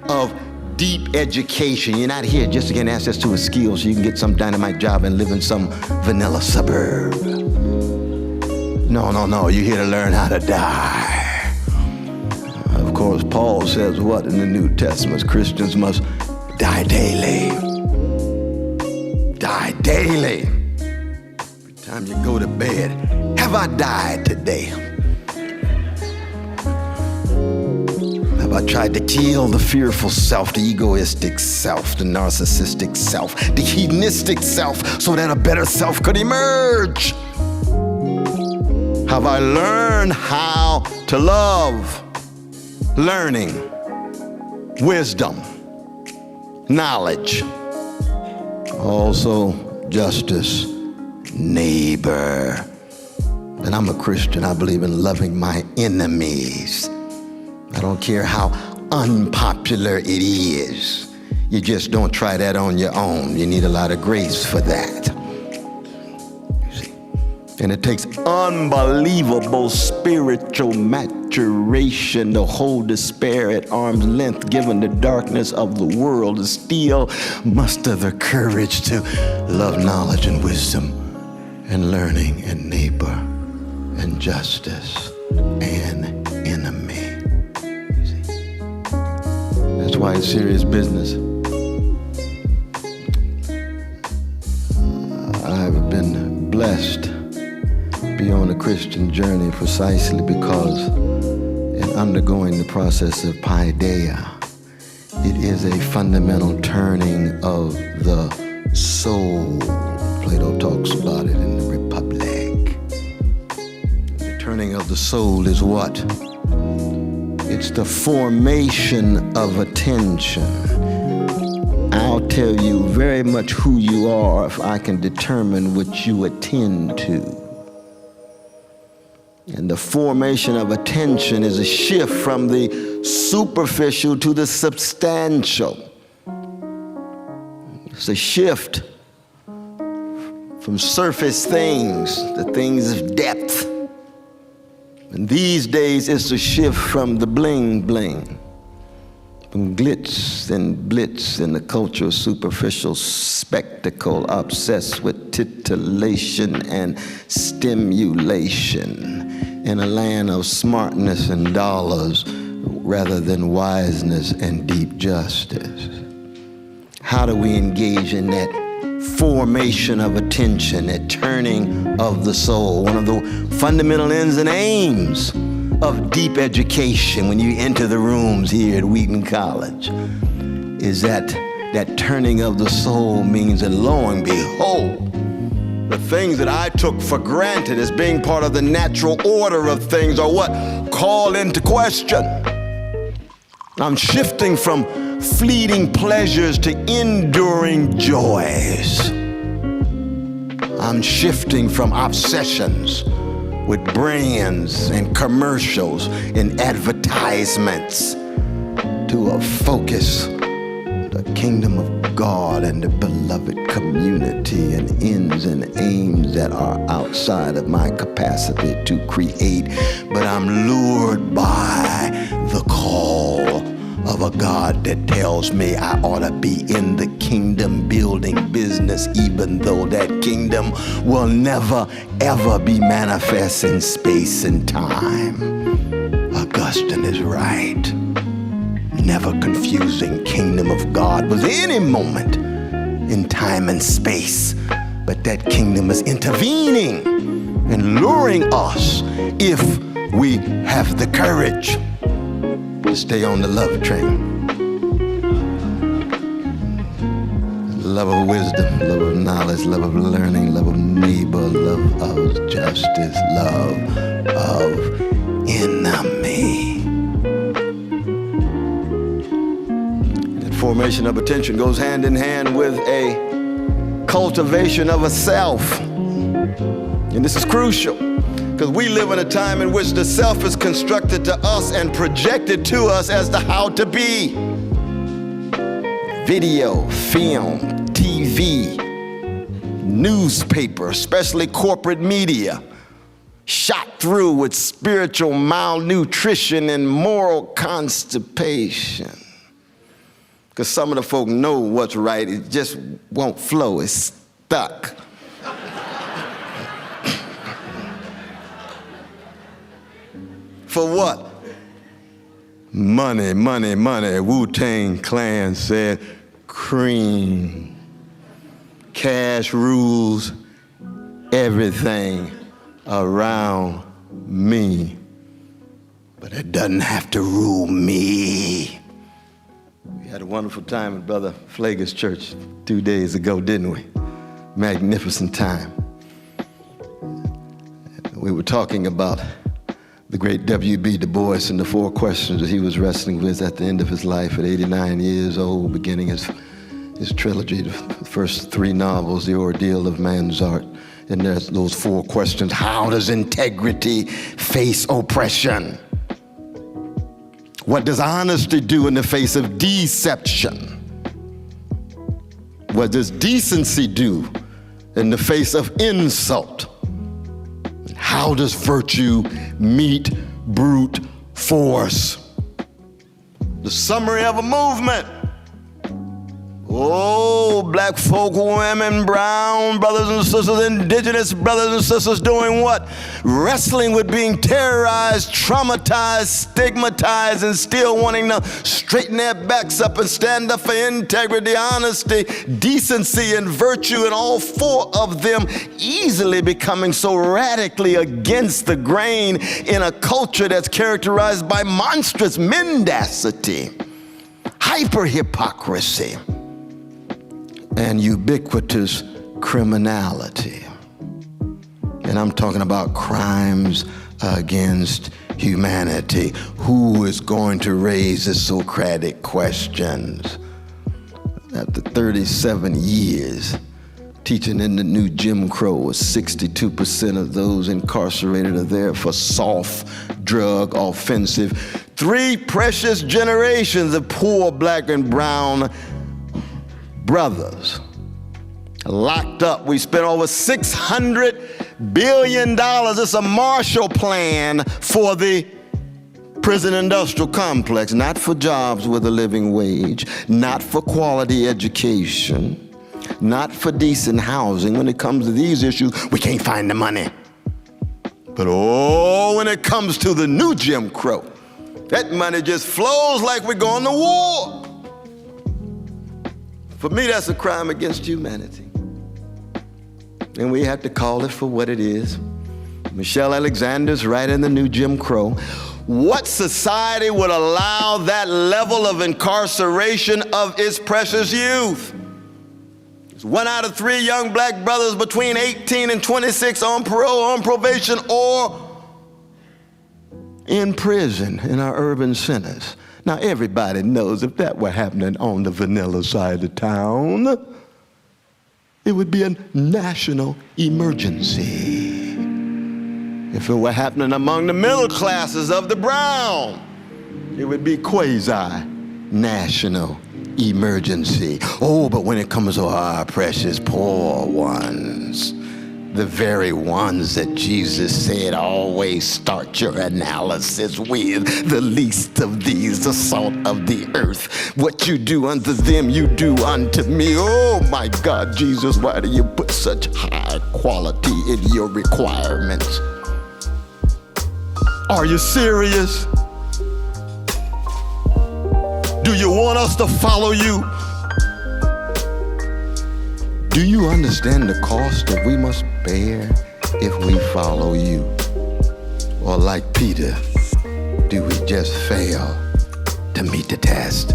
of deep education. You're not here just to get access to a skill so you can get some dynamite job and live in some vanilla suburb. No, you're here to learn how to die. Of course, Paul says what in the New Testament? Christians must die daily. Die daily. Every time you go to bed, have I died today? Have I tried to kill the fearful self, the egoistic self, the narcissistic self, the hedonistic self, so that a better self could emerge? Have I learned how to love? Learning, wisdom, knowledge, also justice, neighbor. And I'm a Christian. I believe in loving my enemies. I don't care how unpopular it is. You just don't try that on your own. You need a lot of grace for that. And it takes unbelievable spiritual maturation to hold despair at arm's length, given the darkness of the world, to still muster the courage to love knowledge and wisdom and learning and neighbor and justice and enemy. You see? That's why it's serious business. blessed to be on the Christian journey precisely because in undergoing the process of paideia, it is a fundamental turning of the soul. Plato talks about it in the Republic. The turning of the soul is what? It's the formation of attention. I'll tell you very much who you are if I can determine what you attend to. And the formation of attention is a shift from the superficial to the substantial. It's a shift from surface things to things of depth. And these days it's a shift from the bling bling, from glitz and blitz in the cultural superficial spectacle, obsessed with titillation and stimulation in a land of smartness and dollars rather than wiseness and deep justice. How do we engage in that formation of attention, that turning of the soul? One of the fundamental ends and aims of deep education when you enter the rooms here at Wheaton College is that turning of the soul means that, lo and behold, the things that I took for granted as being part of the natural order of things are what? Called into question. I'm shifting from fleeting pleasures to enduring joys. I'm shifting from obsessions with brands and commercials and advertisements to a focus on the kingdom of God and the beloved community and ends and aims that are outside of my capacity to create. But I'm lured by the call of a God that tells me I ought to be in the kingdom building business, even though that kingdom will never ever be manifest in space and time. Augustine is right. Never confusing kingdom of God with any moment in time and space, but that kingdom is intervening and luring us if we have the courage to stay on the love train. Love of wisdom, love of knowledge, love of learning, love of neighbor, love of justice, love of enemy. That formation of attention goes hand in hand with a cultivation of a self. And this is crucial, because we live in a time in which the self is constructed to us and projected to us as the how to be. Video, film, TV, newspaper, especially corporate media, shot through with spiritual malnutrition and moral constipation. Because some of the folk know what's right, it just won't flow, it's stuck. For what? Money, money, money. Wu-Tang Clan said cream. Cash rules everything around me. But it doesn't have to rule me. We had a wonderful time at Brother Flager's church 2 days ago, didn't we? Magnificent time. We were talking about the great W.B. Du Bois and the 4 questions that he was wrestling with at the end of his life at 89 years old, beginning his trilogy, the first 3 novels, The Ordeal of Man's Art. And there's those 4 questions. How does integrity face oppression? What does honesty do in the face of deception? What does decency do in the face of insult? How does virtue meet brute force? The summary of a movement. Oh, black folk, women, brown brothers and sisters, indigenous brothers and sisters doing what? Wrestling with being terrorized, traumatized, stigmatized, and still wanting to straighten their backs up and stand up for integrity, honesty, decency, and virtue, and all four of them easily becoming so radically against the grain in a culture that's characterized by monstrous mendacity, hyper-hypocrisy, and ubiquitous criminality. And I'm talking about crimes against humanity. Who is going to raise the Socratic questions? After 37 years teaching in the new Jim Crow, 62% of those incarcerated are there for soft, drug offensive. 3 precious generations of poor black and brown brothers locked up. We spent over $600 billion. It's a Marshall Plan for the prison industrial complex, not for jobs with a living wage, not for quality education, not for decent housing. When it comes to these issues, we can't find the money. But oh, when it comes to the new Jim Crow, that money just flows like we're going to war. For me, that's a crime against humanity. And we have to call it for what it is. Michelle Alexander's right in the new Jim Crow. What society would allow that level of incarceration of its precious youth? It's 1 out of 3 young black brothers between 18 and 26 on parole, on probation, or in prison in our urban centers. Now, everybody knows if that were happening on the vanilla side of town, it would be a national emergency. If it were happening among the middle classes of the brown, it would be quasi-national emergency. Oh, but when it comes to our precious poor ones, the very ones that Jesus said always start your analysis with, the least of these, the salt of the earth. What you do unto them, you do unto me. Oh my God, Jesus, why do you put such high quality in your requirements? Are you serious? Do you want us to follow you? Do you understand the cost that we must bear if we follow you? Or like Peter, do we just fail to meet the test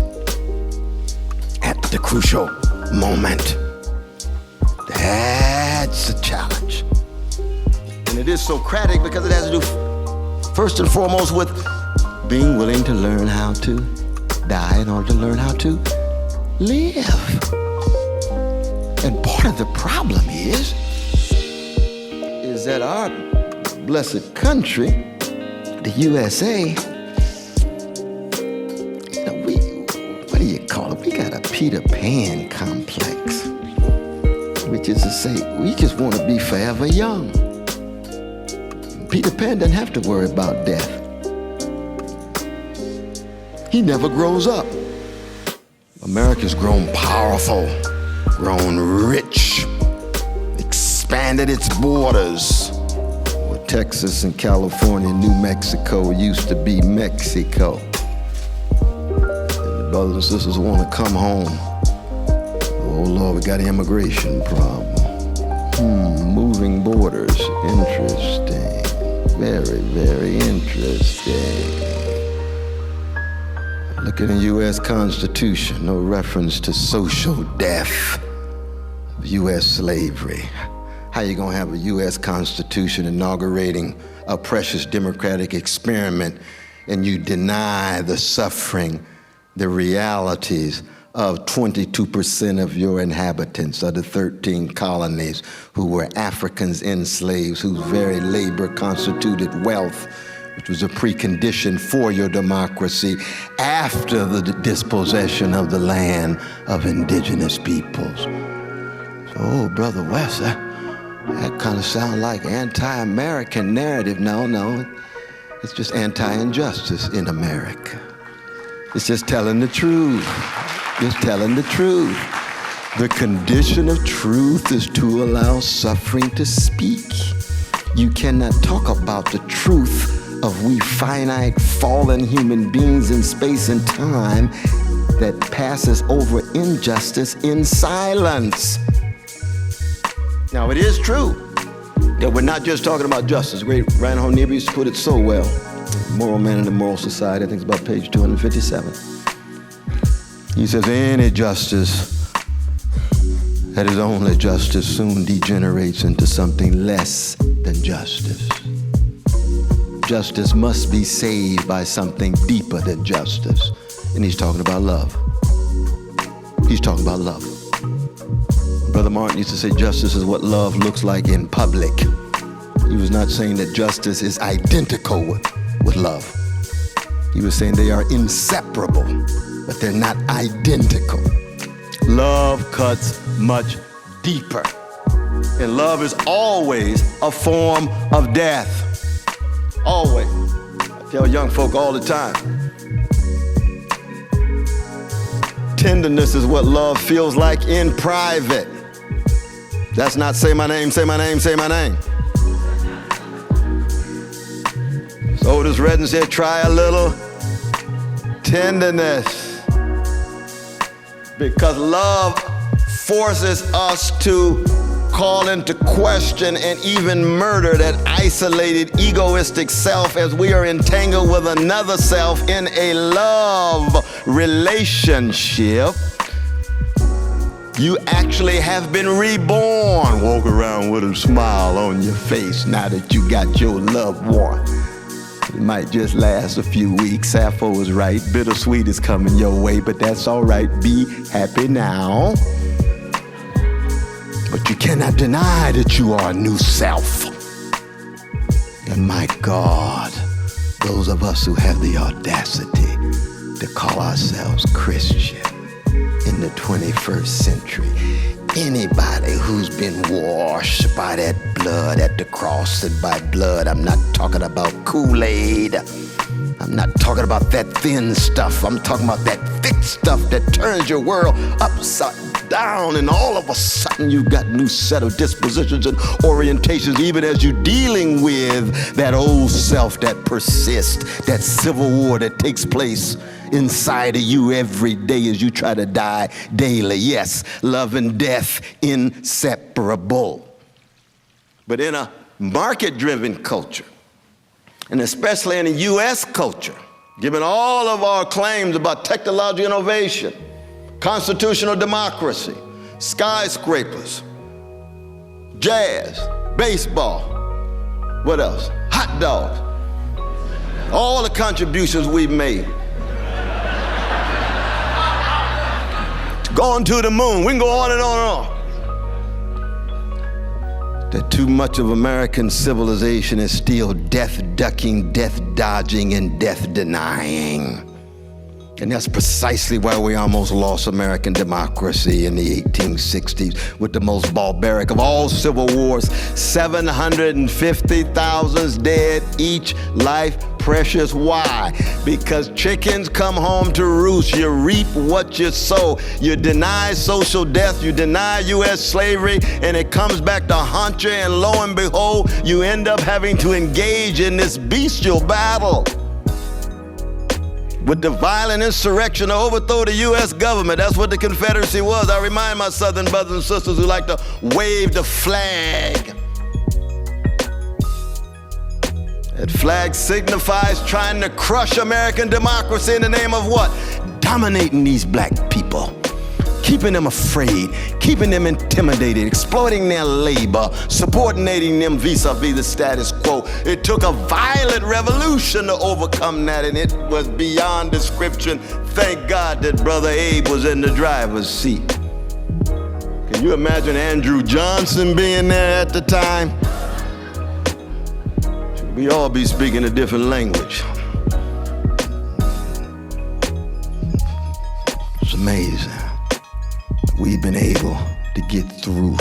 at the crucial moment? That's a challenge. And it is Socratic because it has to do first and foremost with being willing to learn how to die in order to learn how to live. And part of the problem is that our blessed country, the USA, what do you call it? We got a Peter Pan complex, which is to say, we just want to be forever young. Peter Pan doesn't have to worry about death. He never grows up. America's grown powerful, grown rich, expanded its borders. Where Texas and California, New Mexico used to be Mexico. And the brothers and sisters want to come home. Oh Lord, we got an immigration problem. Moving borders, interesting. Very, very interesting. Look at the U.S. Constitution, no reference to social death of U.S. slavery. How you gonna have a U.S. Constitution inaugurating a precious democratic experiment and you deny the suffering, the realities of 22% of your inhabitants of the 13 colonies who were Africans enslaved, whose very labor constituted wealth, which was a precondition for your democracy after the dispossession of the land of indigenous peoples. So, oh, Brother West, that kind of sounds like anti-American narrative. No, it's just anti-injustice in America. It's just telling the truth. Just telling the truth. The condition of truth is to allow suffering to speak. You cannot talk about the truth of we finite fallen human beings in space and time that passes over injustice in silence. Now, it is true that we're not just talking about justice. Great Reinhold Niebuhr put it so well. Moral Man in the Moral Society, I think it's about page 257. He says, any justice that is only justice soon degenerates into something less than justice. Justice must be saved by something deeper than justice. And he's talking about love. He's talking about love. Brother Martin used to say justice is what love looks like in public. He was not saying that justice is identical with love. He was saying they are inseparable, but they're not identical. Love cuts much deeper. And love is always a form of death. Always. I tell young folk all the time. Tenderness is what love feels like in private. That's not say my name, say my name, say my name. So Otis Redding said, try a little tenderness. Because love forces us to call into question and even murder that isolated, egoistic self as we are entangled with another self in a love relationship. You actually have been reborn. Walk around with a smile on your face now that you got your loved one. It might just last a few weeks. Sappho was right. Bittersweet is coming your way, but that's all right. Be happy now. But you cannot deny that you are a new self. And my God, those of us who have the audacity to call ourselves Christian in the 21st century, anybody who's been washed by that blood at the cross and by blood, I'm not talking about Kool-Aid. I'm not talking about that thin stuff. I'm talking about that thick stuff that turns your world upside down, and all of a sudden you've got a new set of dispositions and orientations, even as you're dealing with that old self that persists, that civil war that takes place inside of you every day as you try to die daily. Yes, love and death inseparable. But in a market-driven culture, and especially in the U.S. culture, given all of our claims about technological innovation, constitutional democracy, skyscrapers, jazz, baseball, what else? Hot dogs. All the contributions we've made. Going to the moon. We can go on and on and on. That too much of American civilization is still death-ducking, death-dodging, and death-denying. And that's precisely why we almost lost American democracy in the 1860s with the most barbaric of all civil wars. 750,000 dead, each life precious. Why? Because chickens come home to roost. You reap what you sow. You deny social death, you deny U.S. slavery, and it comes back to haunt you, and lo and behold, you end up having to engage in this bestial battle with the violent insurrection to overthrow the U.S. government. That's what the Confederacy was. I remind my Southern brothers and sisters who like to wave the flag. That flag signifies trying to crush American democracy in the name of what? Dominating these black people. Keeping them afraid, keeping them intimidated, exploiting their labor, subordinating them vis-a-vis the status quo. It took a violent revolution to overcome that, and it was beyond description. Thank God that Brother Abe was in the driver's seat. Can you imagine Andrew Johnson being there at the time? We all be speaking a different language. It's amazing. We've been able to get through.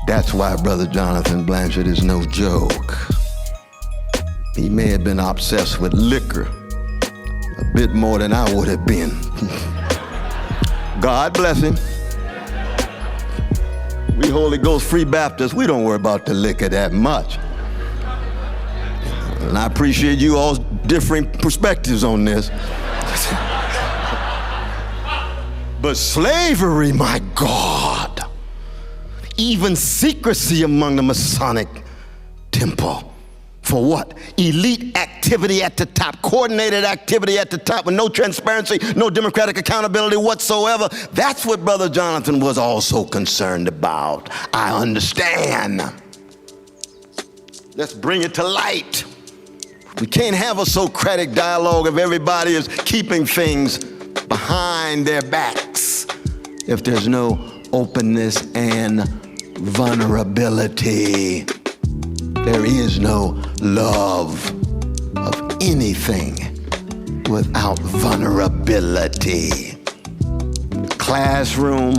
That's why Brother Jonathan Blanchard is no joke. He may have been obsessed with liquor a bit more than I would have been. God bless him. We Holy Ghost Free Baptists, we don't worry about the liquor that much. And I appreciate you all's differing perspectives on this. But slavery, my God, even secrecy among the Masonic temple. For what? Elite activity at the top, coordinated activity at the top with no transparency, no democratic accountability whatsoever. That's what Brother Jonathan was also concerned about. I understand. Let's bring it to light. We can't have a Socratic dialogue if everybody is keeping things behind their backs, if there's no openness and vulnerability. There is no love of anything without vulnerability. Classroom,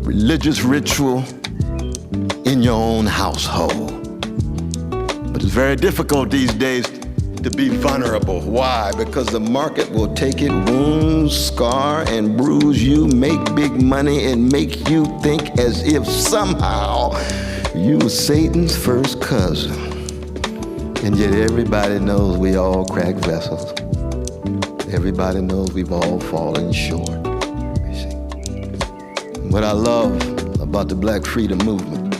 religious ritual in your own household. But it's very difficult these days to be vulnerable. Why? Because the market will take it, wound, scar, and bruise you, make big money, and make you think as if somehow you were Satan's first cousin. And yet everybody knows we all crack vessels. Everybody knows we've all fallen short. You see? What I love about the Black Freedom Movement,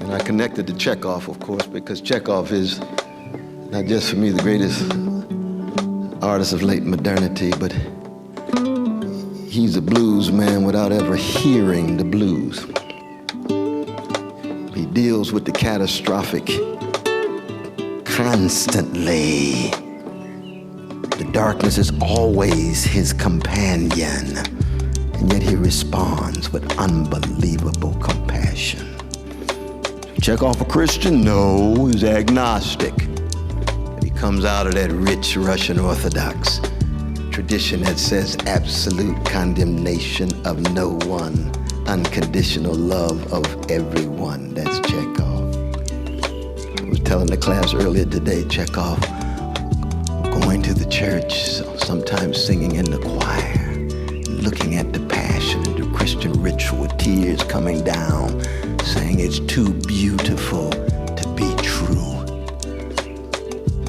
and I connected to Chekhov, of course, because Chekhov is not just for me the greatest artist of late modernity, but he's a blues man without ever hearing the blues. He deals with the catastrophic constantly. The darkness is always his companion, and yet he responds with unbelievable compassion. Chekhov a Christian? No, he's agnostic. He comes out of that rich Russian Orthodox tradition that says absolute condemnation of no one, unconditional love of everyone. That's Chekhov. I was telling the class earlier today, Chekhov going to the church, sometimes singing in the choir, looking at the passion and the Christian ritual, tears coming down, saying it's too beautiful to be true.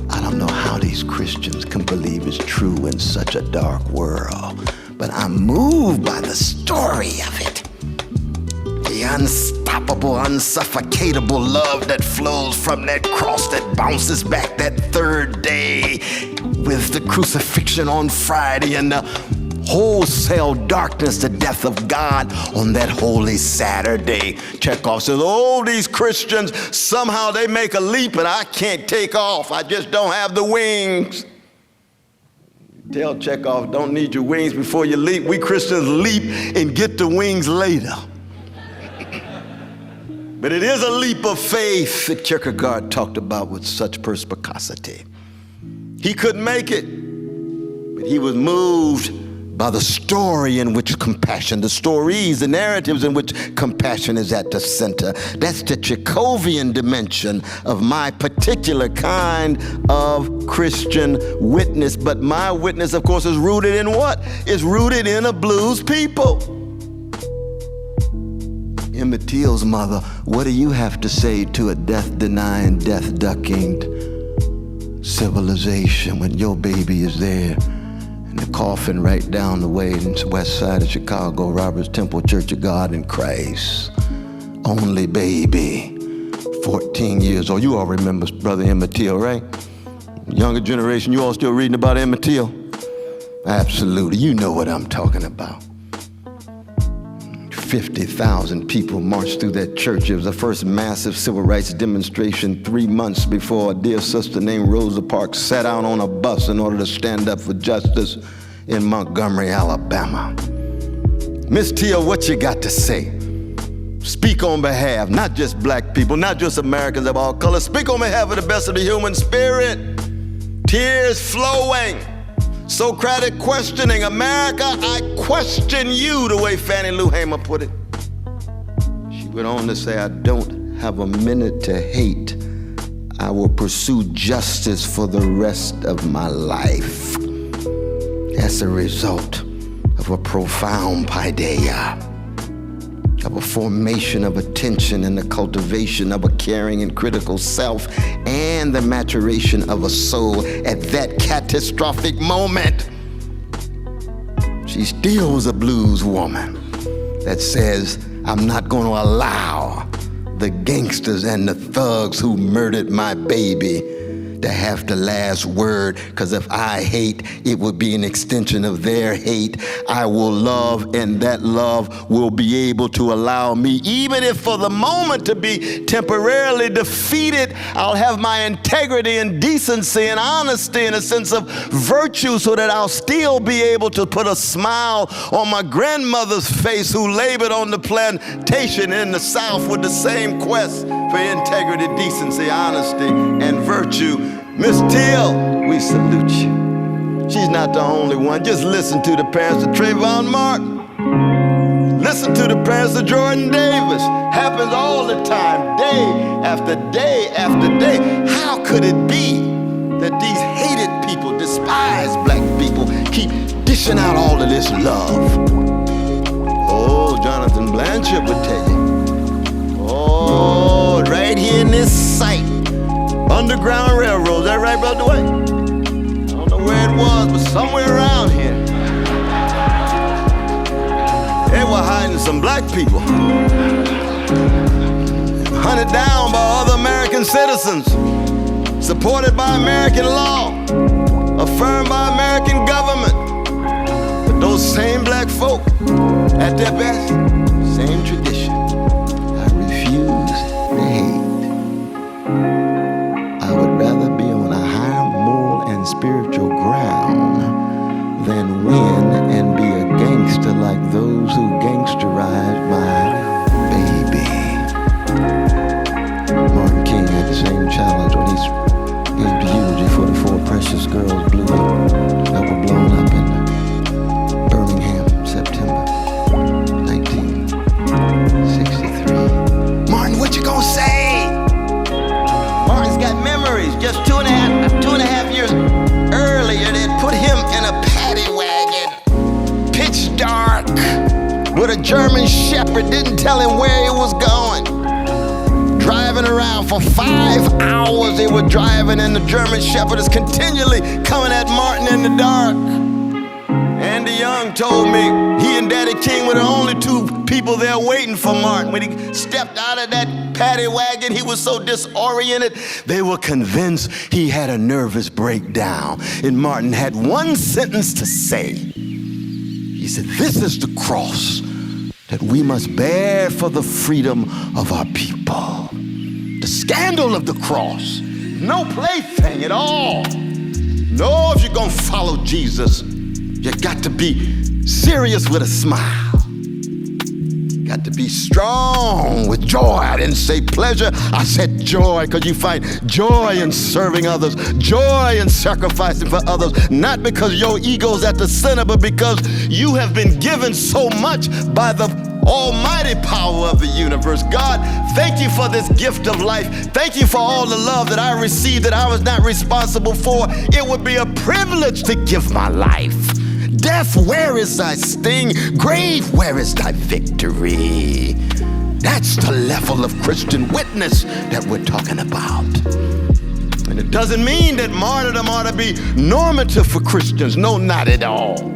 I don't know how these Christians can believe it's true in such a dark world, but I'm moved by the story of it. The unstoppable, unsuffocatable love that flows from that cross that bounces back that third day with the crucifixion on Friday and the wholesale darkness, the death of God on that holy Saturday. Chekhov says, oh, these Christians, somehow they make a leap and I can't take off. I just don't have the wings. Tell Chekhov, don't need your wings before you leap. We Christians leap and get the wings later. But it is a leap of faith that Kierkegaard talked about with such perspicacity. He couldn't make it, but he was moved by the story in which compassion, the stories, the narratives in which compassion is at the center. That's the Chekhovian dimension of my particular kind of Christian witness. But my witness, of course, is rooted in what? It's rooted in a blues people. Emmett Till's mother, what do you have to say to a death-denying, death-ducking civilization when your baby is there in the coffin right down the way in the west side of Chicago, Robert's Temple Church of God in Christ? Only baby, 14 years old. You all remember Brother Emmett Till, right? Younger generation, you all still reading about Emmett Till? Absolutely, you know what I'm talking about. 50,000 people marched through that church. It was the first massive civil rights demonstration 3 months before a dear sister named Rosa Parks sat out on a bus in order to stand up for justice in Montgomery, Alabama. Miss Till, what you got to say? Speak on behalf, not just black people, not just Americans of all colors. Speak on behalf of the best of the human spirit. Tears flowing. Socratic questioning. America, I question you, the way Fannie Lou Hamer put it. She went on to say, I don't have a minute to hate. I will pursue justice for the rest of my life. That's a result of a profound paideia. of a formation of attention and the cultivation of a caring and critical self and the maturation of a soul at that catastrophic moment. She still was a blues woman that says, I'm not going to allow the gangsters and the thugs who murdered my baby to have the last word, because if I hate, it would be an extension of their hate. I will love, and that love will be able to allow me, even if for the moment, to be temporarily defeated. I'll have my integrity and decency and honesty and a sense of virtue so that I'll still be able to put a smile on my grandmother's face who labored on the plantation in the South with the same quest for integrity, decency, honesty, and virtue. Miss Till, we salute you. She's not the only one. Just listen to the parents of Trayvon Martin. Listen to the parents of Jordan Davis. Happens all the time, day after day after day. How could it be that these hated people, despised black people, keep dishing out all of this love? Oh, Jonathan Blanchard would tell you. Oh, right here in this site, Underground Railroad, is that right, Brother Dwight? I don't know where it was, but somewhere around here. They were hiding some black people. Hunted down by other American citizens, supported by American law, affirmed by American government. But those same black folk, at their best, same tradition. The hate. I would rather be on a higher moral and spiritual ground than win and be a gangster like those who gangsterized my baby. Martin King had the same challenge when he gave the eulogy for the 4 precious girls that were blown up in Birmingham, September 1963. Martin, what you gonna say? Martin's got memories. Just two and a half years earlier, they'd put him in a paddy wagon, pitch dark, with a German shepherd, didn't tell him where he was going. Driving around for 5 hours, they were driving, and the German shepherd is continually coming at Martin in the dark. Andy Young told me he and Daddy King were the only 2 people there waiting for Martin. When he stepped out of that paddy wagon, he was so disoriented, they were convinced he had a nervous breakdown. And Martin had one sentence to say. He said, "This is the cross that we must bear for the freedom of our people." The scandal of the cross, no plaything at all. No, if you're gonna follow Jesus, you got to be serious with a smile. Got to be strong with joy. I didn't say pleasure, I said joy, because you find joy in serving others, joy in sacrificing for others, not because your ego's at the center, but because you have been given so much by the almighty power of the universe. God, thank you for this gift of life. Thank you for all the love that I received that I was not responsible for. It would be a privilege to give my life. Death, where is thy sting? Grave, where is thy victory? That's the level of Christian witness that we're talking about. And it doesn't mean that martyrdom ought to be normative for Christians. No, not at all.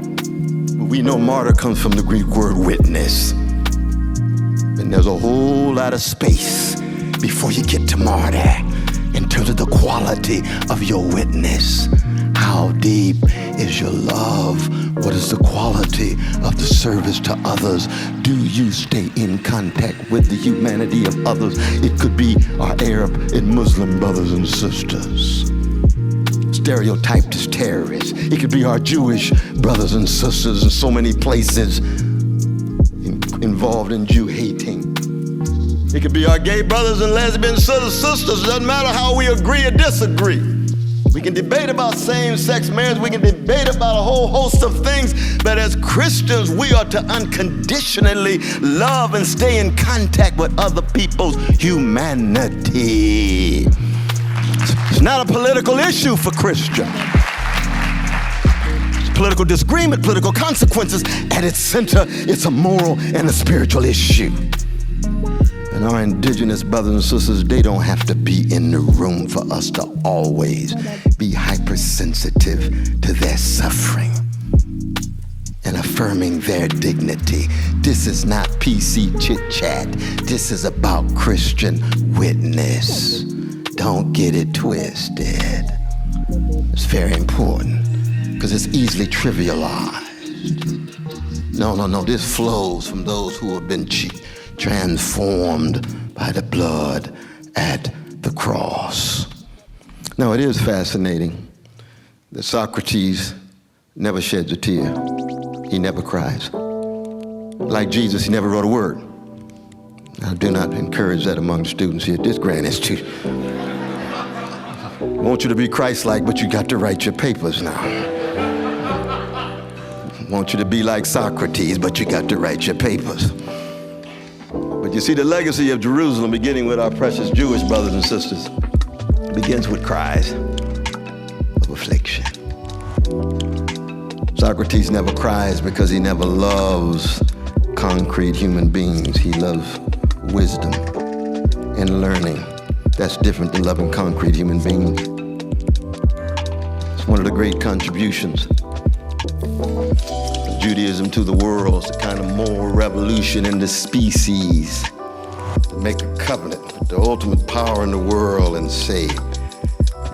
We know martyr comes from the Greek word witness. And there's a whole lot of space before you get to martyr in terms of the quality of your witness. How deep is your love? What is the quality of the service to others? Do you stay in contact with the humanity of others? It could be our Arab and Muslim brothers and sisters, stereotyped as terrorists. It could be our Jewish brothers and sisters in so many places involved in Jew hating. It could be our gay brothers and lesbian sisters. It doesn't matter how we agree or disagree. We can debate about same-sex marriage. We can debate about a whole host of things. But as Christians, we are to unconditionally love and stay in contact with other people's humanity. It's not a political issue for Christians. It's political disagreement, political consequences. At its center, it's a moral and a spiritual issue. And our indigenous brothers and sisters, they don't have to be in the room for us to always be hypersensitive to their suffering and affirming their dignity. This is not PC chit-chat. This is about Christian witness. Don't get it twisted. It's very important because it's easily trivialized. No, this flows from those who have been transformed by the blood at the cross. Now, it is fascinating that Socrates never sheds a tear. He never cries. Like Jesus, he never wrote a word. I do not encourage that among the students here at this Grand Institute. I want you to be Christ-like, but you got to write your papers now. I want you to be like Socrates, but you got to write your papers. But you see, the legacy of Jerusalem, beginning with our precious Jewish brothers and sisters, begins with cries of affliction. Socrates never cries because he never loves concrete human beings. He loves wisdom and learning. That's different than loving concrete human beings. It's one of the great contributions of Judaism to the world. It's a kind of moral revolution in the species. To make a covenant with the ultimate power in the world and say,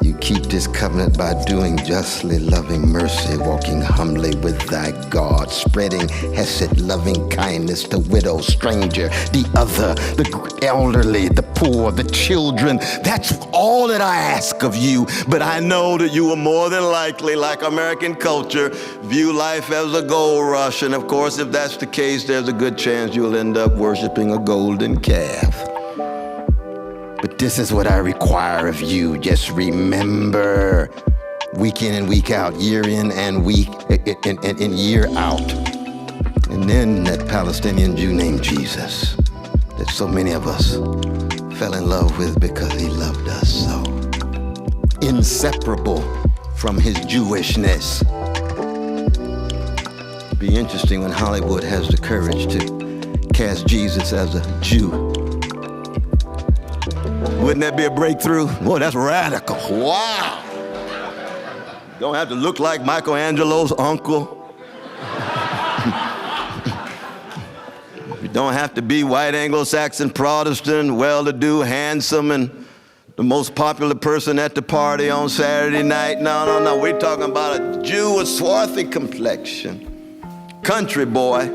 you keep this covenant by doing justly, loving mercy, walking humbly with thy God, spreading hesed, loving kindness to widow, stranger, the other, the elderly, the poor, the children. That's all that I ask of you. But I know that you will more than likely, like American culture, view life as a gold rush. And of course, if that's the case, there's a good chance you'll end up worshiping a golden calf. But this is what I require of you. Just remember, week in and week out, year in and week and year out. And then that Palestinian Jew named Jesus, that so many of us fell in love with because he loved us so. Inseparable from his Jewishness. It'd be interesting when Hollywood has the courage to cast Jesus as a Jew. Wouldn't that be a breakthrough? Boy, that's radical. Wow. You don't have to look like Michelangelo's uncle. You don't have to be white Anglo-Saxon Protestant, well-to-do, handsome, and the most popular person at the party on Saturday night. No. We're talking about a Jew with swarthy complexion. Country boy.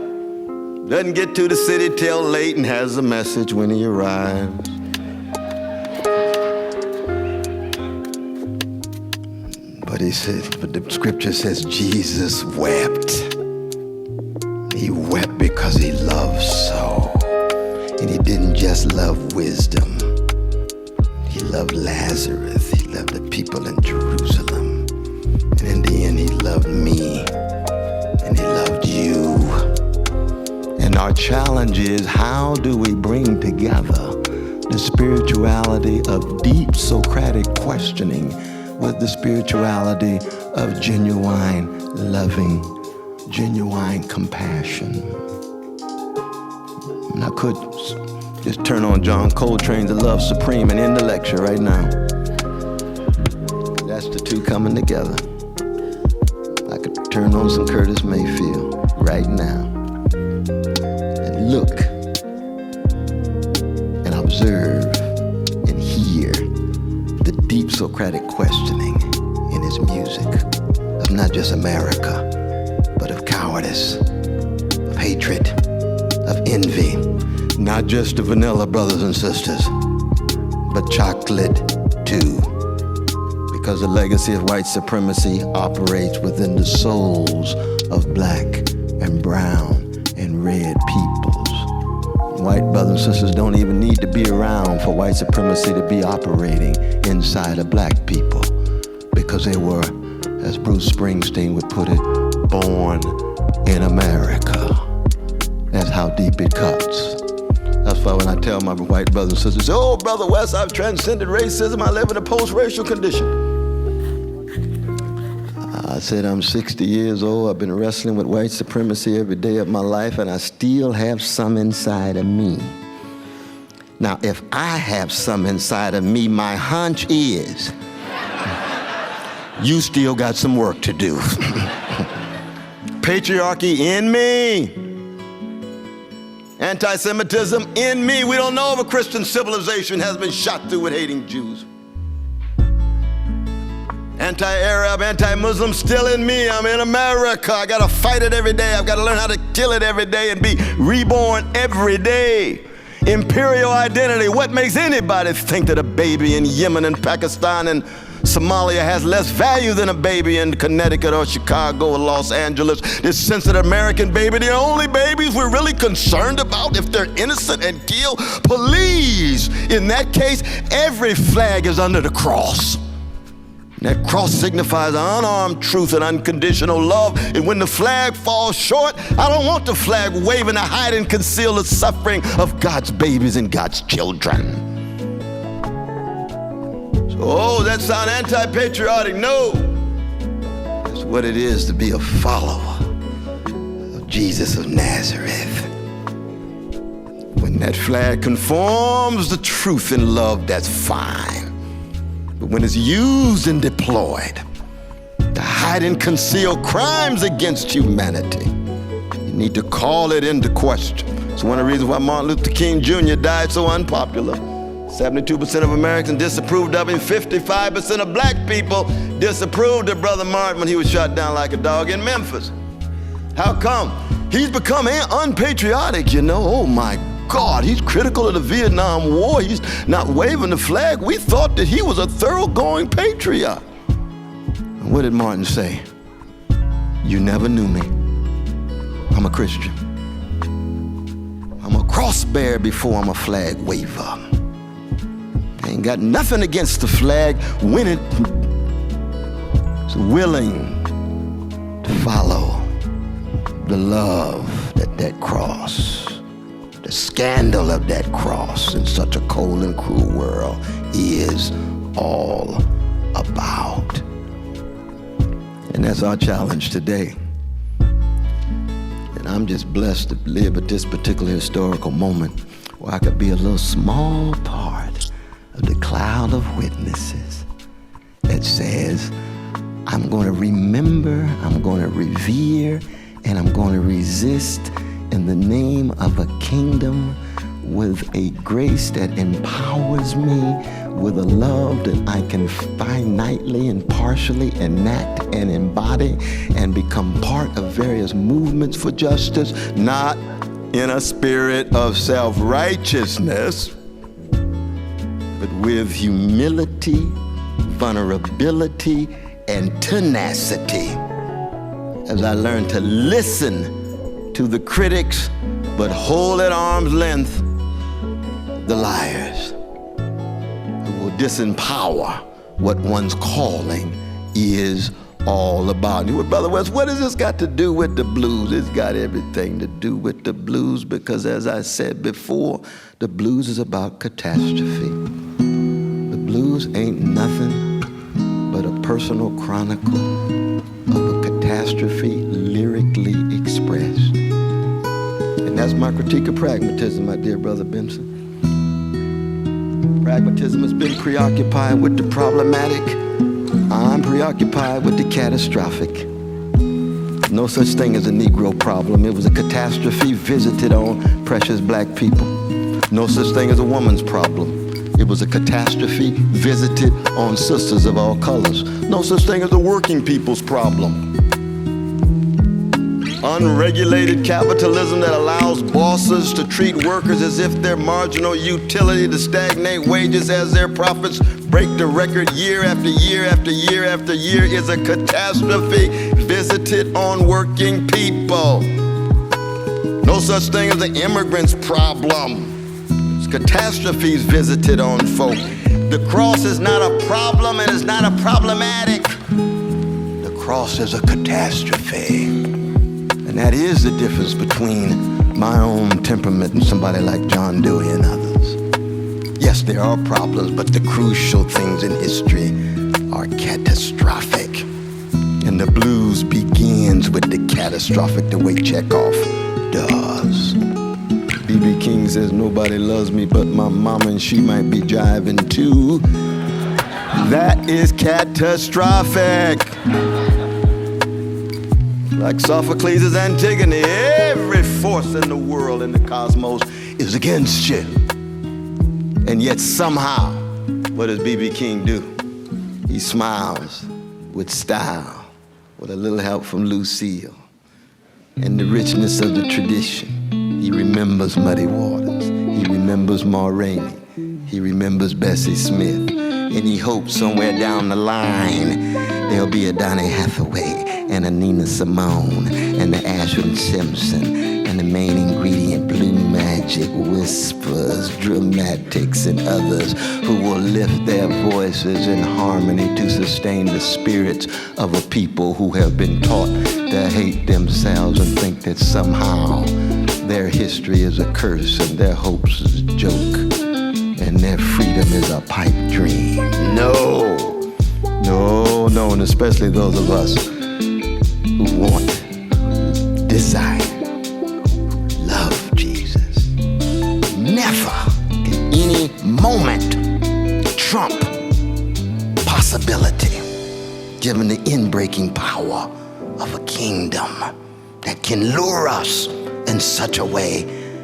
Doesn't get to the city till late and has a message when he arrives. But the scripture says Jesus wept. He wept because he loved so. And he didn't just love wisdom. He loved Lazarus. He loved the people in Jerusalem. And in the end, he loved me. And he loved you. And our challenge is, how do we bring together the spirituality of deep Socratic questioning with the spirituality of genuine loving, genuine compassion? And I could just turn on John Coltrane's Love Supreme and end the lecture right now. That's the two coming together. I could turn on some Curtis Mayfield right now and look and observe and hear the deep Socratic questioning in his music of not just America, but of cowardice, of hatred, of envy, not just the vanilla brothers and sisters, but chocolate too. Because the legacy of white supremacy operates within the souls of black and brown and red peoples. White brothers and sisters don't even need to be around for white supremacy to be operating inside of black people, because they were, as Bruce Springsteen would put it, born in America. That's how deep it cuts. That's why when I tell my white brothers and sisters, oh, Brother West, I've transcended racism, I live in a post-racial condition. I said, I'm 60 years old, I've been wrestling with white supremacy every day of my life, and I still have some inside of me. Now, if I have some inside of me, my hunch is you still got some work to do. Patriarchy in me. Anti-Semitism in me. We don't know if a Christian civilization has been shot through with hating Jews. Anti-Arab, anti-Muslim still in me. I'm in America. I gotta fight it every day. I've gotta learn how to kill it every day and be reborn every day. Imperial identity. What makes anybody think that a baby in Yemen and Pakistan and Somalia has less value than a baby in Connecticut or Chicago or Los Angeles? This sensitive American baby, the only babies we're really concerned about if they're innocent and killed. Please, in that case, every flag is under the cross. That cross signifies unarmed truth and unconditional love. And when the flag falls short, I don't want the flag waving to hide and conceal the suffering of God's babies and God's children. So, oh, that sound anti-patriotic? No. That's what it is to be a follower of Jesus of Nazareth. When that flag conforms to truth and love, that's fine. But when it's used and deployed to hide and conceal crimes against humanity, you need to call it into question. It's one of the reasons why Martin Luther King Jr. died so unpopular. 72% of Americans disapproved of him. 55% of black people disapproved of Brother Martin when he was shot down like a dog in Memphis. How come? He's become unpatriotic, you know. Oh my God, he's critical of the Vietnam War. He's not waving the flag. We thought that he was a thoroughgoing patriot. And what did Martin say? You never knew me. I'm a Christian. I'm a cross bearer before I'm a flag waver. I ain't got nothing against the flag when it's willing to follow the love that cross. The scandal of that cross in such a cold and cruel world is all about. And that's our challenge today. And I'm just blessed to live at this particular historical moment where I could be a little small part of the cloud of witnesses that says, I'm going to remember, I'm going to revere, and I'm going to resist in the name of a kingdom with a grace that empowers me with a love that I can finitely and partially enact and embody and become part of various movements for justice, not in a spirit of self-righteousness, but with humility, vulnerability, and tenacity as I learn to listen to the critics, but hold at arm's length the liars who will disempower what one's calling is all about. You, Brother West, what has this got to do with the blues? It's got everything to do with the blues because, as I said before, the blues is about catastrophe. The blues ain't nothing but a personal chronicle of a catastrophe lyrically expressed. And that's my critique of pragmatism, my dear brother Benson. Pragmatism has been preoccupied with the problematic. I'm preoccupied with the catastrophic. No such thing as a Negro problem. It was a catastrophe visited on precious black people. No such thing as a woman's problem. It was a catastrophe visited on sisters of all colors. No such thing as a working people's problem. Unregulated capitalism that allows bosses to treat workers as if they're marginal utility, to stagnate wages as their profits break the record year after year after year after year is a catastrophe visited on working people. No such thing as an immigrant's problem. It's catastrophes visited on folk. The cross is not a problem and it's not a problematic. The cross is a catastrophe. And that is the difference between my own temperament and somebody like John Dewey and others. Yes, there are problems, but the crucial things in history are catastrophic. And the blues begins with the catastrophic the way Chekhov does. B.B. King says, nobody loves me but my mama, and she might be jiving too. That is catastrophic. Like Sophocles' Antigone, every force in the world, in the cosmos, is against you. And yet somehow, what does B.B. King do? He smiles with style, with a little help from Lucille, and the richness of the tradition. He remembers Muddy Waters, he remembers Ma Rainey, he remembers Bessie Smith, and he hopes somewhere down the line there'll be a Donny Hathaway and a Nina Simone and the Ashton Simpson and the main ingredient Blue Magic, Whispers, Dramatics, and others who will lift their voices in harmony to sustain the spirits of a people who have been taught to hate themselves and think that somehow their history is a curse and their hopes is a joke and their freedom is a pipe dream. No, no, no, and especially those of us who want, desire, love Jesus. Never in any moment trump possibility, given the inbreaking power of a kingdom that can lure us in such a way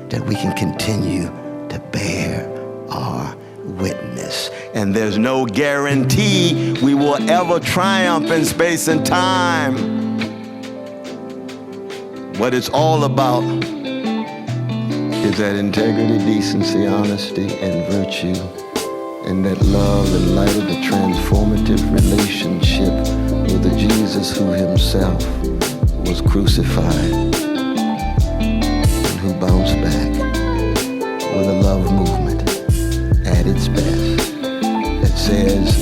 that we can continue to bear our witness. And there's no guarantee we will ever triumph in space and time. What it's all about is that integrity, decency, honesty, and virtue, and that love in light of the transformative relationship with the Jesus who himself was crucified and who bounced back with a love movement at its best that says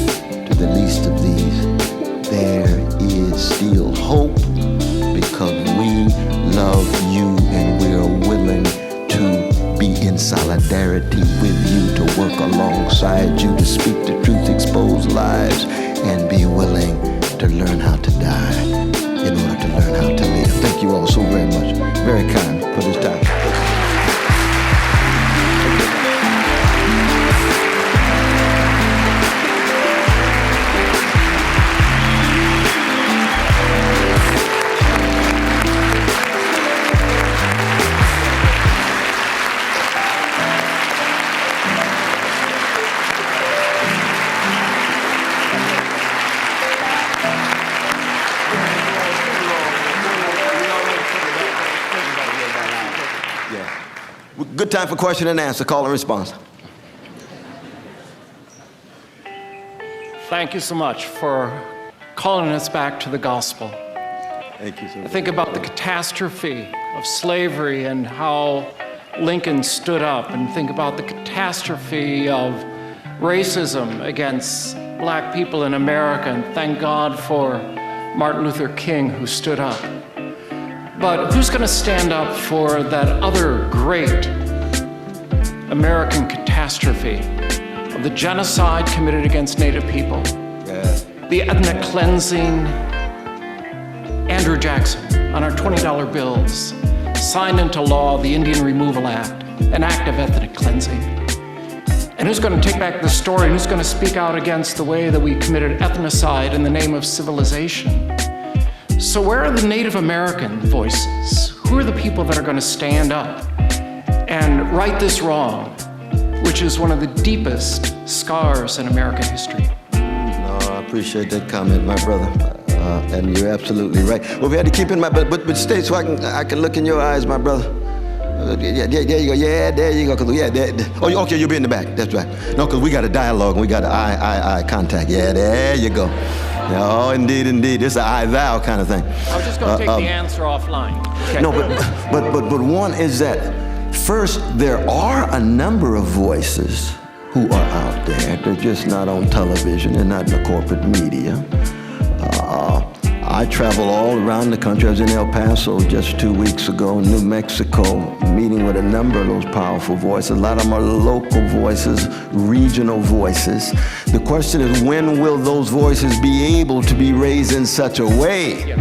to the least of these, there is still hope because we love you and we are willing to be in solidarity with you, to work alongside you, to speak the truth, expose lies, and be willing to learn how to die in order to learn how to live. Thank you all so very much. Very kind for this time. Good time for question and answer, call and response. Thank you so much for calling us back to the gospel. Thank you, sir. I think about the catastrophe of slavery and how Lincoln stood up, and think about the catastrophe of racism against black people in America, and thank God for Martin Luther King who stood up. But who's going to stand up for that other great American catastrophe of the genocide committed against Native people, the ethnic cleansing, Andrew Jackson on our $20 bills, signed into law the Indian Removal Act, an act of ethnic cleansing. And who's going to take back the story, and who's going to speak out against the way that we committed ethnocide in the name of civilization? So where are the Native American voices? Who are the people that are going to stand up and right this wrong, which is one of the deepest scars in American history? No, I appreciate that comment, my brother. And you're absolutely right. Well, we had to keep in mind, but stay so I can look in your eyes, my brother. Yeah, there you go. Yeah, there you go. Oh, okay, you'll be in the back. That's right. No, because we got a dialogue and we got eye contact. Yeah, there you go. Oh, indeed, indeed. It's an I-thou kind of thing. I was just going to take the answer offline. Okay. No, but one is that first, there are a number of voices who are out there. They're just not on television and not in the corporate media. I travel all around the country. I was in El Paso just 2 weeks ago, in New Mexico, meeting with a number of those powerful voices. A lot of them are local voices, regional voices. The question is, when will those voices be able to be raised in such a way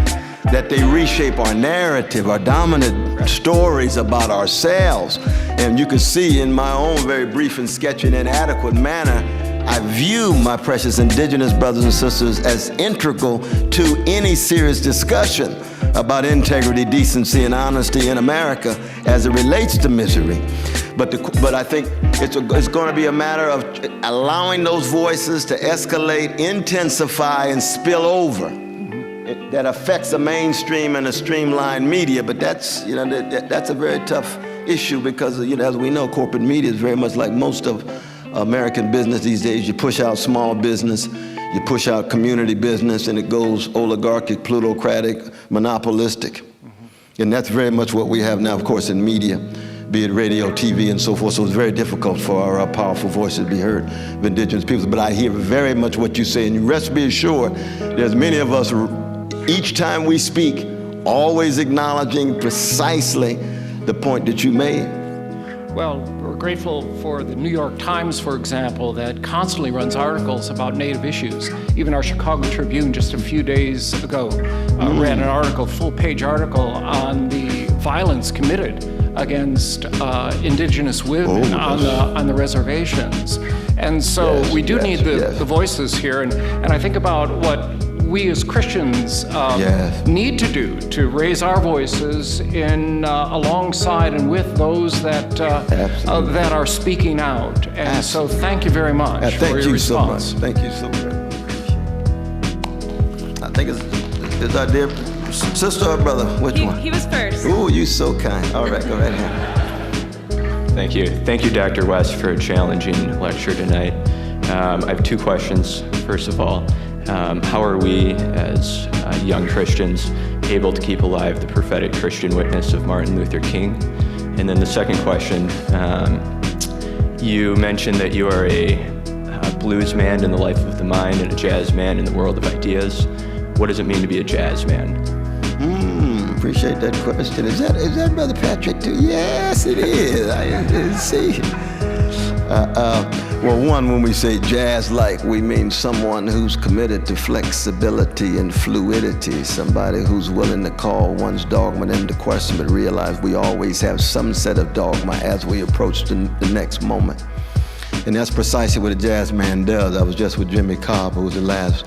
that they reshape our narrative, our dominant stories about ourselves. And you can see in my own very brief and sketchy and inadequate manner, I view my precious indigenous brothers and sisters as integral to any serious discussion about integrity, decency, and honesty in America as it relates to misery. But I think it's going to be a matter of allowing those voices to escalate, intensify, and spill over. That affects the mainstream and the streamlined media, but that's a very tough issue because as we know, corporate media is very much like most of American business these days. You push out small business, you push out community business, and it goes oligarchic, plutocratic, monopolistic. And that's very much what we have now, of course, in media, be it radio, TV, and so forth. So it's very difficult for our powerful voices to be heard of indigenous peoples. But I hear very much what you say, and you rest be assured, there's many of us, each time we speak, always acknowledging precisely the point that you made. Well, we're grateful for the New York Times, for example, that constantly runs articles about Native issues. Even our Chicago Tribune just a few days ago ran an article, full-page article, on the violence committed against indigenous women on the reservations. And so we do need the voices here. And I think about what we as Christians need to do to raise our voices in alongside and with those that are speaking out. And so thank you very much for your response. Thank you so much. I think it's our dear sister or brother. Which one? He was first. Ooh, you so kind. All right, go right ahead. Thank you. Thank you, Dr. West, for a challenging lecture tonight. I have two questions. First of all, how are we as young Christians able to keep alive the prophetic Christian witness of Martin Luther King? And then the second question, you mentioned that you are a blues man in the life of the mind and a jazz man in the world of ideas. What does it mean to be a jazz man? Appreciate that question. Is that Brother Patrick too? Yes, it is. I didn't see. Well, one, when we say jazz-like, we mean someone who's committed to flexibility and fluidity, somebody who's willing to call one's dogma into question, but realize we always have some set of dogma as we approach the next moment. And that's precisely what a jazz man does. I was just with Jimmy Cobb, who was the last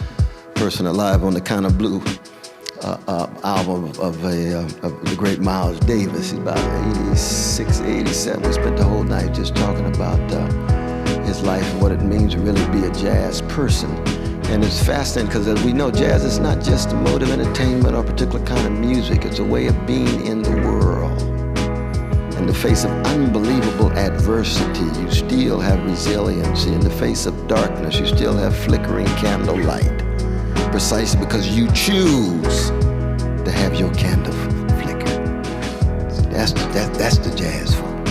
person alive on the Kind of Blue album of the great Miles Davis. He's about 86, 87. We spent the whole night just talking about his life and what it means to really be a jazz person. And it's fascinating because as we know, jazz is not just a mode of entertainment or a particular kind of music. It's a way of being in the world. In the face of unbelievable adversity, you still have resiliency. In the face of darkness, you still have flickering candlelight. Precisely because you choose to have your candle flicker. That's the jazz form.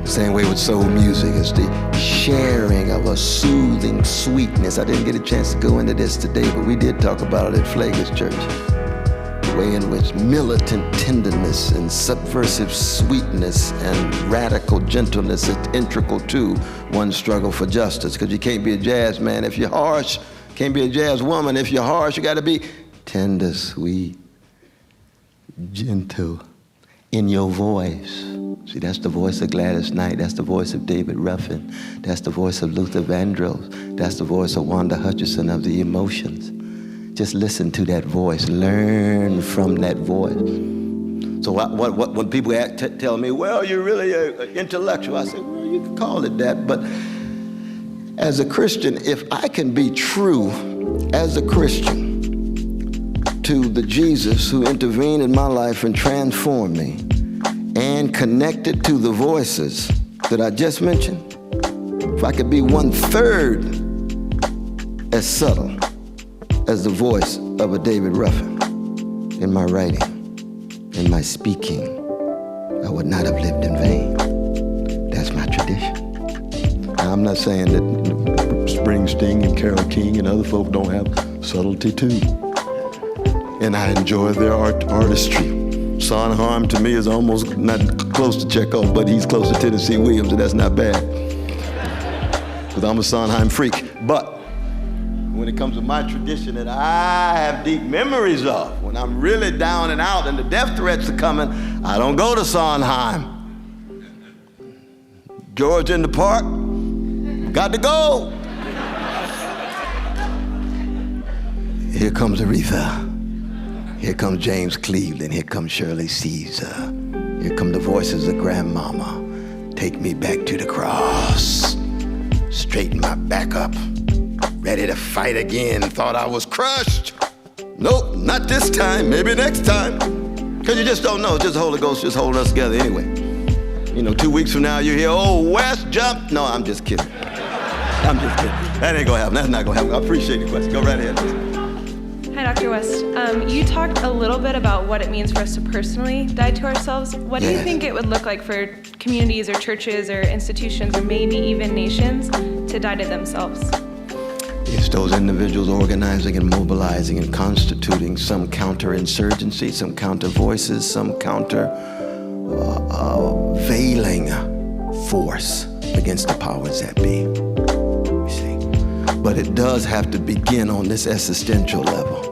The same way with soul music, it's the sharing of a soothing sweetness. I didn't get a chance to go into this today, but we did talk about it at Flager's church. The way in which militant tenderness and subversive sweetness and radical gentleness is integral to one's struggle for justice. Because you can't be a jazz man if you're harsh. Can't be a jazz woman if you're harsh. You got to be tender, sweet, gentle in your voice. See, that's the voice of Gladys Knight. That's the voice of David Ruffin. That's the voice of Luther Vandross. That's the voice of Wanda Hutchison of the Emotions. Just listen to that voice. Learn from that voice. So when people tell me, well, you're really an intellectual, I say, well, you can call it that, but as a Christian, if I can be true as a Christian to the Jesus who intervened in my life and transformed me and connected to the voices that I just mentioned, if I could be 1/3 as subtle as the voice of a David Ruffin in my writing, in my speaking, I would not have lived in vain. That's my tradition. I'm not saying that Springsteen and Carole King and other folk don't have subtlety too. And I enjoy their artistry. Sondheim to me is almost not close to Chekhov, but he's close to Tennessee Williams, and that's not bad. Because I'm a Sondheim freak. But when it comes to my tradition that I have deep memories of. When I'm really down and out and the death threats are coming, I don't go to Sondheim. George in the Park, got to go. Here comes Aretha. Here comes James Cleveland. Here comes Shirley Caesar. Here come the voices of Grandmama. Take me back to the cross. Straighten my back up. Ready to fight again. Thought I was crushed. Nope, not this time. Maybe next time. Because you just don't know. It's just the Holy Ghost just holding us together anyway. You know, 2 weeks from now you hear, oh, West jump. No, I'm just kidding. I'm just kidding. That ain't gonna happen. That's not gonna happen. I appreciate the question. Go right ahead. Hi, Dr. West. You talked a little bit about what it means for us to personally die to ourselves. What do you think it would look like for communities or churches or institutions or maybe even nations to die to themselves? It's those individuals organizing and mobilizing and constituting some counterinsurgency, some counter voices, some counter veiling force against the powers that be. You see, but it does have to begin on this existential level.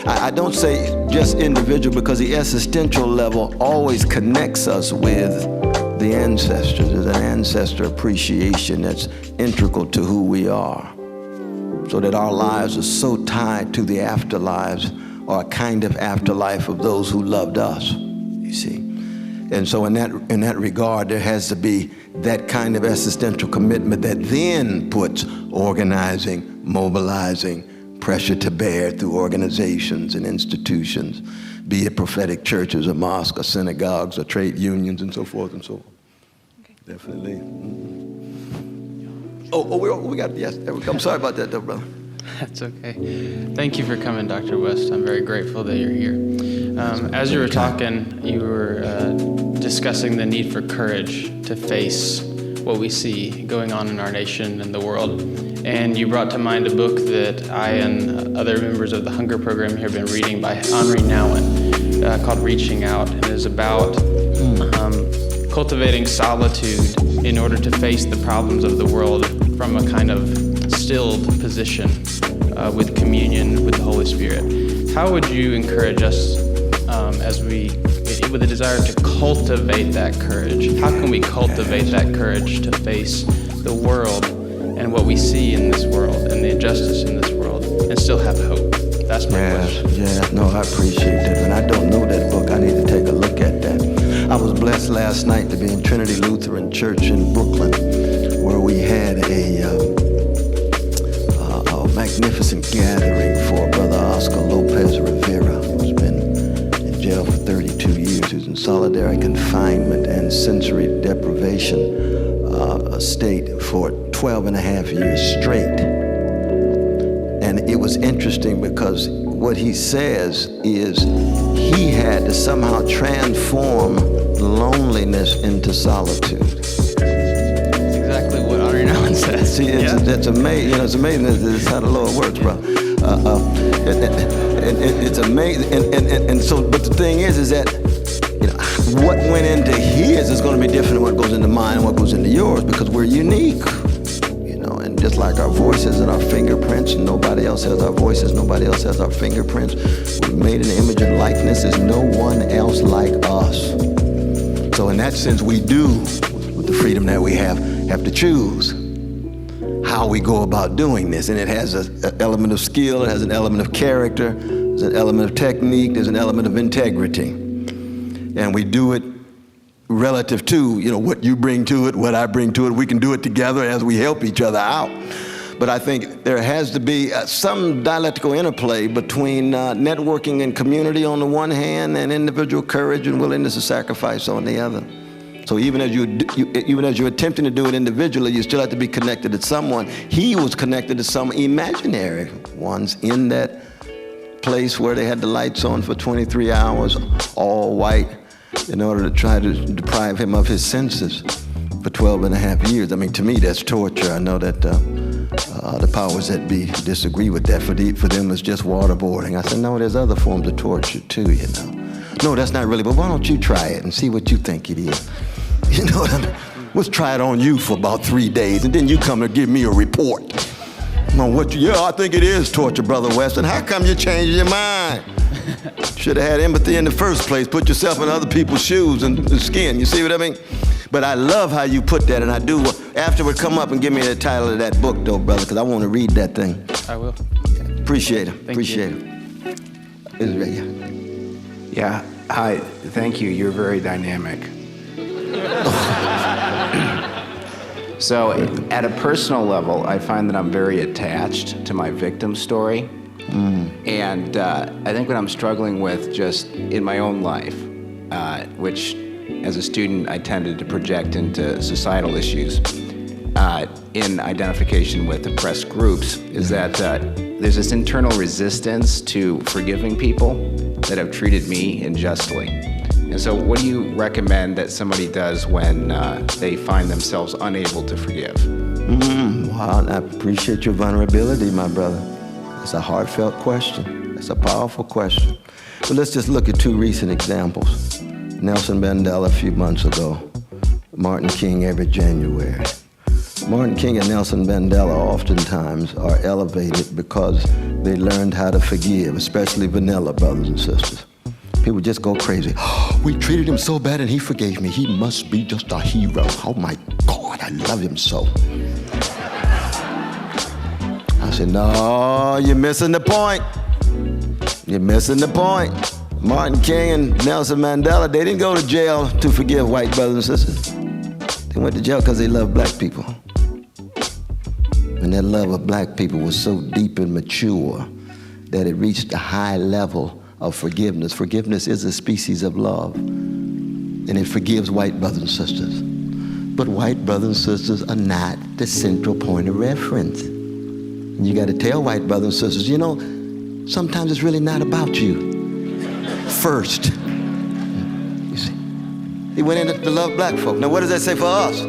I don't say just individual because the existential level always connects us with the ancestors. There's an ancestor appreciation that's integral to who we are, so that our lives are so tied to the afterlives or a kind of afterlife of those who loved us, you see. And so in that regard, there has to be that kind of existential commitment that then puts organizing, mobilizing, pressure to bear through organizations and institutions, be it prophetic churches or mosques or synagogues or trade unions and so forth and so on. Okay. Definitely. We got, yes, there we go. I'm sorry about that though, brother. That's okay. Thank you for coming, Dr. West. I'm very grateful that you're here. As you were talking, you were discussing the need for courage to face what we see going on in our nation and the world. And you brought to mind a book that I and other members of the Hunger Program here have been reading by Henri Nouwen called Reaching Out. And it is about cultivating solitude in order to face the problems of the world from a kind of stilled position with communion with the Holy Spirit. How would you encourage us with a desire to cultivate that courage? How can we cultivate that courage to face the world and what we see in this world and the injustice in this world and still have hope? That's my question. Yeah, no, I appreciate that. And I don't know that book. I need to take a look at that. I was blessed last night to be in Trinity Lutheran Church in Brooklyn, where we had a magnificent gathering for Brother Oscar Lopez Rivera, who's been in jail for 32 years, who's in solitary confinement and sensory deprivation state for 12 and a half years straight. And it was interesting because what he says is he had to somehow transform loneliness into solitude. That's exactly what Henri Nouwen says. See, it's amazing. You know, it's amazing. It's how the Lord works, bro. It's amazing. And so, but the thing is that what went into his is going to be different than what goes into mine and what goes into yours, because we're unique. And just like our voices and our fingerprints, and nobody else has our voices, nobody else has our fingerprints. We're made in the image and likeness. There's no one else like us. So in that sense, we do, with the freedom that we have to choose how we go about doing this. And it has an element of skill, it has an element of character, there's an element of technique, there's an element of integrity. And we do it relative to, what you bring to it, what I bring to it. We can do it together as we help each other out. But I think there has to be some dialectical interplay between networking and community on the one hand and individual courage and willingness to sacrifice on the other. So even as you're attempting to do it individually, you still have to be connected to someone. He was connected to some imaginary ones in that place where they had the lights on for 23 hours, all white, in order to try to deprive him of his senses for 12 and a half years. I mean, to me, that's torture. I know that the powers that be disagree with that. For them, it's just waterboarding. I said, no, there's other forms of torture too, No, that's not really, but why don't you try it and see what you think it is? You know what I mean? Let's try it on you for about 3 days, and then you come and give me a report. No, yeah, I think it is torture, Brother West. And how come you changed your mind? Should have had empathy in the first place. Put yourself in other people's shoes and skin. You see what I mean? But I love how you put that, and I do. Afterward, come up and give me the title of that book, though, brother, because I want to read that thing. I will. Appreciate it. Appreciate it. Israel. Yeah, hi, thank you. You're very dynamic. So, at a personal level, I find that I'm very attached to my victim story. And I think what I'm struggling with just in my own life, which as a student I tended to project into societal issues in identification with oppressed groups, is that there's this internal resistance to forgiving people that have treated me unjustly. And so what do you recommend that somebody does when they find themselves unable to forgive? Wow, I appreciate your vulnerability, my brother. It's a heartfelt question. It's a powerful question. But let's just look at two recent examples. Nelson Mandela a few months ago, Martin King every January. Martin King and Nelson Mandela oftentimes are elevated because they learned how to forgive, especially vanilla brothers and sisters. People just go crazy. Oh, we treated him so bad and he forgave me. He must be just a hero. Oh my God, I love him so. I said, no, you're missing the point. You're missing the point. Martin King and Nelson Mandela, they didn't go to jail to forgive white brothers and sisters. They went to jail because they loved black people. And that love of black people was so deep and mature that it reached a high level of forgiveness. Forgiveness is a species of love, and it forgives white brothers and sisters. But white brothers and sisters are not the central point of reference. And you got to tell white brothers and sisters, you know, sometimes it's really not about you first. You see, he went in to love black folk. Now, what does that say for us?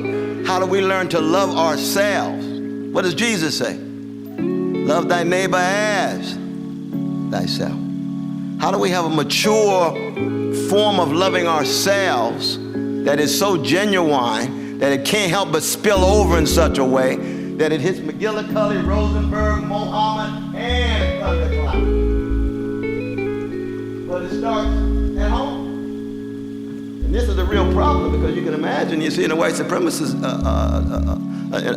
How do we learn to love ourselves? What does Jesus say? Love thy neighbor as thyself. How do we have a mature form of loving ourselves that is so genuine that it can't help but spill over in such a way that it hits McGillicuddy, Rosenberg, Mohammed, and Thundercloud? But it starts at home. And this is a real problem because you can imagine, you see, in a white supremacist,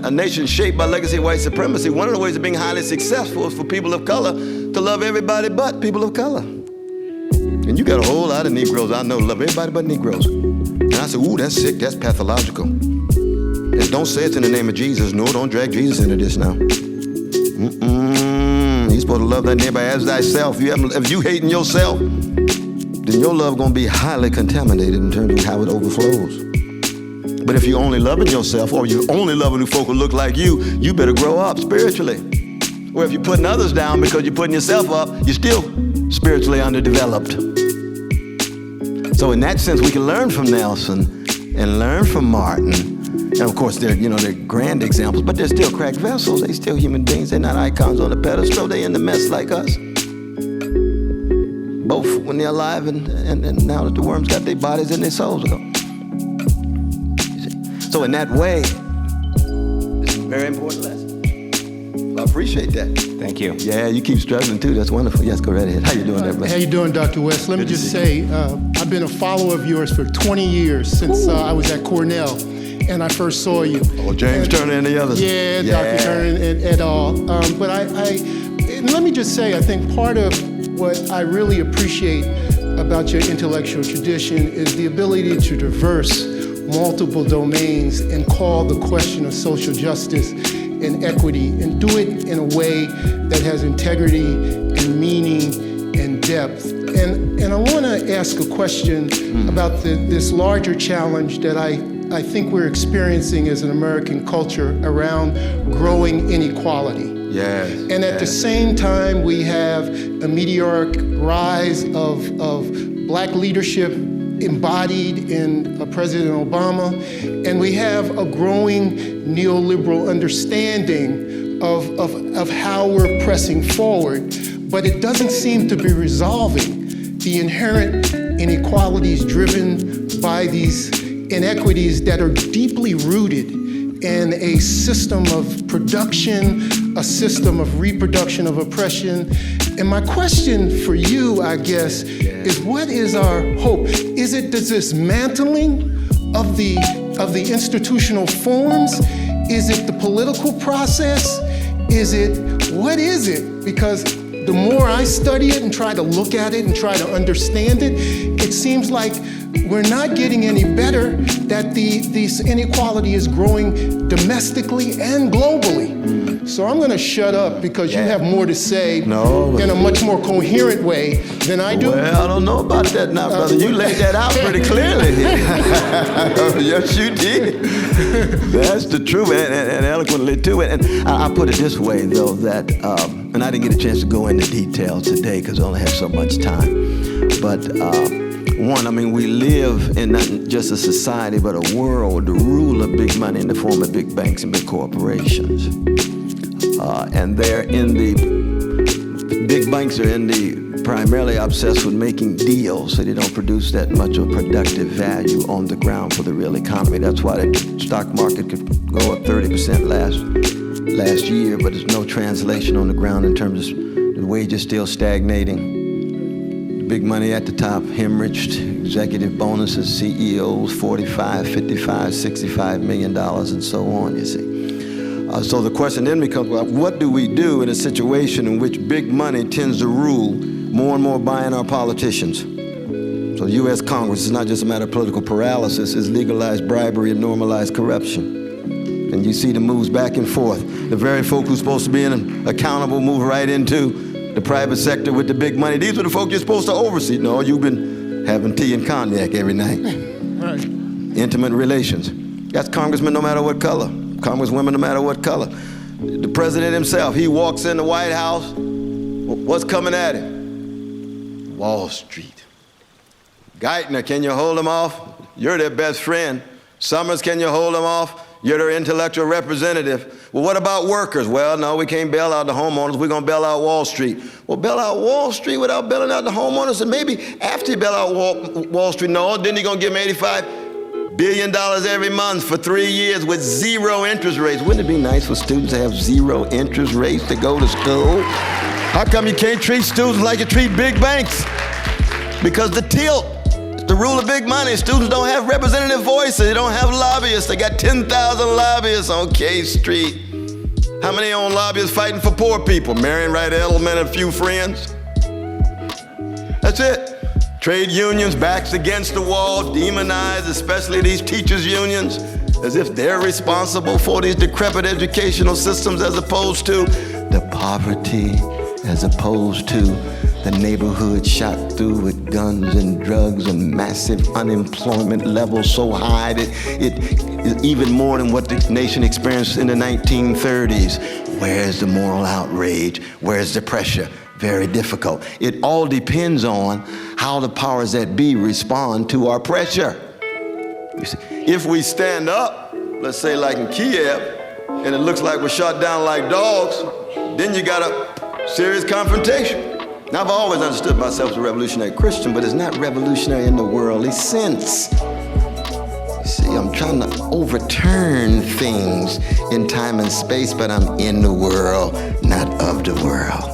a nation shaped by legacy of white supremacy, one of the ways of being highly successful is for people of color to love everybody but people of color. And you got a whole lot of Negroes I know love everybody but Negroes. And I said, ooh, that's sick, that's pathological. And don't say it in the name of Jesus. No, don't drag Jesus into this now. You're supposed to love thy neighbor as thyself. If you hating yourself, then your love gonna be highly contaminated in terms of how it overflows. But if you're only loving yourself, or you're only loving who folk who look like you better grow up spiritually. Or if you're putting others down because you're putting yourself up, you're still spiritually underdeveloped. So in that sense, we can learn from Nelson and learn from Martin. And of course, they're grand examples, but they're still cracked vessels. They're still human beings. They're not icons on a pedestal. They're in the mess like us. Both when they're alive and now that the worms got their bodies and their souls gone. So in that way, it's a very important lesson. I appreciate that. Thank you. Yeah, you keep struggling too. That's wonderful. Yes, go right ahead. How you doing there, brother? How you doing, Dr. West? Let me just say, I've been a follower of yours for 20 years since I was at Cornell, and I first saw you. Oh, James Turner and the others. Yeah, Dr. Turner et al. But let me just say, I think part of what I really appreciate about your intellectual tradition is the ability to traverse multiple domains and call the question of social justice and equity, and do it in a way that has integrity and meaning and depth. And I want to ask a question about this larger challenge that I think we're experiencing as an American culture around growing inequality. Yes. And at the same time, we have a meteoric rise of black leadership embodied in President Obama, and we have a growing neoliberal understanding of how we're pressing forward, but it doesn't seem to be resolving the inherent inequalities driven by these inequities that are deeply rooted in a system of production, a system of reproduction of oppression. And my question for you, I guess, is what is our hope? Is it the dismantling of the institutional forms? Is it the political process? What is it? Because the more I study it and try to look at it and try to understand it, it seems like we're not getting any better, that this inequality is growing domestically and globally. So I'm gonna shut up because you have more to say in a much more coherent way than I do. Well, I don't know about that now, brother. You laid that out pretty clearly. Yes, you did. That's the truth, and eloquently too. And I put it this way, though, that, and I didn't get a chance to go into detail today because I only have so much time. But one, I mean, we live in not just a society, but a world, the rule of big money in the form of big banks and big corporations. And they're in the, big banks are in the, primarily obsessed with making deals, so they don't produce that much of productive value on the ground for the real economy. That's why the stock market could go up 30% last year, but there's no translation on the ground in terms of the wages still stagnating. Big money at the top, hemorrhaged, executive bonuses, CEOs, $45, $55, $65 million, and so on, you see. So the question then becomes, well, what do we do in a situation in which big money tends to rule more and more buying our politicians? So the U.S. Congress is not just a matter of political paralysis, it's legalized bribery and normalized corruption. And you see the moves back and forth. The very folk who's supposed to be accountable move right into the private sector with the big money. These are the folk you're supposed to oversee. No, you've been having tea and cognac every night. Right. Intimate relations. That's congressmen no matter what color. Congresswomen no matter what color. The president himself, he walks in the White House. What's coming at him? Wall Street. Geithner, can you hold him off? You're their best friend. Summers, can you hold him off? You're their intellectual representative. Well, what about workers? Well, no, we can't bail out the homeowners. We're going to bail out Wall Street. Well, bail out Wall Street without bailing out the homeowners? And maybe after you bail out Wall Street, no, then you're going to give them $85 billion every month for 3 years with zero interest rates. Wouldn't it be nice for students to have zero interest rates to go to school? How come you can't treat students like you treat big banks? Because the tilt, the rule of big money, students don't have representative voices. They don't have lobbyists. They got 10,000 lobbyists on K Street. How many own lobbyists fighting for poor people? Marion Wright Edelman and a few friends. That's it. Trade unions, backs against the wall, demonized, especially these teachers' unions, as if they're responsible for these decrepit educational systems as opposed to the poverty, as opposed to the neighborhood shot through with guns and drugs and massive unemployment levels so high that it is even more than what the nation experienced in the 1930s. Where's the moral outrage? Where's the pressure? Very difficult. It all depends on how the powers that be respond to our pressure. You see, if we stand up, let's say like in Kiev, and it looks like we're shot down like dogs, then you got a serious confrontation. Now, I've always understood myself as a revolutionary Christian, but it's not revolutionary in the worldly sense. You see, I'm trying to overturn things in time and space, but I'm in the world, not of the world.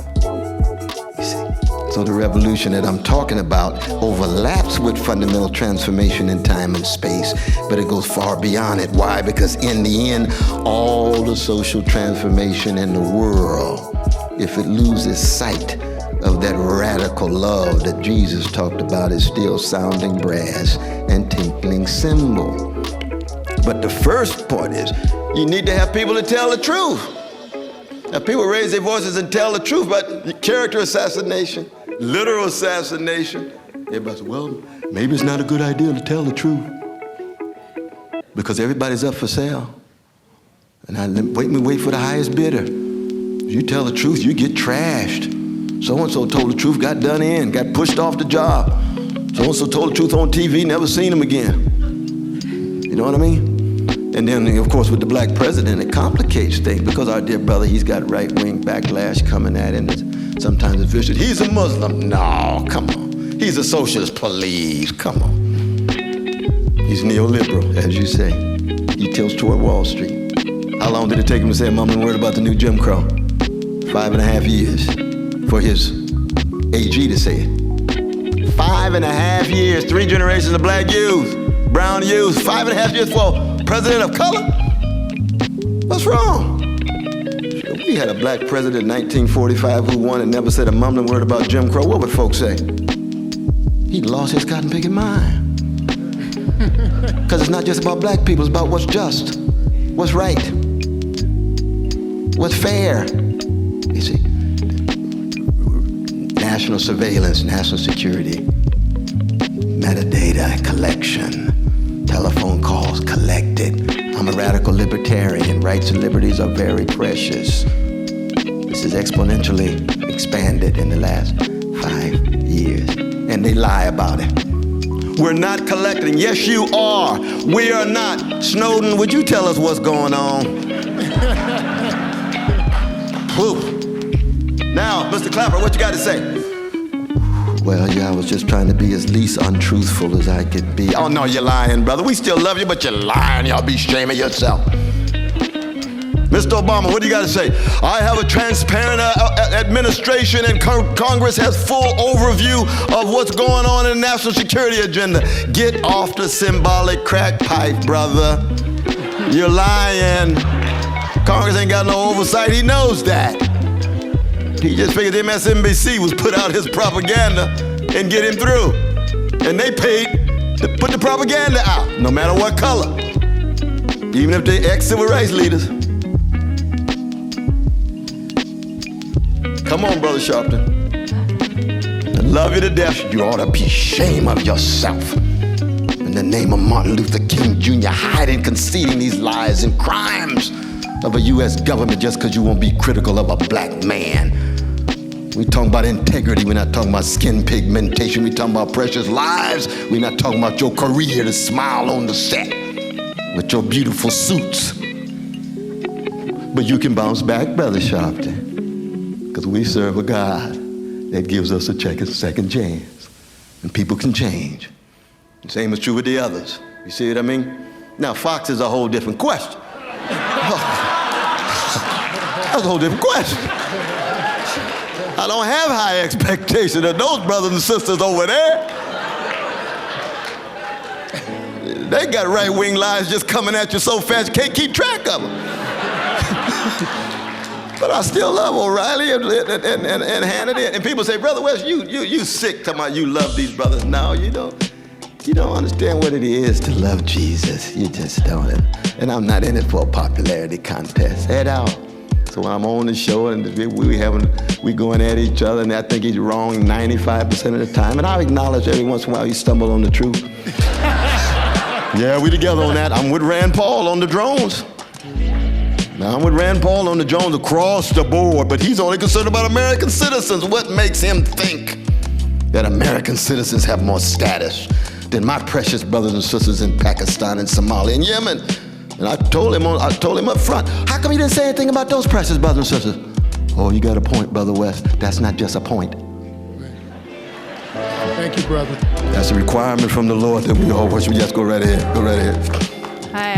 So the revolution that I'm talking about overlaps with fundamental transformation in time and space, but it goes far beyond it. Why? Because in the end, all the social transformation in the world, if it loses sight of that radical love that Jesus talked about, is still sounding brass and tinkling cymbal. But the first part is, you need to have people to tell the truth. Now, people raise their voices and tell the truth about character assassination, literal assassination. Everybody says, well, maybe it's not a good idea to tell the truth because everybody's up for sale. And wait for the highest bidder. If you tell the truth, you get trashed. So-and-so told the truth, got done in, got pushed off the job. So-and-so told the truth on TV, never seen him again. You know what I mean? And then, of course, with the black president, it complicates things because our dear brother, he's got right-wing backlash coming at him. Sometimes it's vicious. He's a Muslim. No, come on. He's a socialist. Please, come on. He's neoliberal, as you say. He tilts toward Wall Street. How long did it take him to say, Mom, I'm worried about the new Jim Crow? 5.5 years for his AG to say it. 5.5 years, 3 generations of black youth, brown youth, 5.5 years for a president of color? What's wrong? We had a black president in 1945 who won and never said a mumbling word about Jim Crow. What would folks say? He lost his cotton picking mind. Because it's not just about black people, it's about what's just, what's right, what's fair. You see, national surveillance, national security, metadata collection, telephone calls collected. I'm a radical libertarian. Rights and liberties are very precious. This is exponentially expanded in the last 5 years. And they lie about it. We're not collecting. Yes, you are. We are not. Snowden, would you tell us what's going on? Woo. Now, Mr. Clapper, what you got to say? Well, yeah, I was just trying to be as least untruthful as I could be. Oh, no, you're lying, brother. We still love you, but you're lying. Y'all be ashamed of yourself. Mr. Obama, what do you got to say? I have a transparent administration and Congress has full overview of what's going on in the national security agenda. Get off the symbolic crack pipe, brother. You're lying. Congress ain't got no oversight. He knows that. He just figured MSNBC was put out his propaganda and get him through. And they paid to put the propaganda out, no matter what color. Even if they ex-civil rights leaders. Come on, Brother Sharpton. I love you to death. You ought to be ashamed of yourself. In the name of Martin Luther King Jr., hiding, conceding these lies and crimes of a U.S. government just because you won't be critical of a black man. We talking about integrity. We're not talking about skin pigmentation. We're talking about precious lives. We're not talking about your career to smile on the set with your beautiful suits. But you can bounce back, Brother Sharpton. Because we serve a God that gives us a second chance. And people can change. The same is true with the others. You see what I mean? Now, Fox is a whole different question. That's a whole different question. I don't have high expectations of those brothers and sisters over there. They got right-wing lies just coming at you so fast you can't keep track of them. But I still love O'Reilly and Hannity. And people say, Brother West, you sick talking about you love these brothers. No, you don't. You don't understand what it is to love Jesus. You just don't. And I'm not in it for a popularity contest. Head out. So when I'm on the show and we going at each other and I think he's wrong 95% of the time. And I acknowledge every once in a while he stumbled on the truth. Yeah, we together on that. I'm with Rand Paul on the drones. Now, I'm with Rand Paul on the drones across the board, but he's only concerned about American citizens. What makes him think that American citizens have more status than my precious brothers and sisters in Pakistan and Somalia and Yemen? And I told him up front, how come you didn't say anything about those precious brothers and sisters? Oh, you got a point, Brother West. That's not just a point. Thank you, brother. That's a requirement from the Lord that we all worship. Yes, go right ahead. Go right ahead. Hi,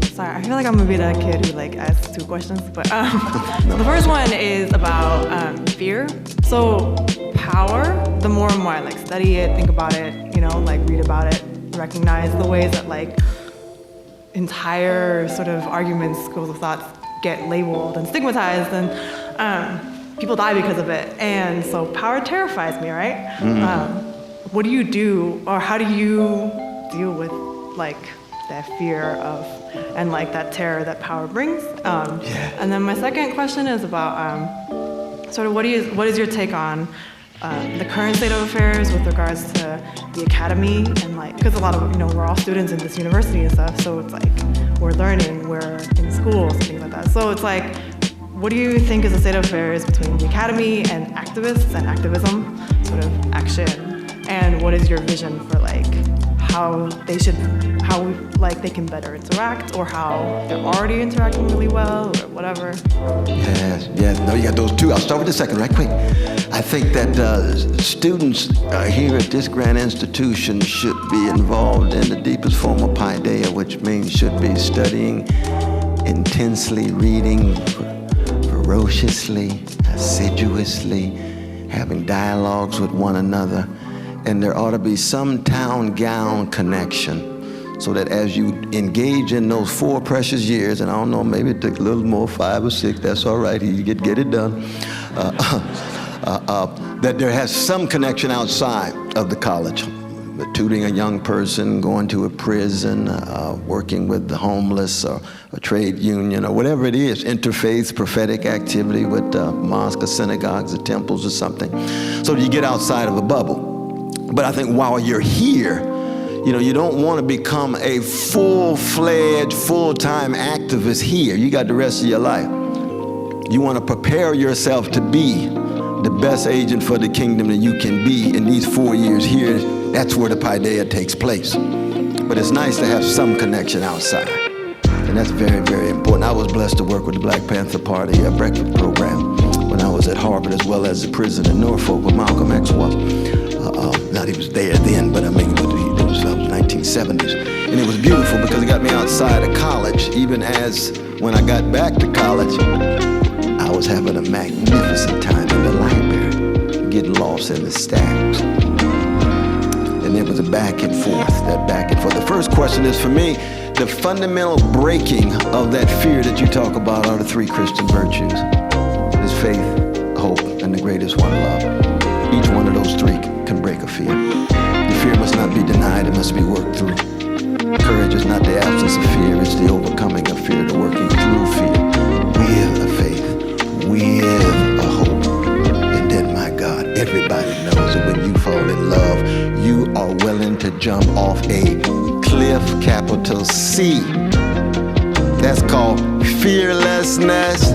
sorry, I feel like I'm gonna be that kid who asks 2 questions, but the first one is about fear. So power, the more and more I study it, think about it, read about it, recognize the ways that entire sort of arguments, schools of thoughts get labeled and stigmatized, and people die because of it. And so power terrifies me, right? Mm-hmm. What do you do, or how do you deal with that fear of and that terror that power brings? And then my second question is about sort of what is your take on the current state of affairs with regards to the academy and because a lot of we're all students in this university and stuff, so it's we're learning, we're in schools and things like that. So it's what do you think is the state of affairs between the academy and activists and activism, sort of action, and what is your vision for how they can better interact, or how they're already interacting really well, or whatever? Yes, no, you got those 2. I'll start with the second right quick. I think that students here at this grand institution should be involved in the deepest form of paideia, which means should be studying, intensely reading, ferociously, assiduously, having dialogues with one another. And there ought to be some town gown connection so that as you engage in those 4 precious years, and I don't know, maybe it took a little more, 5 or 6, that's all right, you get it done, that there has some connection outside of the college. Tutoring a young person, going to a prison, working with the homeless, or a trade union, or whatever it is, interfaith, prophetic activity with mosques, or synagogues, or temples, or something, so that you get outside of the bubble. But I think while you're here, you don't want to become a full-fledged, full-time activist here. You got the rest of your life. You want to prepare yourself to be the best agent for the kingdom that you can be in these 4 years here. That's where the paideia takes place. But it's nice to have some connection outside. And that's very, very important. I was blessed to work with the Black Panther Party breakfast program when I was at Harvard, as well as the prison in Norfolk where Malcolm X was. Not he was there then, but I mean, it was 1970s. And it was beautiful because it got me outside of college, even as when I got back to college, I was having a magnificent time in the library, getting lost in the stacks. And there was a back and forth, that back and forth. The first question is, for me, the fundamental breaking of that fear that you talk about are the 3 Christian virtues. It's faith, hope, and the greatest one, love. Each one of those 3 can break a fear. The fear must not be denied, it must be worked through. Courage is not the absence of fear, it's the overcoming of fear, the working through fear. With a faith, with a hope. And then, my God, everybody knows that when you fall in love, you are willing to jump off a cliff, capital C. That's called fearlessness.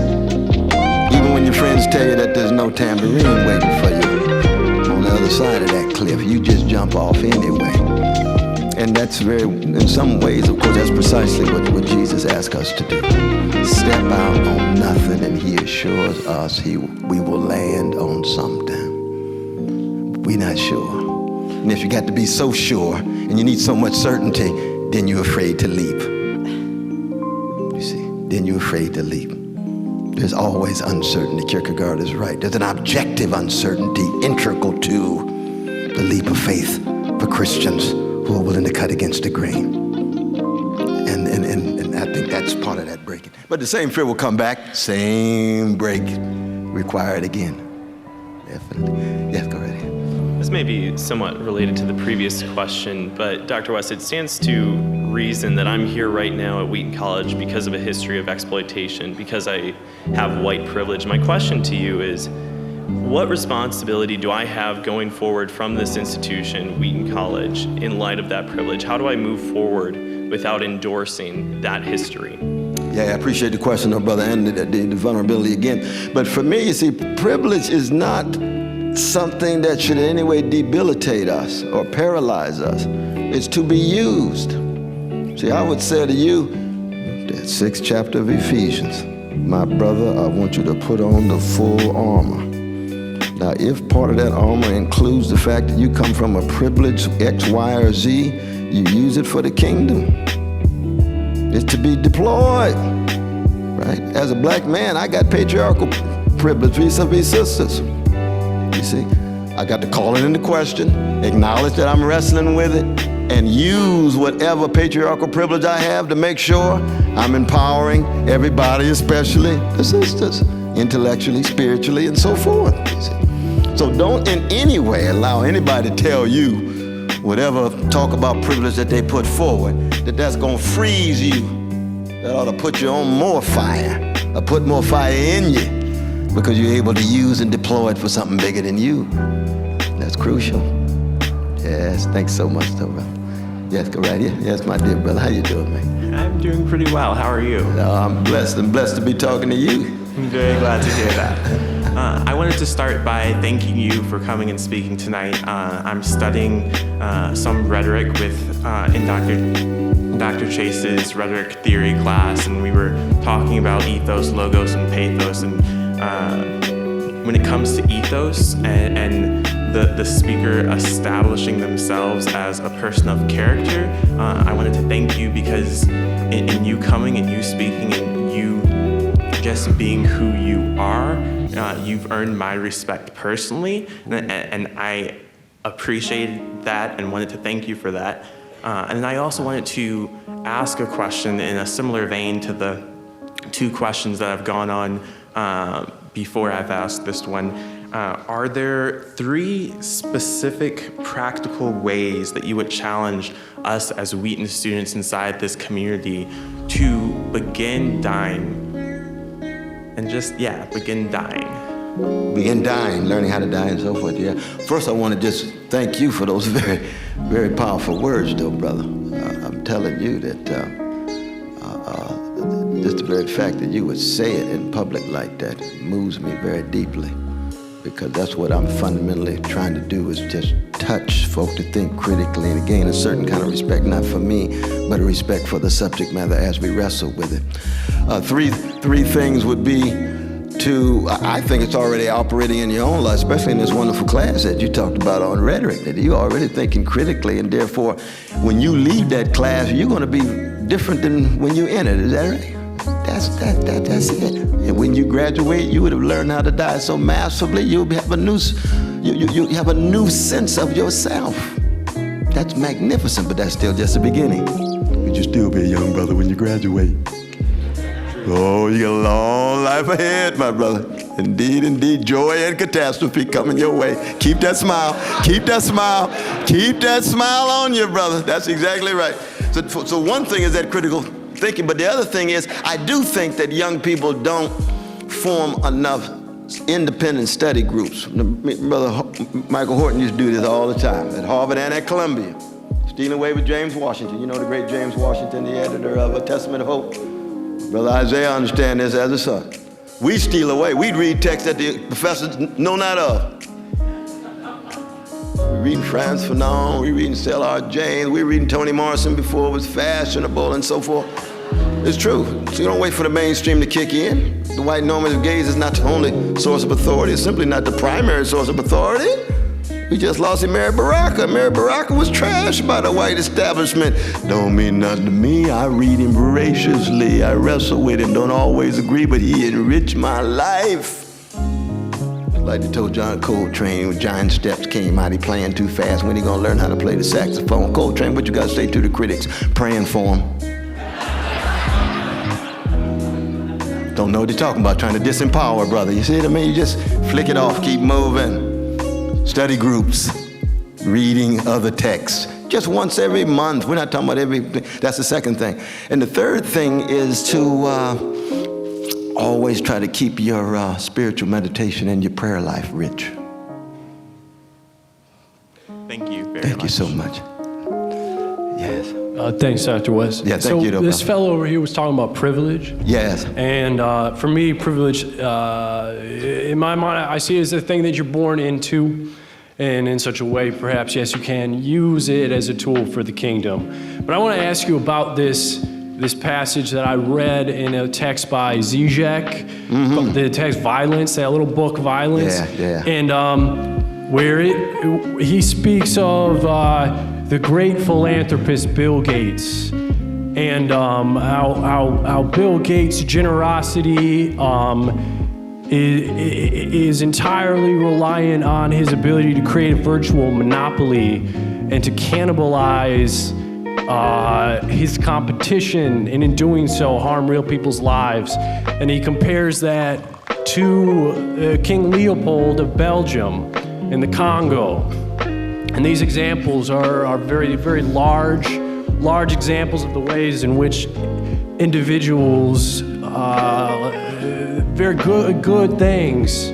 Even when your friends tell you that there's no tambourine waiting for you on the other side of that cliff, you just jump off anyway. And that's in some ways, of course, that's precisely what Jesus asked us to do. Step out on nothing, and he assures us we will land on something. We're not sure. And if you got to be so sure, and you need so much certainty, then you're afraid to leap. You see, then you're afraid to leap. There's always uncertainty. Kierkegaard is right. There's an objective uncertainty integral to the leap of faith for Christians who are willing to cut against the grain. And I think that's part of that breaking. But the same fear will come back, same break required again. Definitely. Yes, go right ahead. This may be somewhat related to the previous question, but Dr. West, it stands to reason that I'm here right now at Wheaton College because of a history of exploitation, because I have white privilege. My question to you is, what responsibility do I have going forward from this institution, Wheaton College, in light of that privilege? How do I move forward without endorsing that history? Yeah, I appreciate the question, though, brother, and the vulnerability again. But for me, you see, privilege is not something that should in any way debilitate us or paralyze us. It's to be used. See, I would say to you, that 6th chapter of Ephesians, my brother, I want you to put on the full armor. Now, if part of that armor includes the fact that you come from a privileged X, Y, or Z, you use it for the kingdom. It's to be deployed, right? As a black man, I got patriarchal privilege vis-a-vis sisters. You see, I got to call it into question, acknowledge that I'm wrestling with it, and use whatever patriarchal privilege I have to make sure I'm empowering everybody, especially the sisters, intellectually, spiritually, and so forth. You see. So don't in any way allow anybody to tell you whatever talk about privilege that they put forward, that's gonna freeze you. That ought to put you on more fire, or put more fire in you, because you're able to use and deploy it for something bigger than you. That's crucial. Yes, thanks so much, though, brother. Yes, go right here. Yes, my dear brother, how you doing, man? I'm doing pretty well. How are you? I'm blessed. I'm blessed to be talking to you. I'm very glad to hear that. I wanted to start by thanking you for coming and speaking tonight. I'm studying some rhetoric in Dr. Chase's rhetoric theory class, and we were talking about ethos, logos, and pathos. And when it comes to ethos and the speaker establishing themselves as a person of character, I wanted to thank you because in you coming and you speaking and you just being who you are, you've earned my respect personally, and I appreciated that and wanted to thank you for that. And I also wanted to ask a question in a similar vein to the two questions that have gone on before I've asked this one. Are there 3 specific practical ways that you would challenge us as Wheaton students inside this community to begin dying? And just, begin dying. Begin dying, learning how to die and so forth, yeah. First, I want to just thank you for those very, very powerful words, though, brother. I'm telling you that just the very fact that you would say it in public like that moves me very deeply, because that's what I'm fundamentally trying to do, is just touch folk to think critically and gain a certain kind of respect, not for me, but a respect for the subject matter as we wrestle with it. Three things would be I think it's already operating in your own life, especially in this wonderful class that you talked about on rhetoric, that you're already thinking critically, and therefore, when you leave that class, you're going to be different than when you entered. Is that right? That's it. And when you graduate, you would have learned how to die so massively, you'll have a new, you have a new sense of yourself. That's magnificent, but that's still just the beginning. But you still be a young brother when you graduate. Oh, you got a long life ahead, my brother. Indeed, indeed, joy and catastrophe coming your way. Keep that smile, keep that smile, keep that smile on you, brother. That's exactly right. So one thing is that critical thinking, but the other thing is, I do think that young people don't form enough independent study groups. Brother Michael Horton used to do this all the time at Harvard and at Columbia. Stealing away with James Washington. You know the great James Washington, the editor of A Testament of Hope? Brother Isaiah understand this as a son. We steal away. We read texts that the professors know not of. We're reading Frantz Fanon, we're reading Cellar James, we're reading Toni Morrison before it was fashionable and so forth. It's true. So you don't wait for the mainstream to kick in. The white normative gaze is not the only source of authority. It's simply not the primary source of authority. We just lost Mary Baraka. Mary Baraka was trashed by the white establishment. Don't mean nothing to me. I read him voraciously. I wrestle with him. Don't always agree, but he enriched my life. Like they told John Coltrane when Giant Steps came out, he playing too fast. When he gonna learn how to play the saxophone? Coltrane, what you gotta say to the critics? Praying for him. Don't know what you're talking about, trying to disempower, brother. You see what I mean? You just flick it off, keep moving. Study groups, reading other texts, just once every month. We're not talking about every, that's the second thing. And the third thing is to always try to keep your spiritual meditation and your prayer life rich. Thank you very much. Thank you so much. Yes. Thanks, Dr. West. Yeah, thank you. This fellow over here was talking about privilege. Yes. And for me, privilege, in my mind, I see it as a thing that you're born into, and in such a way, perhaps, yes, you can use it as a tool for the kingdom. But I want to ask you about this passage that I read in a text by Zizek, the text Violence, that little book, Violence. Yeah. And where he speaks of the great philanthropist Bill Gates, and how Bill Gates' generosity is entirely reliant on his ability to create a virtual monopoly and to cannibalize his competition, and in doing so harm real people's lives. And he compares that to King Leopold of Belgium in the Congo. And these examples are very, very large examples of the ways in which individuals, very good things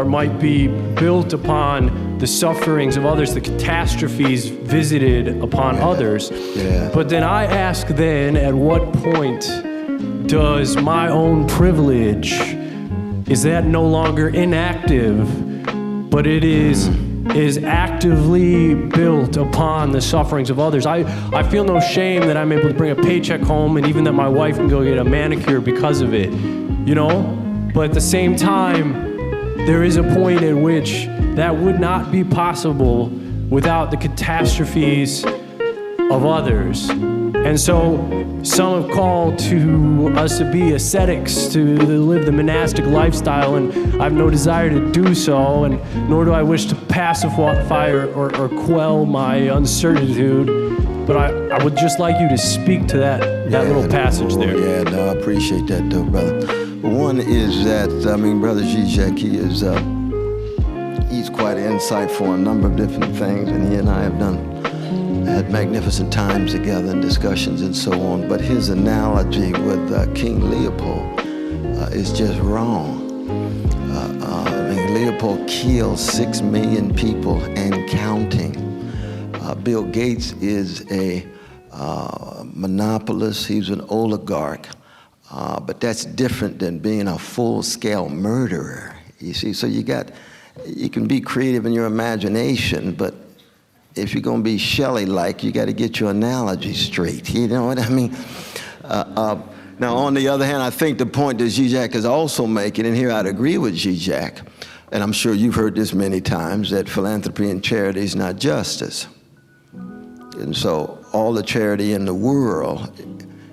might be built upon the sufferings of others, the catastrophes visited upon others. Yeah. But then I ask then, at what point does my own privilege, is that no longer inactive, but it is actively built upon the sufferings of others? I feel no shame that I'm able to bring a paycheck home, and even that my wife can go get a manicure because of it, you know? But at the same time, there is a point at which that would not be possible without the catastrophes of others. And so some have called to us to be ascetics, to live the monastic lifestyle, and I have no desire to do so, and nor do I wish to pacify or quell my uncertitude. But I would just like you to speak to that little passage there. Yeah, no, I appreciate that though, brother. One is that, Brother Zizek, he's quite insightful on a number of different things, and he and I have had magnificent times together and discussions and so on. But his analogy with King Leopold is just wrong. Leopold killed 6 million people and counting. Bill Gates is a monopolist. He's an oligarch. But that's different than being a full-scale murderer. You see, so you can be creative in your imagination, but if you're going to be Shelley-like, you got to get your analogy straight. You know what I mean? Now, on the other hand, I think the point that Zizek is also making, and here I'd agree with Zizek, and I'm sure you've heard this many times, that philanthropy and charity is not justice. And so all the charity in the world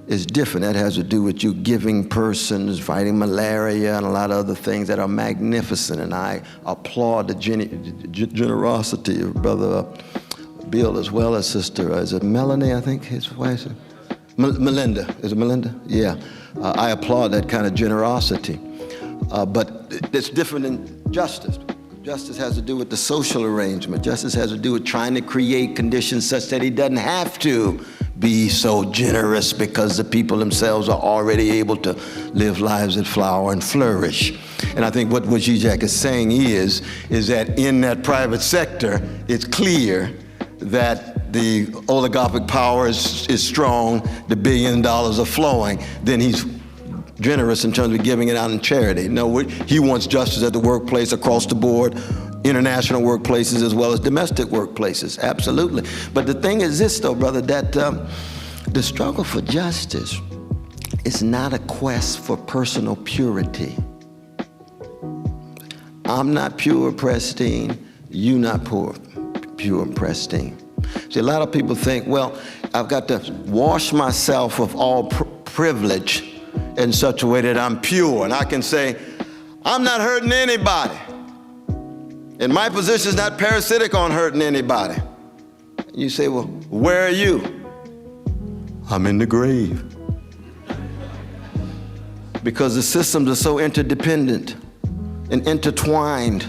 is different. That has to do with you giving persons, fighting malaria, and a lot of other things that are magnificent. And I applaud the generosity of Brother Bill as well as Sister, is it Melanie, I think his wife? Melinda, is it Melinda? Yeah, I applaud that kind of generosity. But it's different than justice. Justice has to do with the social arrangement. Justice has to do with trying to create conditions such that he doesn't have to be so generous because the people themselves are already able to live lives that flower and flourish. And I think what Zizek is saying is that in that private sector, it's clear that the oligarchic power is strong, the $1 billion are flowing, then he's generous in terms of giving it out in charity. No, he wants justice at the workplace across the board, international workplaces as well as domestic workplaces, absolutely. But the thing is this though, brother, that the struggle for justice is not a quest for personal purity. I'm not pure, pristine, you not pure and pristine. See, a lot of people think, well, I've got to wash myself of all privilege in such a way that I'm pure, and I can say, I'm not hurting anybody. And my position is not parasitic on hurting anybody. You say, well, where are you? I'm in the grave. Because the systems are so interdependent and intertwined,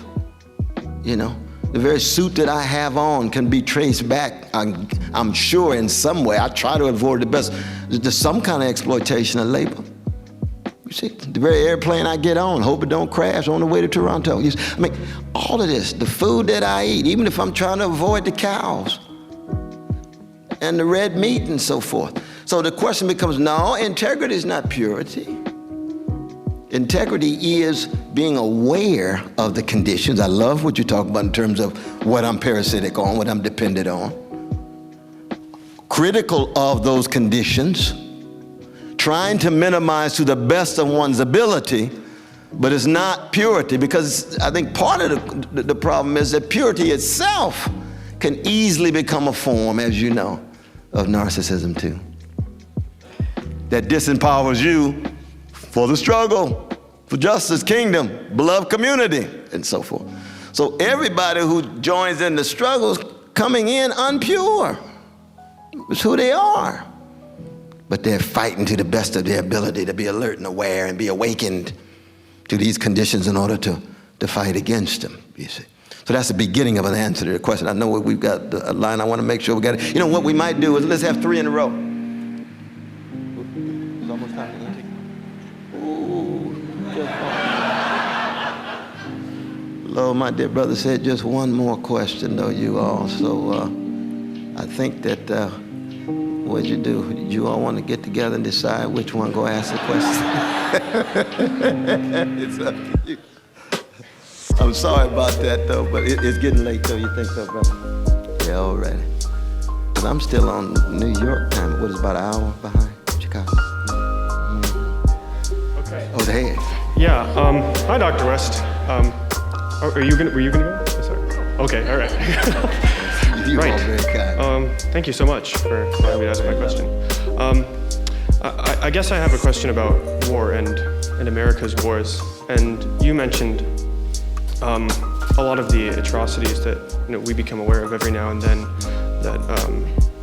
you know. The very suit that I have on can be traced back, I'm sure in some way. I try to avoid the best. There's some kind of exploitation of labor. You see, the very airplane I get on, hope it don't crash on the way to Toronto. I mean, all of this, the food that I eat, even if I'm trying to avoid the cows and the red meat and so forth. So the question becomes, no, integrity is not purity. Integrity is being aware of the conditions. I love what you talk about in terms of what I'm parasitic on, what I'm dependent on. Critical of those conditions, trying to minimize to the best of one's ability, but it's not purity, because I think part of the problem is that purity itself can easily become a form, as you know, of narcissism too. That disempowers you for the struggle, for justice, kingdom, beloved community, and so forth. So everybody who joins in the struggles coming in unpure. It's who they are. But they're fighting to the best of their ability to be alert and aware and be awakened to these conditions in order to fight against them, you see. So that's the beginning of an answer to the question. I know we've got a line. I want to make sure we got it. You know, what we might do is let's have 3 in a row. It's almost time. Lord, my dear brother said just one more question, though, you all. So I think that, what'd you do? You all want to get together and decide which one go ask the question? It's up to you. I'm sorry about that, though, but it's getting late, though. You think so, brother? Yeah, all right. Because I'm still on New York time. What is about an hour behind Chicago? Okay. Oh, there. Yeah. Hi, Dr. West. Were you gonna go? Oh, sorry. Okay. All right. You all very kind. Thank you so much for allowing me to ask my question. I guess I have a question about war and America's wars. And you mentioned a lot of the atrocities that we become aware of every now and then that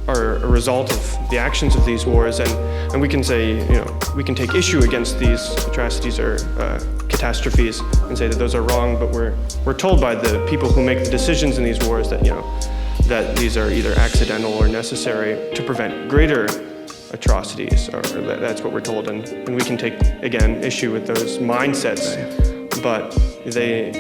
are a result of the actions of these wars. And we can say, we can take issue against these atrocities or catastrophes and say that those are wrong. But we're told by the people who make the decisions in these wars that that these are either accidental or necessary to prevent greater atrocities, or that's what we're told, and we can take, again, issue with those mindsets, but they,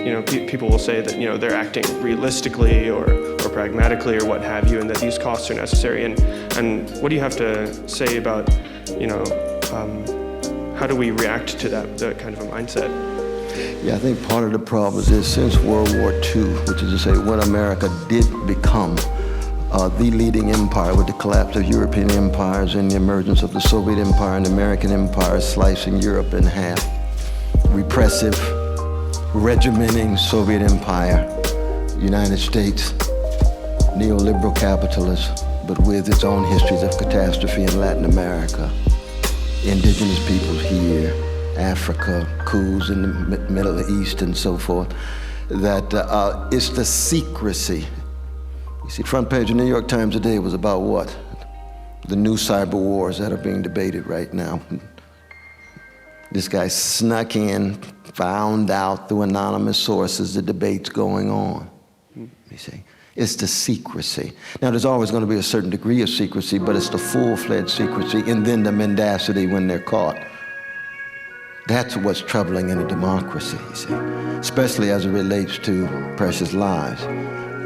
people will say that, they're acting realistically or pragmatically or what have you, and that these costs are necessary, and what do you have to say about, how do we react to that kind of a mindset? Yeah, I think part of the problem is since World War II, which is to say when America did become the leading empire with the collapse of European empires and the emergence of the Soviet Empire and the American Empire slicing Europe in half. Repressive, regimenting Soviet Empire, United States, neoliberal capitalist, but with its own histories of catastrophe in Latin America, indigenous peoples here, Africa, coups in the Middle East and so forth, that it's the secrecy. You see, front page of New York Times today was about what? The new cyber wars that are being debated right now. This guy snuck in, found out through anonymous sources the debates going on. You see, it's the secrecy. Now, there's always going to be a certain degree of secrecy, but it's the full-fledged secrecy and then the mendacity when they're caught. That's what's troubling in a democracy, you see, especially as it relates to precious lives.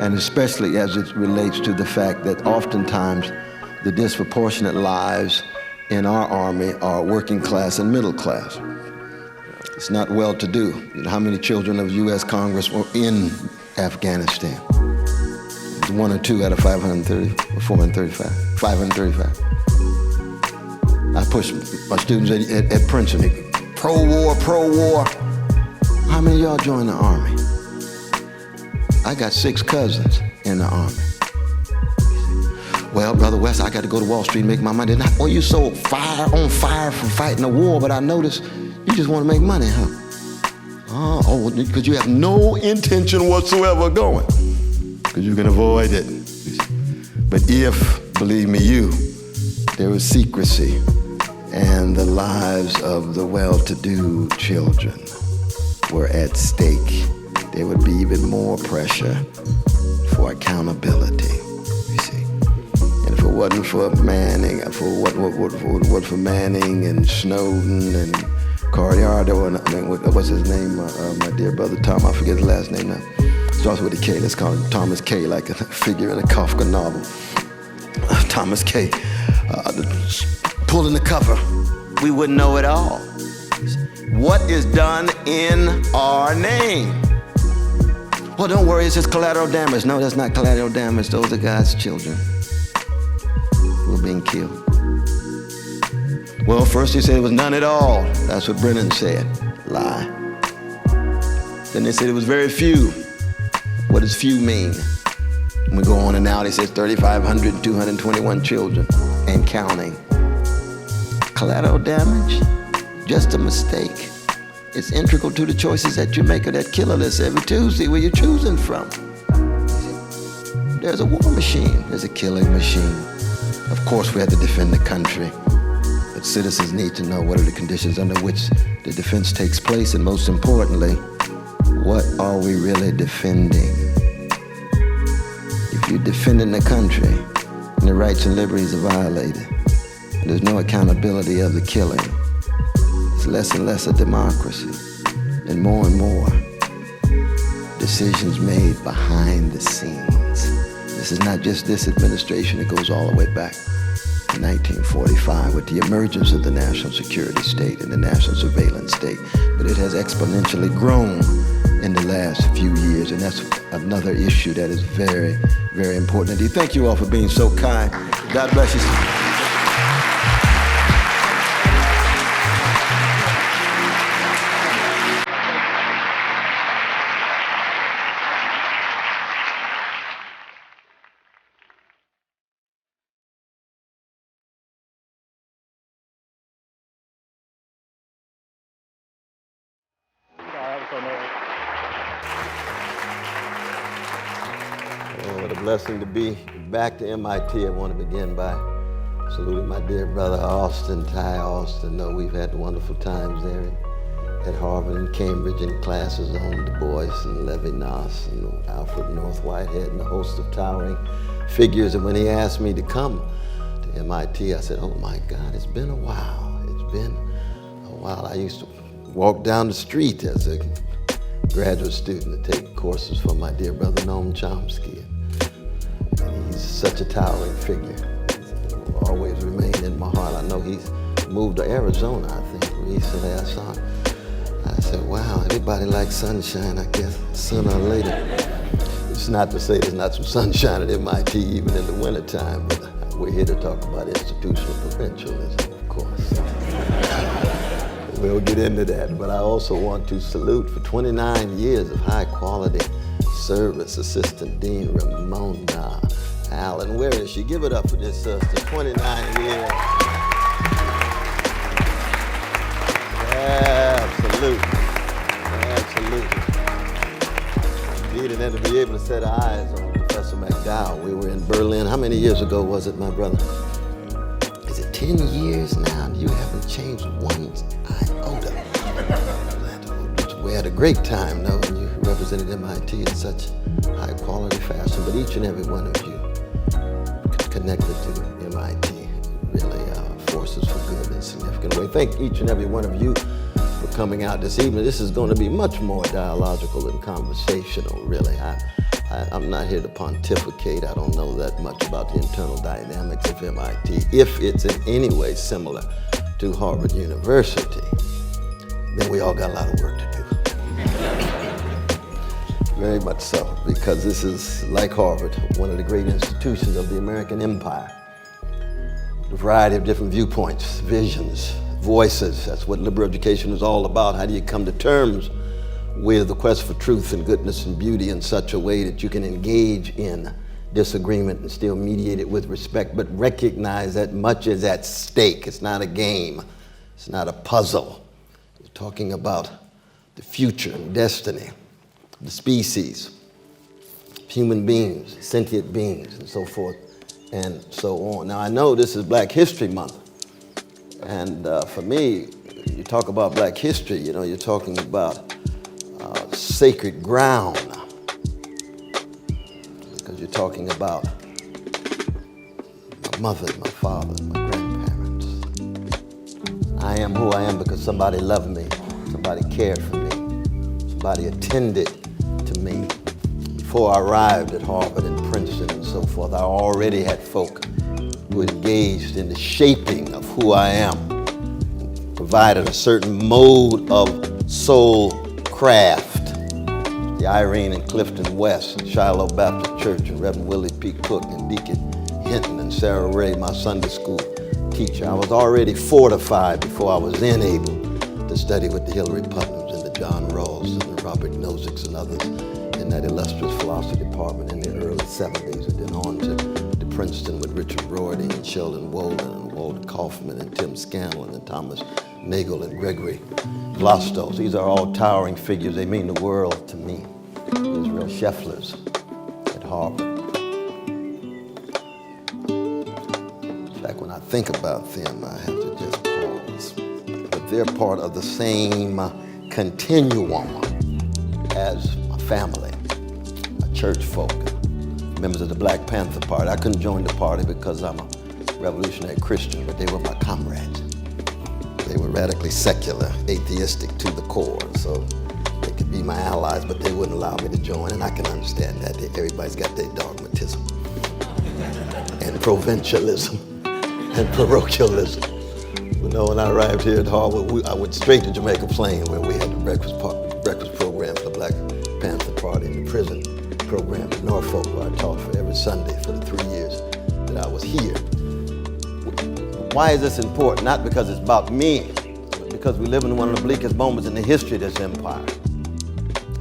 And especially as it relates to the fact that oftentimes the disproportionate lives in our army are working class and middle class. It's not well-to-do. How many children of U.S. Congress were in Afghanistan? 1 or 2 out of 530 or 435, 535. I push my students at Princeton, pro-war, pro-war. How many of y'all joined the Army? I got 6 cousins in the Army. Well, Brother West, I got to go to Wall Street and make my money. Oh, you so on fire from fighting a war, but I noticed you just want to make money, huh? Oh, because you have no intention whatsoever of going, because you can avoid it. But if, believe me, there was secrecy and the lives of the well-to-do children were at stake, there would be even more pressure for accountability, you see. And if it wasn't for Manning, for Manning and Snowden and Cornel, what's his name? My dear brother Tom, I forget his last name now. Starts with a K, let's call him Thomas K, like a figure in a Kafka novel. Thomas K, pulling the cover, we wouldn't know it all. What is done in our name? Well, don't worry, it's just collateral damage. No, that's not collateral damage. Those are God's children who are being killed. Well, first he said it was none at all. That's what Brennan said. Lie. Then they said it was very few. What does few mean? When we go on and out, he says 3,521 children and counting. Collateral damage? Just a mistake. It's integral to the choices that you make of that killer list every Tuesday where you're choosing from. There's a war machine. There's a killing machine. Of course, we have to defend the country. But citizens need to know what are the conditions under which the defense takes place, and most importantly, what are we really defending? If you're defending the country and the rights and liberties are violated, and there's no accountability of the killing, it's less and less a democracy, and more decisions made behind the scenes. This is not just this administration, it goes all the way back to 1945 with the emergence of the national security state and the national surveillance state, but it has exponentially grown in the last few years, and that's another issue that is very, very important. And thank you all for being so kind. God bless you. Cornel. Oh, what a blessing to be back to MIT. I want to begin by saluting my dear brother Austin, Ty Austin. No, we've had wonderful times there at Harvard and Cambridge in classes on Du Bois and Levinas and Alfred North Whitehead and a host of towering figures. And when he asked me to come to MIT, I said, oh my God, it's been a while. It's been a while. I used to walk down the street as a graduate student to take courses from my dear brother Noam Chomsky. And he's such a towering figure. He'll always remain in my heart. I know he's moved to Arizona, I think, recently. I said, wow, everybody likes sunshine, I guess, sooner or later. It's not to say there's not some sunshine at MIT even in the wintertime, but we're here to talk about institutional provincialism, of course. We'll get into that, but I also want to salute for 29 years of high quality service, Assistant Dean Ramona Allen. Where is she? Give it up for this sister, 29 years. Absolutely. Indeed, and then to be able to set eyes on Professor McDowell. We were in Berlin. How many years ago was it, my brother? Is it 10 years now? You haven't changed one iota. We had a great time, though, and you represented MIT in such high quality fashion. But each and every one of you connected to MIT really forces for good in a significant way. Thank each and every one of you for coming out this evening. This is going to be much more dialogical and conversational, really. I'm not here to pontificate. I don't know that much about the internal dynamics of MIT. If it's in any way similar to Harvard University, then we all got a lot of work to do. Very much so, because this is, like Harvard, one of the great institutions of the American empire. A variety of different viewpoints, visions, voices. That's what liberal education is all about. How do you come to terms with the quest for truth and goodness and beauty in such a way that you can engage in disagreement and still mediate it with respect, but recognize that much is at stake. It's not a game. It's not a puzzle. You're talking about the future and destiny of the species, human beings, sentient beings, and so forth and so on. Now, I know this is Black History Month, and for me, you talk about Black history, you know, you're talking about sacred ground, because you're talking about my mother, my father, my grandparents. I am who I am because somebody loved me, somebody cared for me, somebody attended to me. Before I arrived at Harvard and Princeton and so forth, I already had folk who engaged in the shaping of who I am, provided a certain mode of soul craft. The Irene and Clifton West, and Shiloh Baptist Church, and Reverend Willie P. Cook, and Deacon Hinton, and Sarah Ray, my Sunday school teacher. I was already fortified before I was then able to study with the Hillary Putnams and the John Rawls and the Robert Nozick's and others in that illustrious philosophy department in the early 70s, and then on to Princeton with Richard Rorty and Sheldon Wolin and Walter Kaufman and Tim Scanlon and Thomas Nagel and Gregory Vlastos. These are all towering figures. They mean the world to me. Israel Scheffler's at Harvard. In fact, when I think about them, I have to just pause. But they're part of the same continuum as my family, my church folk, members of the Black Panther Party. I couldn't join the party because I'm a revolutionary Christian, but they were my comrades. They were radically secular, atheistic to the core, so they could be my allies, but they wouldn't allow me to join, and I can understand that. Everybody's got their dogmatism and provincialism and parochialism. But no, when I arrived here at Harvard, I went straight to Jamaica Plain, where we had the breakfast program for the Black Panther Party, and the prison program in Norfolk, where I taught for every Sunday for the 3 years that I was here. Why is this important? Not because it's about me, but because we live in one of the bleakest moments in the history of this empire.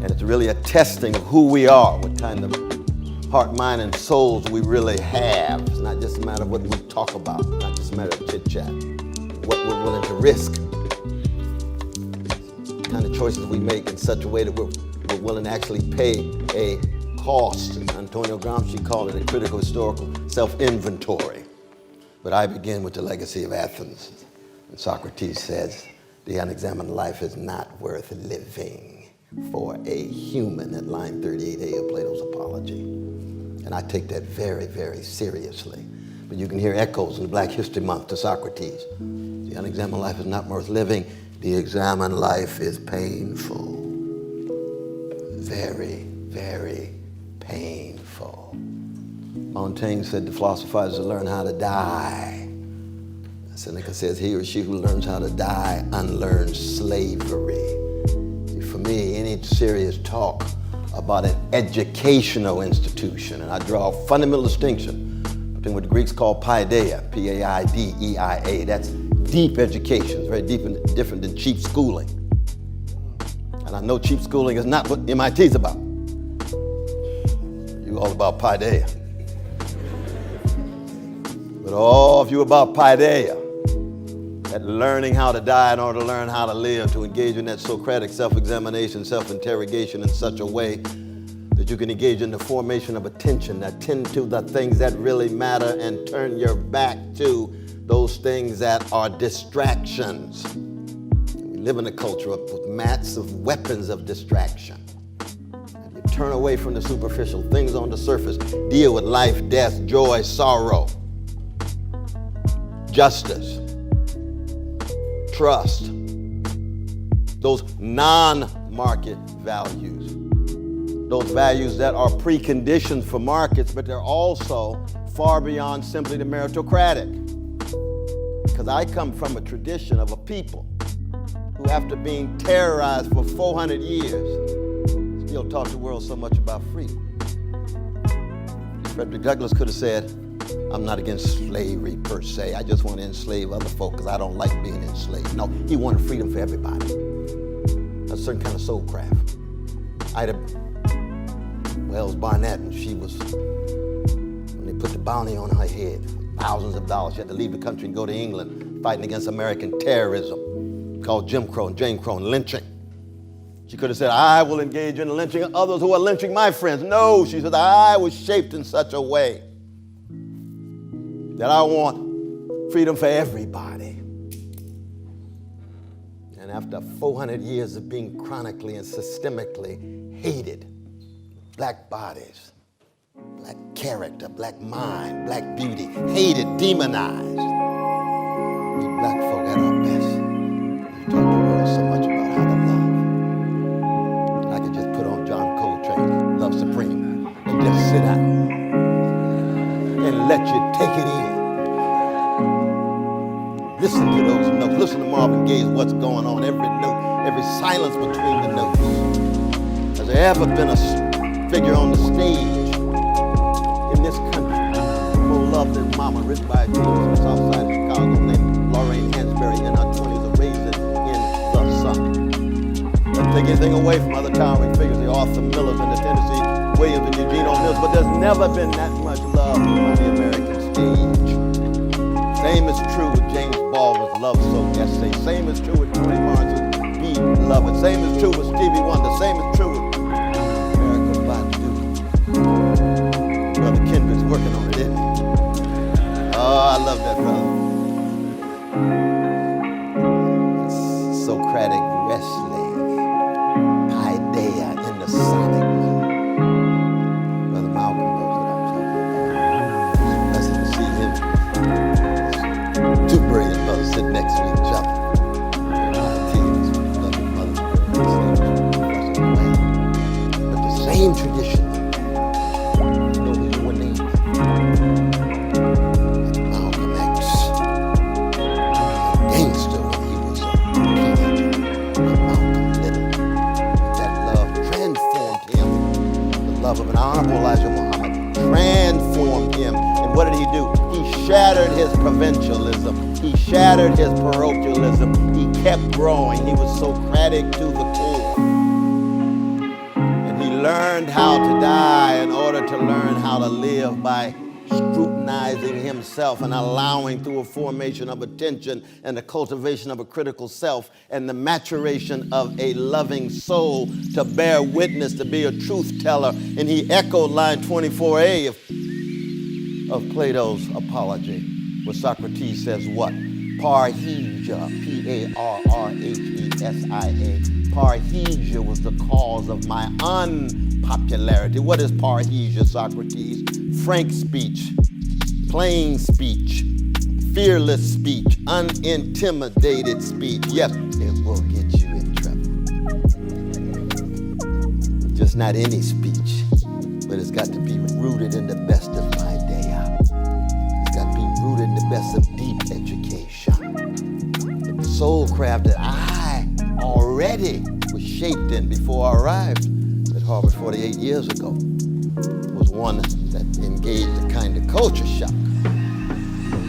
And it's really a testing of who we are, what kind of heart, mind, and souls we really have. It's not just a matter of what we talk about, not just a matter of chit-chat, what we're willing to risk. kind of choices we make in such a way that we're willing to actually pay a cost. Antonio Gramsci called it a critical historical self-inventory. But I begin with the legacy of Athens. And Socrates says, the unexamined life is not worth living for a human, at line 38a of Plato's Apology. And I take that very, very seriously. But you can hear echoes in Black History Month to Socrates. The unexamined life is not worth living. The examined life is painful. Very, very painful. Montaigne said to philosophizers to learn how to die. Seneca says he or she who learns how to die unlearns slavery. For me, any serious talk about an educational institution, and I draw a fundamental distinction between what the Greeks call paideia, P-A-I-D-E-I-A. That's deep education. It's very deep and different than cheap schooling. And I know cheap schooling is not what MIT is about. You all about paideia. But all of you about paideia, that learning how to die in order to learn how to live, to engage in that Socratic self-examination, self-interrogation in such a way that you can engage in the formation of attention, attend to the things that really matter and turn your back to those things that are distractions. We live in a culture with massive weapons of distraction. And you turn away from the superficial, things on the surface, deal with life, death, joy, sorrow, justice, trust, those non-market values, those values that are preconditions for markets, but they're also far beyond simply the meritocratic. Because I come from a tradition of a people who, after being terrorized for 400 years, still taught the world so much about freedom. Frederick Douglass could have said, I'm not against slavery per se. I just want to enslave other folk because I don't like being enslaved. No, he wanted freedom for everybody. A certain kind of soul craft. Ida Wells Barnett, and she was, when they put the bounty on her head, thousands of dollars, she had to leave the country and go to England fighting against American terrorism called Jim Crow and Jane Crow and lynching. She could have said, I will engage in lynching others who are lynching my friends. No, she said, I was shaped in such a way that I want freedom for everybody. And after 400 years of being chronically and systemically hated, black bodies, black character, black mind, black beauty, hated, demonized, we black folk at our best. We've taught the world so much about how to love. I could just put on John Coltrane's Love Supreme and just sit down and let you take it in. Listen to those notes. Listen to Marvin Gaye's What's Going On. Every note, every silence between the notes. Has there ever been a figure on the stage in this country who loved his mama, written by a teacher from the south side of Chicago named Lorraine Hansberry in her 20s, a raisin in the sun? Doesn't take anything away from other towering figures, the Arthur Millers and the Tennessee Williams and Eugene O'Neills, but there's never been that much love on the American stage. Same is true with James Baldwin's Love Soaked essay. Same is true with Toni Morrison's Be Loved. Same is true with Stevie Wonder. Same is true with Erykah Badu. Brother Kendrick's working on it, isn't he? Oh, I love that brother. It's Socratic wrestling, paideia in the sonic mode. Brother Malcolm knows what I'm talking about. It's a blessing to see him. Two brilliant brothers sitting next to each other. But the same tradition, you know who you were named? Malcolm X. A gangster when he was a teenager. Malcolm Little. That love transformed him. The love of an honorable Elijah Muhammad transformed him. And what did he do? He shattered his provincialism. He shattered his parochialism. He kept growing. He was Socratic to the core. And he learned how to die in order to learn how to live by scrutinizing organizing himself and allowing through a formation of attention and the cultivation of a critical self and the maturation of a loving soul to bear witness, to be a truth teller. And he echoed line 24a of Plato's Apology, where Socrates says what? Parrhesia, P-A-R-R-H-E-S-I-A. Parrhesia was the cause of my unpopularity. What is parrhesia, Socrates? Frank speech, plain speech, fearless speech, unintimidated speech. Yes, it will get you in trouble. Just not any speech, but it's got to be rooted in the best of paideia. It's got to be rooted in the best of deep education. The soul craft that I already was shaped in before I arrived at Harvard 48 years ago was one that engaged a kind of culture shock.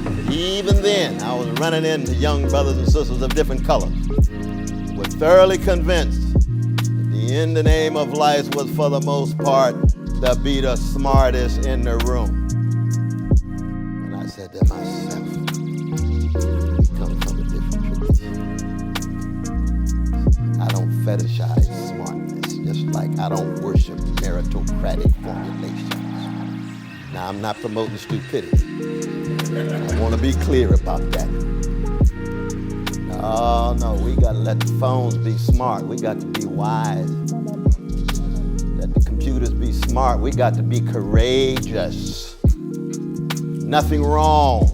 But even then, I was running into young brothers and sisters of different colors who were thoroughly convinced that the end and aim of life was, for the most part, to be the smartest in the room. And I said to myself, we come from a different tradition. I don't fetishize smartness, just like I don't worship meritocratic formulations. Now, I'm not promoting stupidity. I want to be clear about that. No, we got to let the phones be smart. We got to be wise. Let the computers be smart. We got to be courageous. Nothing wrong.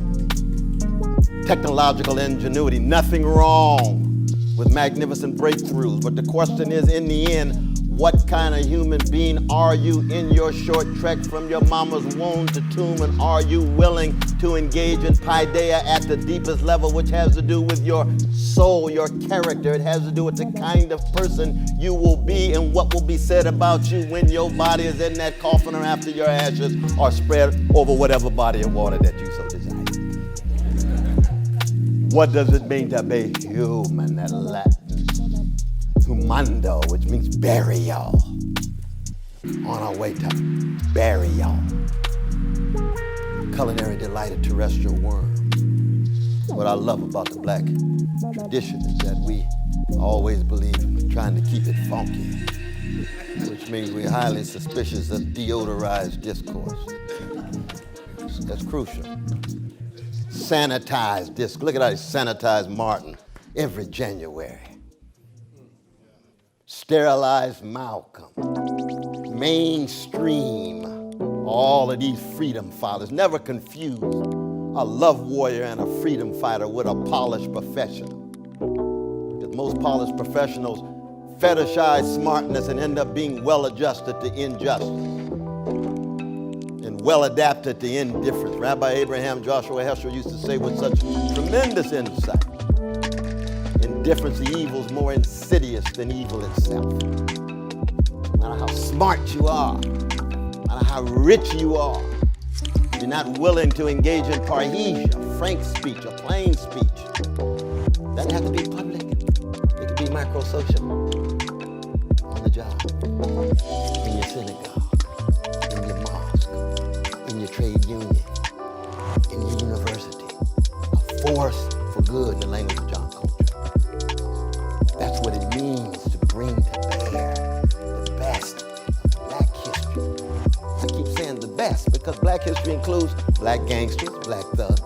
Technological ingenuity, nothing wrong with magnificent breakthroughs. But the question is, in the end, what kind of human being are you in your short trek from your mama's womb to tomb? And are you willing to engage in paideia at the deepest level, which has to do with your soul, your character? It has to do with the kind of person you will be and what will be said about you when your body is in that coffin or after your ashes are spread over whatever body of water that you so desire. What does it mean to be human? That Latin humando, which means burial. On our way to burial. Culinary delight of terrestrial worm. What I love about the black tradition is that we always believe in trying to keep it funky, which means we're highly suspicious of deodorized discourse. That's crucial. Sanitized disc. Look at how they sanitize Martin every January. Sterilized Malcolm. Mainstream all of these freedom fighters. Never confuse a love warrior and a freedom fighter with a polished professional. Because most polished professionals fetishize smartness and end up being well-adjusted to injustice and well-adapted to indifference. Rabbi Abraham Joshua Heschel used to say with such tremendous insight, indifference to evil is more insidious than evil itself. No matter how smart you are, no matter how rich you are, if you're not willing to engage in parrhesia, frank speech, or plain speech, it doesn't have to be public. It could be microsocial, on the job, in your synagogue, in your mosque, in your trade union, in your university. A force for good in the language of John Culture. That's what it means to bring to bear the best of black history. I keep saying the best because black history includes black gangsters, black thugs.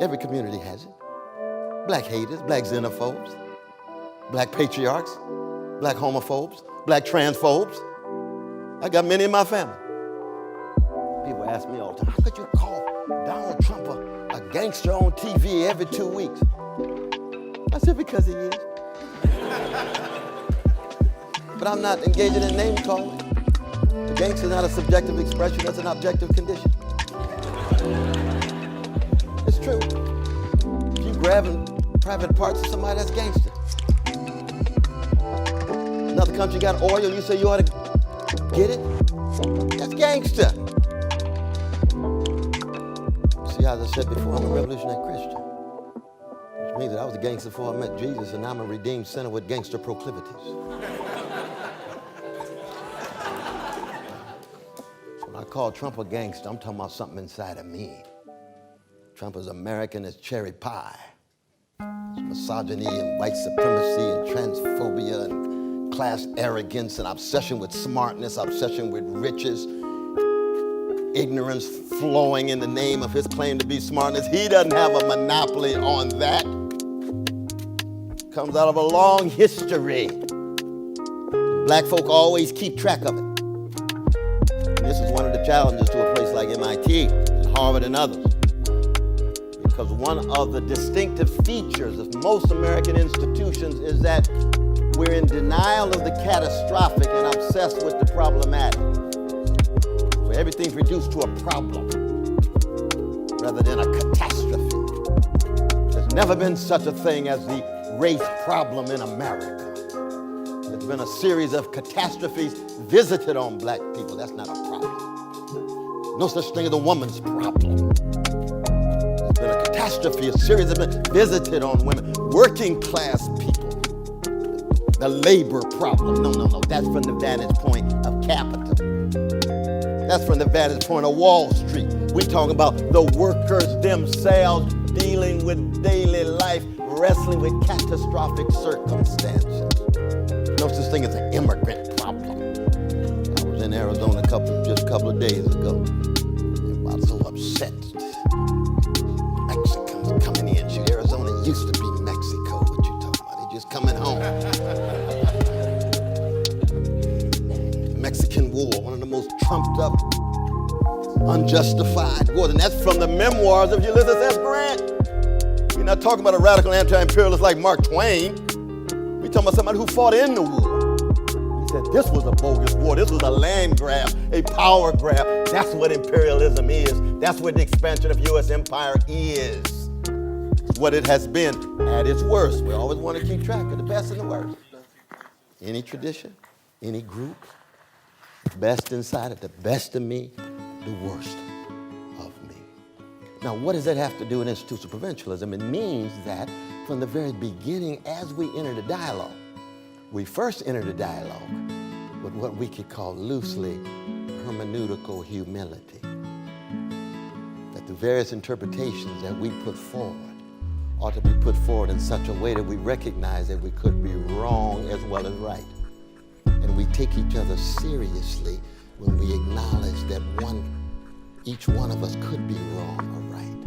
Every community has it. Black haters, black xenophobes, black patriarchs, black homophobes, black transphobes. I got many in my family. People ask me all the time, how could you call Donald Trump a gangster on TV every 2 weeks? I said, because he is. But I'm not engaging in name calling. The gangster is not a subjective expression, that's an objective condition. It's true. If you grabbing private parts of somebody, that's gangster. Another country got oil, you say you ought to get it? That's gangster. See, as I said before, I'm a revolutionary Christian. Which means that I was a gangster before I met Jesus, and now I'm a redeemed sinner with gangster proclivities. When I call Trump a gangster, I'm talking about something inside of me. Trump is American as cherry pie. It's misogyny and white supremacy and transphobia and class arrogance and obsession with smartness, obsession with riches, ignorance flowing in the name of his claim to be smartness. He doesn't have a monopoly on that. Comes out of a long history. Black folk always keep track of it. And this is one of the challenges to a place like MIT and Harvard and others. Because one of the distinctive features of most American institutions is that we're in denial of the catastrophic and obsessed with the problematic. So everything's reduced to a problem rather than a catastrophe. There's never been such a thing as the race problem in America. There's been a series of catastrophes visited on black people. That's not a problem. No such thing as a woman's problem. There's been a catastrophe, a series of events visited on women, working class people. The labor problem. No. That's from the vantage point of capital. That's from the vantage point of Wall Street. We talking about the workers themselves dealing with daily life, wrestling with catastrophic circumstances. No such thing as an immigrant problem. I was in Arizona just a couple of days ago. Everybody's so upset. Mexicans coming in. Shoot, Arizona used to be Mexico. What you talking about? They just coming home. Mexican War, one of the most trumped up, unjustified wars. And that's from the memoirs of Ulysses S. Grant. We're not talking about a radical anti-imperialist like Mark Twain. We're talking about somebody who fought in the war. He said this was a bogus war. This was a land grab, a power grab. That's what imperialism is. That's what the expansion of U.S. empire is. It's what it has been at its worst. We always want to keep track of the best and the worst. Any tradition, any group, the best inside it, the best of me, the worst of me. Now, what does that have to do with institutional provincialism? It means that from the very beginning, as we enter the dialogue, we first enter the dialogue with what we could call loosely hermeneutical humility. That the various interpretations that we put forward ought to be put forward in such a way that we recognize that we could be wrong as well as right. And we take each other seriously when we acknowledge that each one of us could be wrong or right.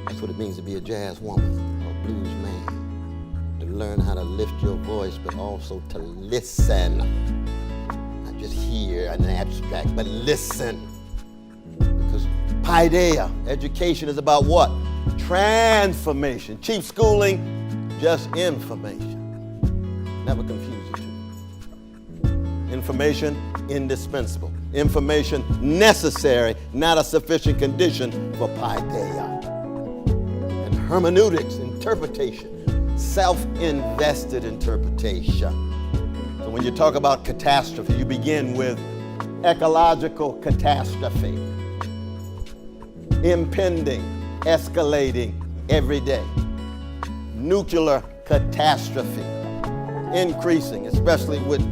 That's what it means to be a jazz woman or a blues man. To learn how to lift your voice, but also to listen. Not just hear in an abstract, but listen. Because paideia, education, is about what? Transformation. Cheap schooling, just information. Never confuse the two. Information, indispensable. Information, necessary, not a sufficient condition for paideia. And hermeneutics, interpretation, self-invested interpretation. So when you talk about catastrophe, you begin with ecological catastrophe. Impending, escalating every day. Nuclear catastrophe. Increasing, especially with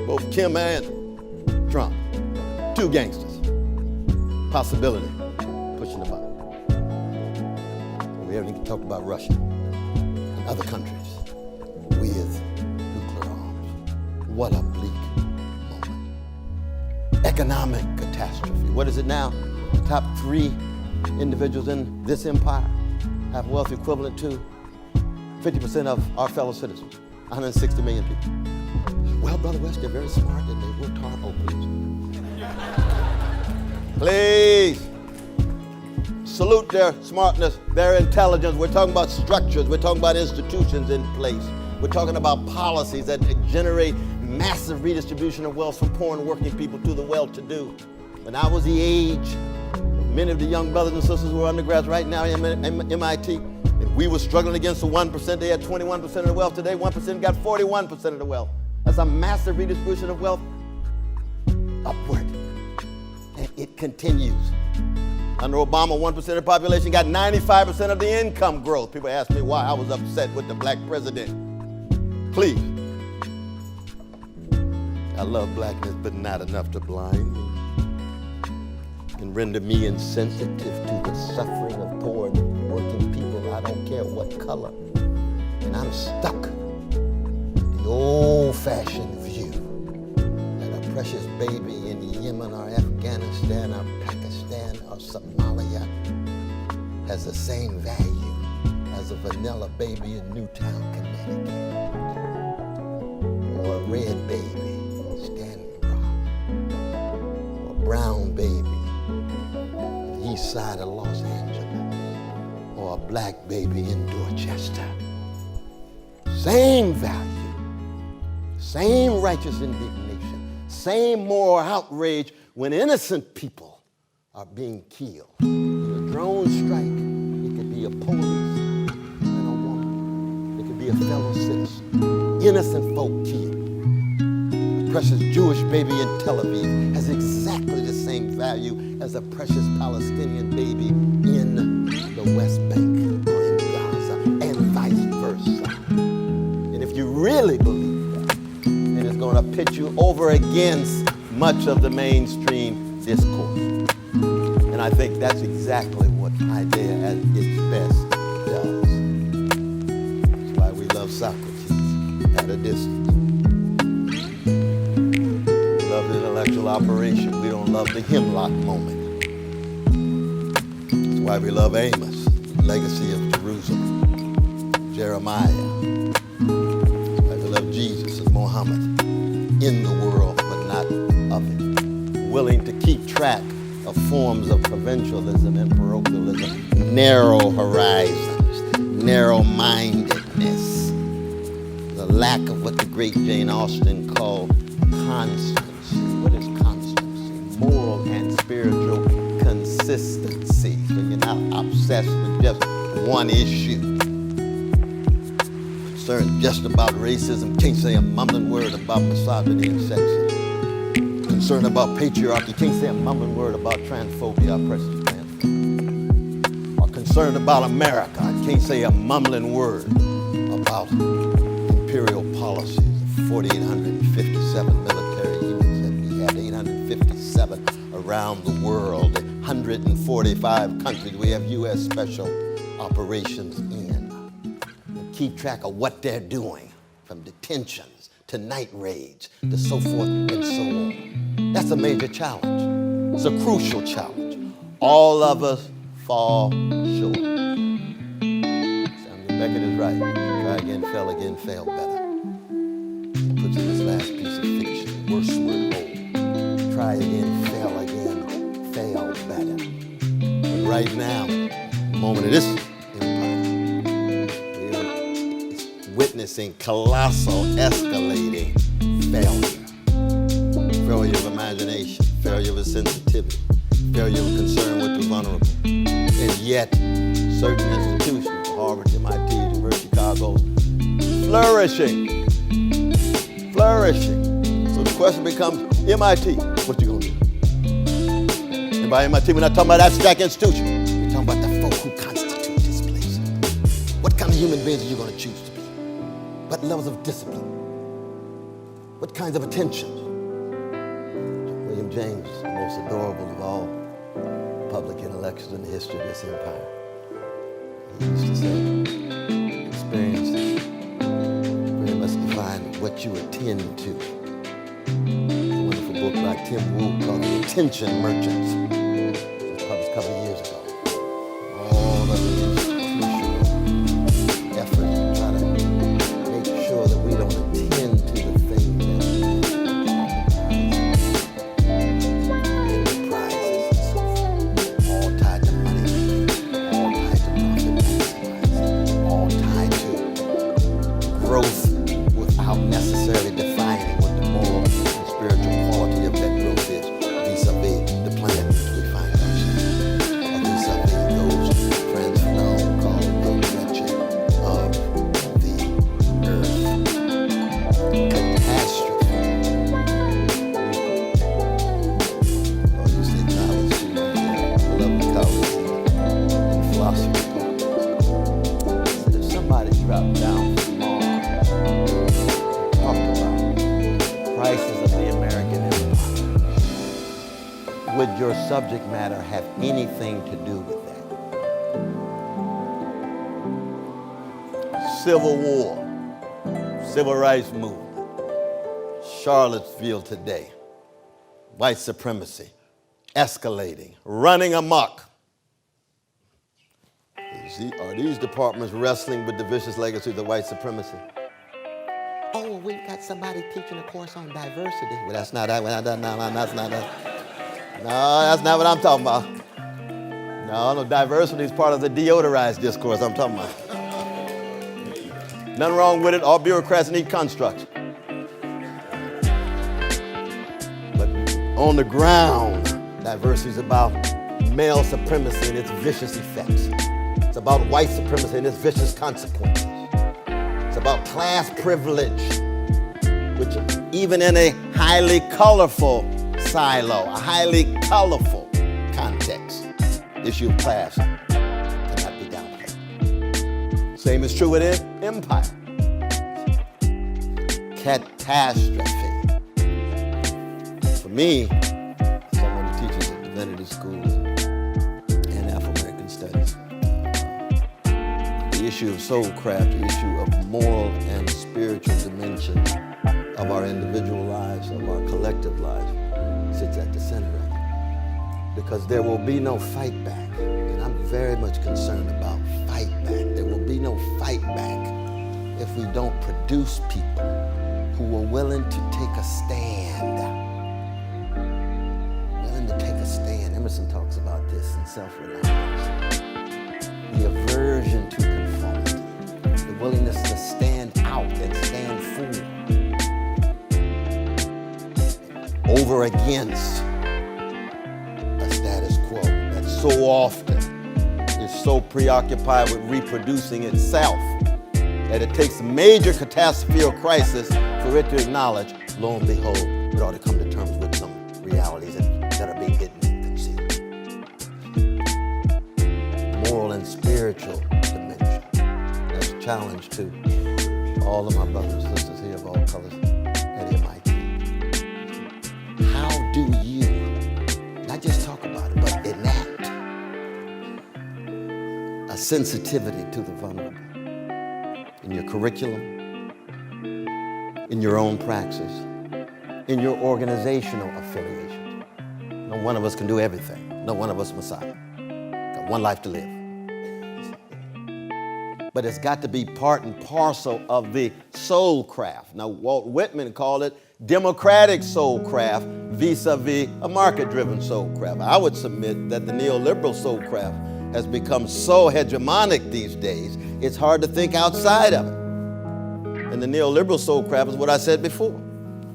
both Kim and Trump. Two gangsters. Possibility, pushing the button. We haven't even talked about Russia and other countries with nuclear arms. What a bleak moment. Economic catastrophe. What is it now? The top 3 individuals in this empire have wealth equivalent to 50% of our fellow citizens. 160 million people. Well, Brother West, they're very smart and they worked hard. Oh, please. Please. Salute their smartness, their intelligence. We're talking about structures. We're talking about institutions in place. We're talking about policies that generate massive redistribution of wealth from poor and working people to the well-to-do. When I was the age, many of the young brothers and sisters who are undergrads right now at MIT, if we were struggling against the 1%, they had 21% of the wealth. Today, 1% got 41% of the wealth. That's a massive redistribution of wealth upward. And it continues. Under Obama, 1% of the population got 95% of the income growth. People ask me why I was upset with the black president. Please. I love blackness, but not enough to blind me. and render me insensitive to the suffering of poor and working people. I don't care what color. And I'm stuck with the old-fashioned view that a precious baby in Yemen or Afghanistan or Pakistan or Somalia has the same value as a vanilla baby in Newtown, Connecticut, or a red baby in Standing Rock, or a brown baby on the east side of Los Angeles, or a black baby in Dorchester. Same value, same righteous indignation, same moral outrage when innocent people are being killed. In a drone strike, it could be a police and a woman. It could be a fellow citizen. Innocent folk killed. A precious Jewish baby in Tel Aviv has exactly the same value as a precious Palestinian baby in the West Bank or in Gaza, and vice versa. And if you really believe that, then it's going to pit you over against much of the mainstream discourse. And I think that's exactly what Isaiah at its best does. That's why we love Socrates at a distance. We love the intellectual operation. We don't love the hemlock moment. That's why we love Amos, the legacy of Jerusalem, Jeremiah. That's why we love Jesus and Muhammad, in the world but not of it. Willing to keep track of forms of provincialism and parochialism, narrow horizons, narrow-mindedness, the lack of what the great Jane Austen called constancy. What is constancy? Moral and spiritual consistency. So you're not obsessed with just one issue. Concerned just about racism, can't say a mumbling word about misogyny and sexism. Concerned about patriarchy, can't say a mumbling word about transphobia, our precious transphobia. Or concerned about America, I can't say a mumbling word about imperial policies of 4,857 military units that we had, 857 around the world, 145 countries we have U.S. special operations in. And keep track of what they're doing, from detentions to night raids to so forth and so on. That's a major challenge. It's a crucial challenge. All of us fall short. Samuel Beckett is right. Try again, fail better. He puts in this last piece of fiction, the worst word whole. Try again, fail better. But right now, the moment of this empire, we are witnessing colossal, escalating failure. Failure of imagination, failure of sensitivity, failure of concern with the vulnerable. And yet, certain institutions, Harvard, MIT, University of Chicago, flourishing. So the question becomes, MIT, what you gonna do? And by MIT, we're not talking about abstract institutions. We're talking about the folk who constitute this place. What kind of human beings are you gonna choose to be? What levels of discipline? What kinds of attention? William James, the most adorable of all public intellectuals in the history of this empire. He used to say, experiences very much define what you attend to. A wonderful book by Tim Wu called The Attention Merchants. It was published a couple of years ago. All of his crucial efforts to try to make sure that we don't attend to the things growth without necessarily defining what the moral and spiritual quality of that growth is vis-a-vis the planet in which we find ourselves, or vis-a-vis those transphenomenal called the wretched of the earth. Catastrophe. I used to acknowledge to my beloved colleagues in philosophy departments that if somebody dropped down from Mars, talked about would your subject matter have anything to do with that? Civil War, Civil Rights Movement, Charlottesville today, white supremacy, escalating, running amok. Are these departments wrestling with the vicious legacies of white supremacy? Oh, we've got somebody teaching a course on diversity. Well, that's not that. That's not that. No, that's not what I'm talking about. No, diversity is part of the deodorized discourse I'm talking about. Nothing wrong with it. All bureaucrats need constructs. But on the ground, diversity is about male supremacy and its vicious effects. It's about white supremacy and its vicious consequences. It's about class privilege, which even in a highly colorful silo, a highly colorful context, the issue of class cannot be downplayed. Same is true within empire. Catastrophe. For me, someone who teaches at divinity schools and Afro-American studies, the issue of soulcraft, the issue of moral and spiritual dimension of our individual lives, of our collective lives, sits at the center of it. Because there will be no fight back. And I'm very much concerned about fight back. There will be no fight back if we don't produce people who are willing to take a stand. Willing to take a stand. Emerson talks about this in Self-Reliance. The aversion to conformity. The willingness to stand out and stand for. Over against a status quo that so often is so preoccupied with reproducing itself that it takes a major catastrophe or crisis for it to acknowledge, lo and behold, it ought to come to terms with some realities that are being hidden and concealed. Moral and spiritual dimension. That's a challenge to all of my brothers and sisters here of all colors at MIT. How do you not just talk about it, but enact a sensitivity to the vulnerable in your curriculum, in your own praxis, in your organizational affiliation? No one of us can do everything. No one of us Messiah. Got one life to live. But it's got to be part and parcel of the soul craft. Now, Walt Whitman called it democratic soul craft vis-a-vis a market-driven soul craft. I would submit that the neoliberal soul craft has become so hegemonic these days, it's hard to think outside of it. And the neoliberal soul craft is what I said before,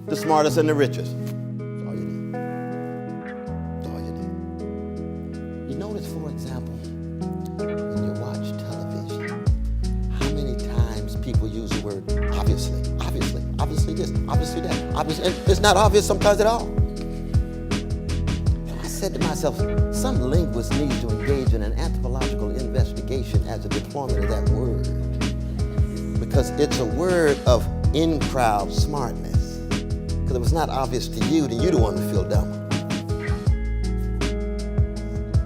the smartest and the richest. That's all you need. That's all you need. You notice, for example, when you watch television, how many times people use the word obviously, obviously, obviously this, obviously that, obviously, and it's not obvious sometimes at all. And I said to myself, some linguist needs to engage in an anthropological investigation as a deployment of that word. Because it's a word of in-crowd smartness. Because if it's not obvious to you, then you're the one who feel dumb.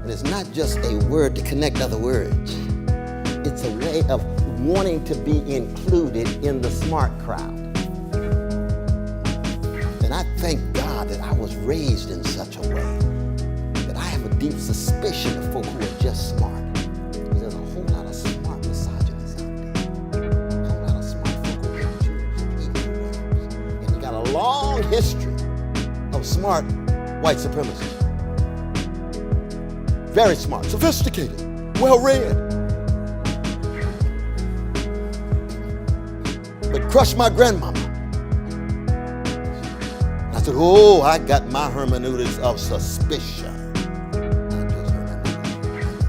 And it's not just a word to connect other words. It's a way of wanting to be included in the smart crowd. And I thank God that I was raised in such a way that I have a deep suspicion of folk who are just smart. Because there's a whole lot of smart misogynists out there. A whole lot of smart folk who hate Jews and hate Negroes. And you got a long history of smart white supremacists. Very smart, sophisticated, well-read. But crushed my grandmama. I said, oh, I got my hermeneutics of suspicion. Not just hermeneutics.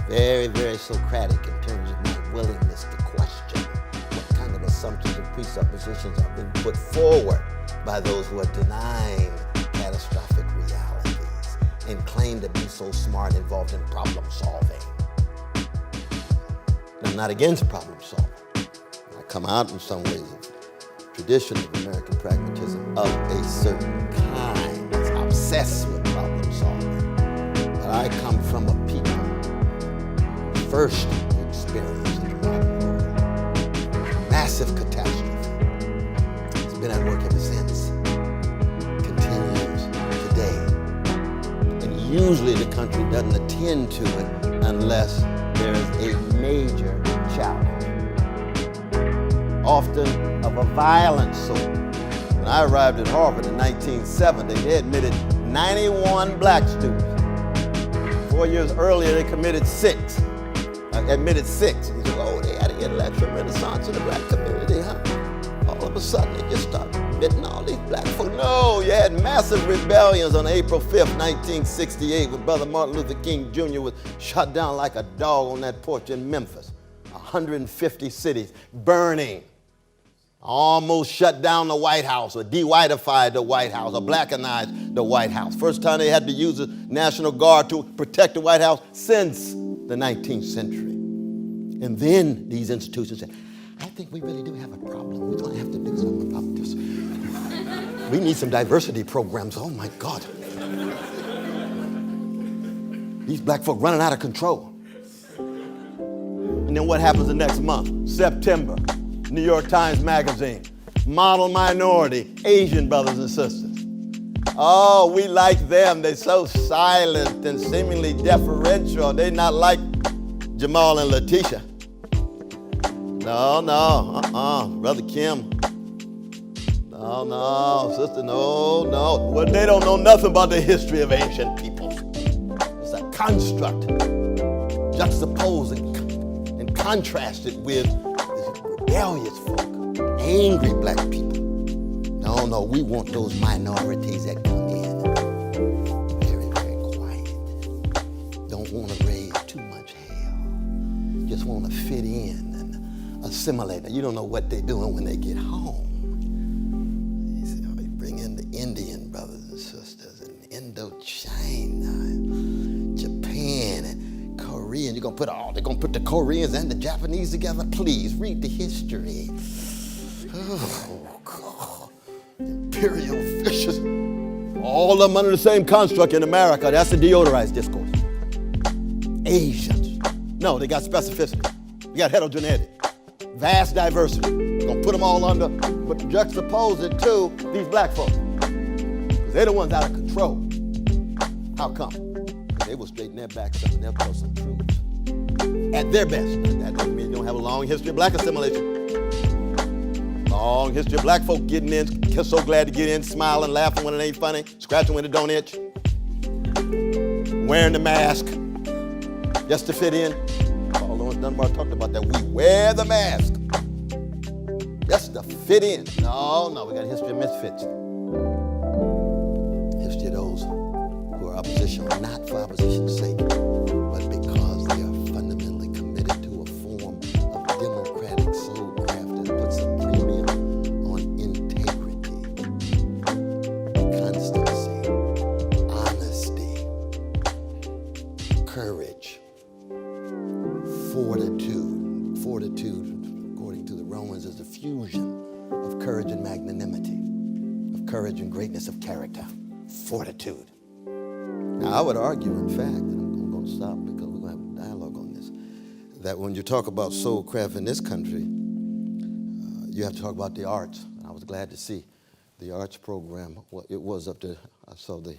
Very, very Socratic in terms of my willingness to question what kind of assumptions and presuppositions are being put forward by those who are denying catastrophic realities and claim to be so smart involved in problem solving. And I'm not against problem solving. I come out in some ways of tradition of American pragmatism of a certain kind. It's obsessed with problem solving, but I come from a people first experienced the modern world. Massive catastrophe. It's been at work ever since. Continues today. And usually the country doesn't attend to it unless there is a major challenge. Often of a violent sort. When I arrived at Harvard in 1970, they admitted 91 black students. 4 years earlier, they admitted six. You say, oh, they had an intellectual renaissance in the black community, huh? All of a sudden, they just started admitting all these black folk. No, you had massive rebellions on April 5th, 1968, when Brother Martin Luther King Jr. was shot down like a dog on that porch in Memphis. 150 cities burning. Almost shut down the White House or de-whitified the White House or blackenized the White House. First time they had to use the National Guard to protect the White House since the 19th century. And then these institutions said, I think we really do have a problem. We're going to have to do something about this. We need some diversity programs. Oh my God. These black folk running out of control. And then what happens the next month? September. New York Times Magazine, model minority, Asian brothers and sisters. Oh, we like them. They're so silent and seemingly deferential. They're not like Jamal and Letitia. No, Brother Kim. No, sister, no. Well, they don't know nothing about the history of ancient people. It's a construct, juxtaposing and contrasted with rebellious folk, angry black people. No, we want those minorities that come in very, very quiet. Don't want to raise too much hell. Just want to fit in and assimilate. Now, you don't know what they're doing when they get home. You see, they bring in the Indian brothers and sisters and Indochina, and Japan, and Korean. They're gonna put the Koreans and the Japanese together. Please read the history. Oh God, imperial fishes, all of them under the same construct in America. That's the deodorized discourse. Asians, no, they got specificity. They got heterogeneity, vast diversity. Gonna put them all under, but juxtapose it to these black folks, because they're the ones out of control. How come? They will straighten their backs up and they'll tell some truth. At their best. That doesn't mean you don't have a long history of black assimilation. Long history of black folk getting in, so glad to get in, smiling, laughing when it ain't funny, scratching when it don't itch, wearing the mask just to fit in. Paul Lawrence Dunbar talked about that. We wear the mask just to fit in. No, we got a history of misfits. History of those who are opposition, not for opposition's sake, but because they are fundamentally committed to a form of democratic soulcraft that puts a premium on integrity, constancy, honesty, courage, fortitude. Fortitude, according to the Romans, is the fusion of courage and magnanimity, of courage and greatness of character, fortitude. Now, I would argue, in fact, and I'm going to stop because we're going to have a dialogue on this, that when you talk about soulcraft in this country, you have to talk about the arts. I was glad to see the arts program. Well, it was up there. I saw the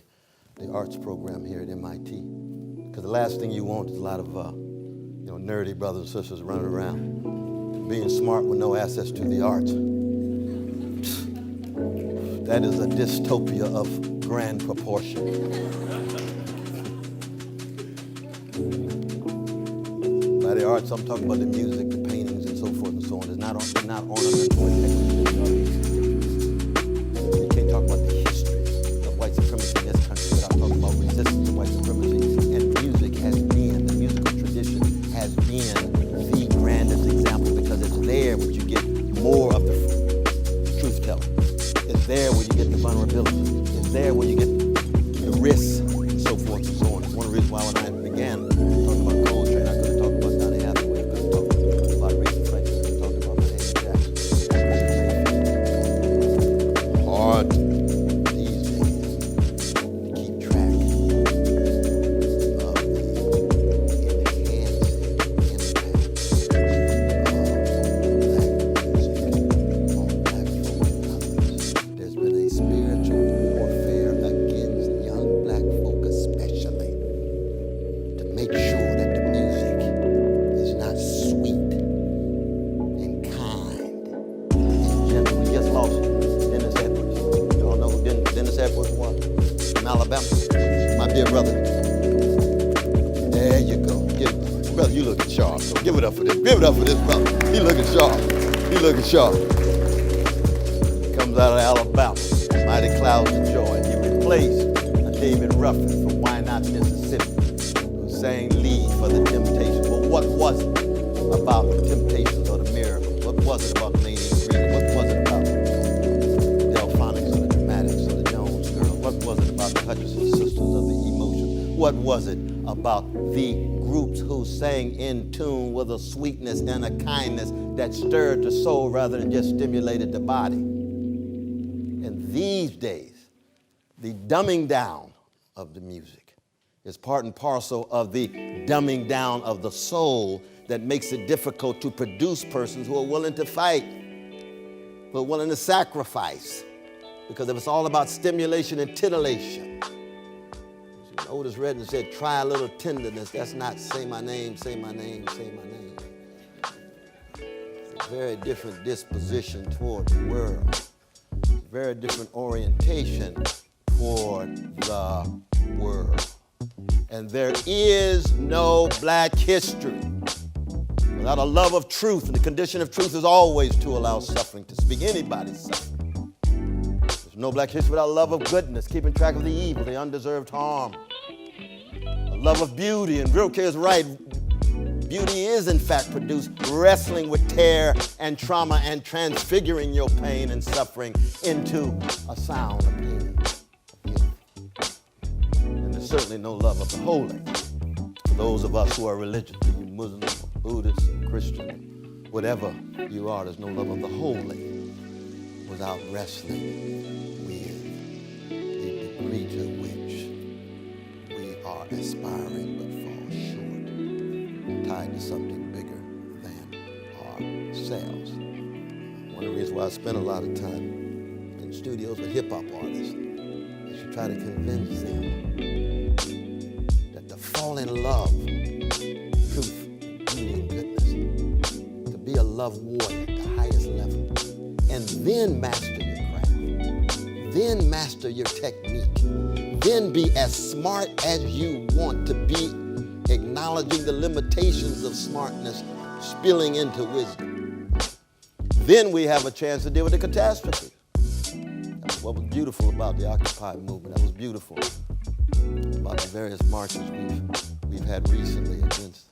arts program here at MIT. Because the last thing you want is a lot of nerdy brothers and sisters running around, being smart with no access to the arts. That is a dystopia of grand proportion. By the arts, I'm talking about the music, the paintings, and so forth and so on. It's not ornamental with technical. You can't talk about the history of white supremacy in this country without talking about resistance to white supremacy. And music has been, the musical tradition has been the grandest example, because it's there where you get more of the truth telling. It's there where you get the vulnerability. It's there where you get the risks and so forth and so on. It's one of the reasons why when I began talking about Coltrane, I could have talked about Donny Hathaway, I could have talked about Aretha Franklin, I could have talked about Mahalia Jackson. Hard these days to dear brother. There you go. Brother, you looking sharp. So give it up for this. Give it up for this brother. He looking sharp. He looking sharp. Comes out of Alabama. Mighty clouds of joy. He replaced David Ruffin from Why Not, Mississippi, who sang Lead for the Temptations. But what was it about the Temptations or the Miracle? What was it about the Lady in Green? What was it about the Delphonics or the Dramatics or the Jones Girls? What was it about the Hutchinson Sisters of the Emotions? What was it about the groups who sang in tune with a sweetness and a kindness that stirred the soul rather than just stimulated the body? And these days, the dumbing down of the music is part and parcel of the dumbing down of the soul that makes it difficult to produce persons who are willing to fight, who are willing to sacrifice. Because if it's all about stimulation and titillation, Otis Redding said, try a little tenderness. That's not say my name, say my name, say my name. It's a very different disposition toward the world. Very different orientation toward the world. And there is no black history without a love of truth, and the condition of truth is always to allow suffering to speak. Anybody's suffering. There's no black history without a love of goodness, keeping track of the evil, the undeserved harm. A love of beauty, and Rilke is right. Beauty is, in fact, produced wrestling with tear and trauma and transfiguring your pain and suffering into a sound of pain. And there's certainly no love of the holy. For those of us who are religious, be you Muslim, or Buddhist, or Christian, whatever you are, there's no love of the holy without wrestling with the degree to which we are aspiring but fall short, tied to something bigger than ourselves. One of the reasons why I spend a lot of time in studios with hip-hop artists is to try to convince them that to fall in love, truth, beauty, and goodness, to be a love warrior at the highest level, and then master your craft, then master your technique, then be as smart as you want to be, acknowledging the limitations of smartness, spilling into wisdom. Then we have a chance to deal with the catastrophe. That's what was beautiful about the Occupy movement. That was beautiful about the various marches we've had recently against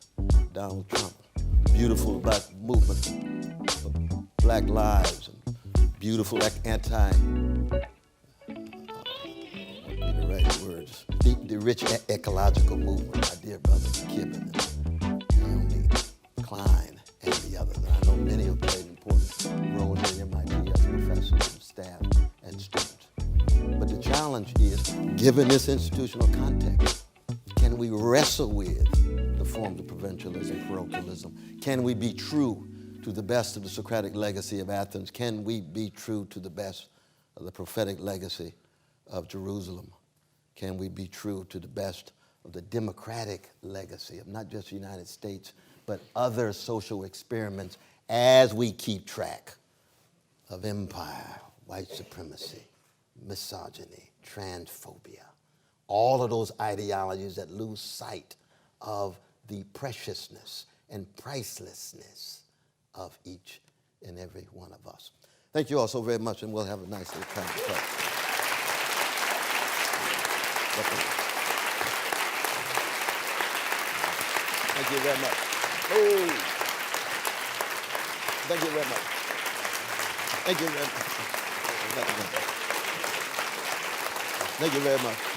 Donald Trump. Beautiful about the movement for Black Lives, and beautiful the rich ecological movement, my dear brother Kippen, Naomi Klein, and the others. And I know many have played important roles in MIT as professors and staff and students. But the challenge is, given this institutional context, can we wrestle with the forms of provincialism, parochialism? Can we be true to the best of the Socratic legacy of Athens? Can we be true to the best of the prophetic legacy of Jerusalem? Can we be true to the best of the democratic legacy of not just the United States, but other social experiments as we keep track of empire, white supremacy, misogyny, transphobia, all of those ideologies that lose sight of the preciousness and pricelessness of each and every one of us. Thank you all so very much, and we'll have a nice little time to talk. Thank you very much. Oh, thank you very much. Thank you very much. Thank you very much.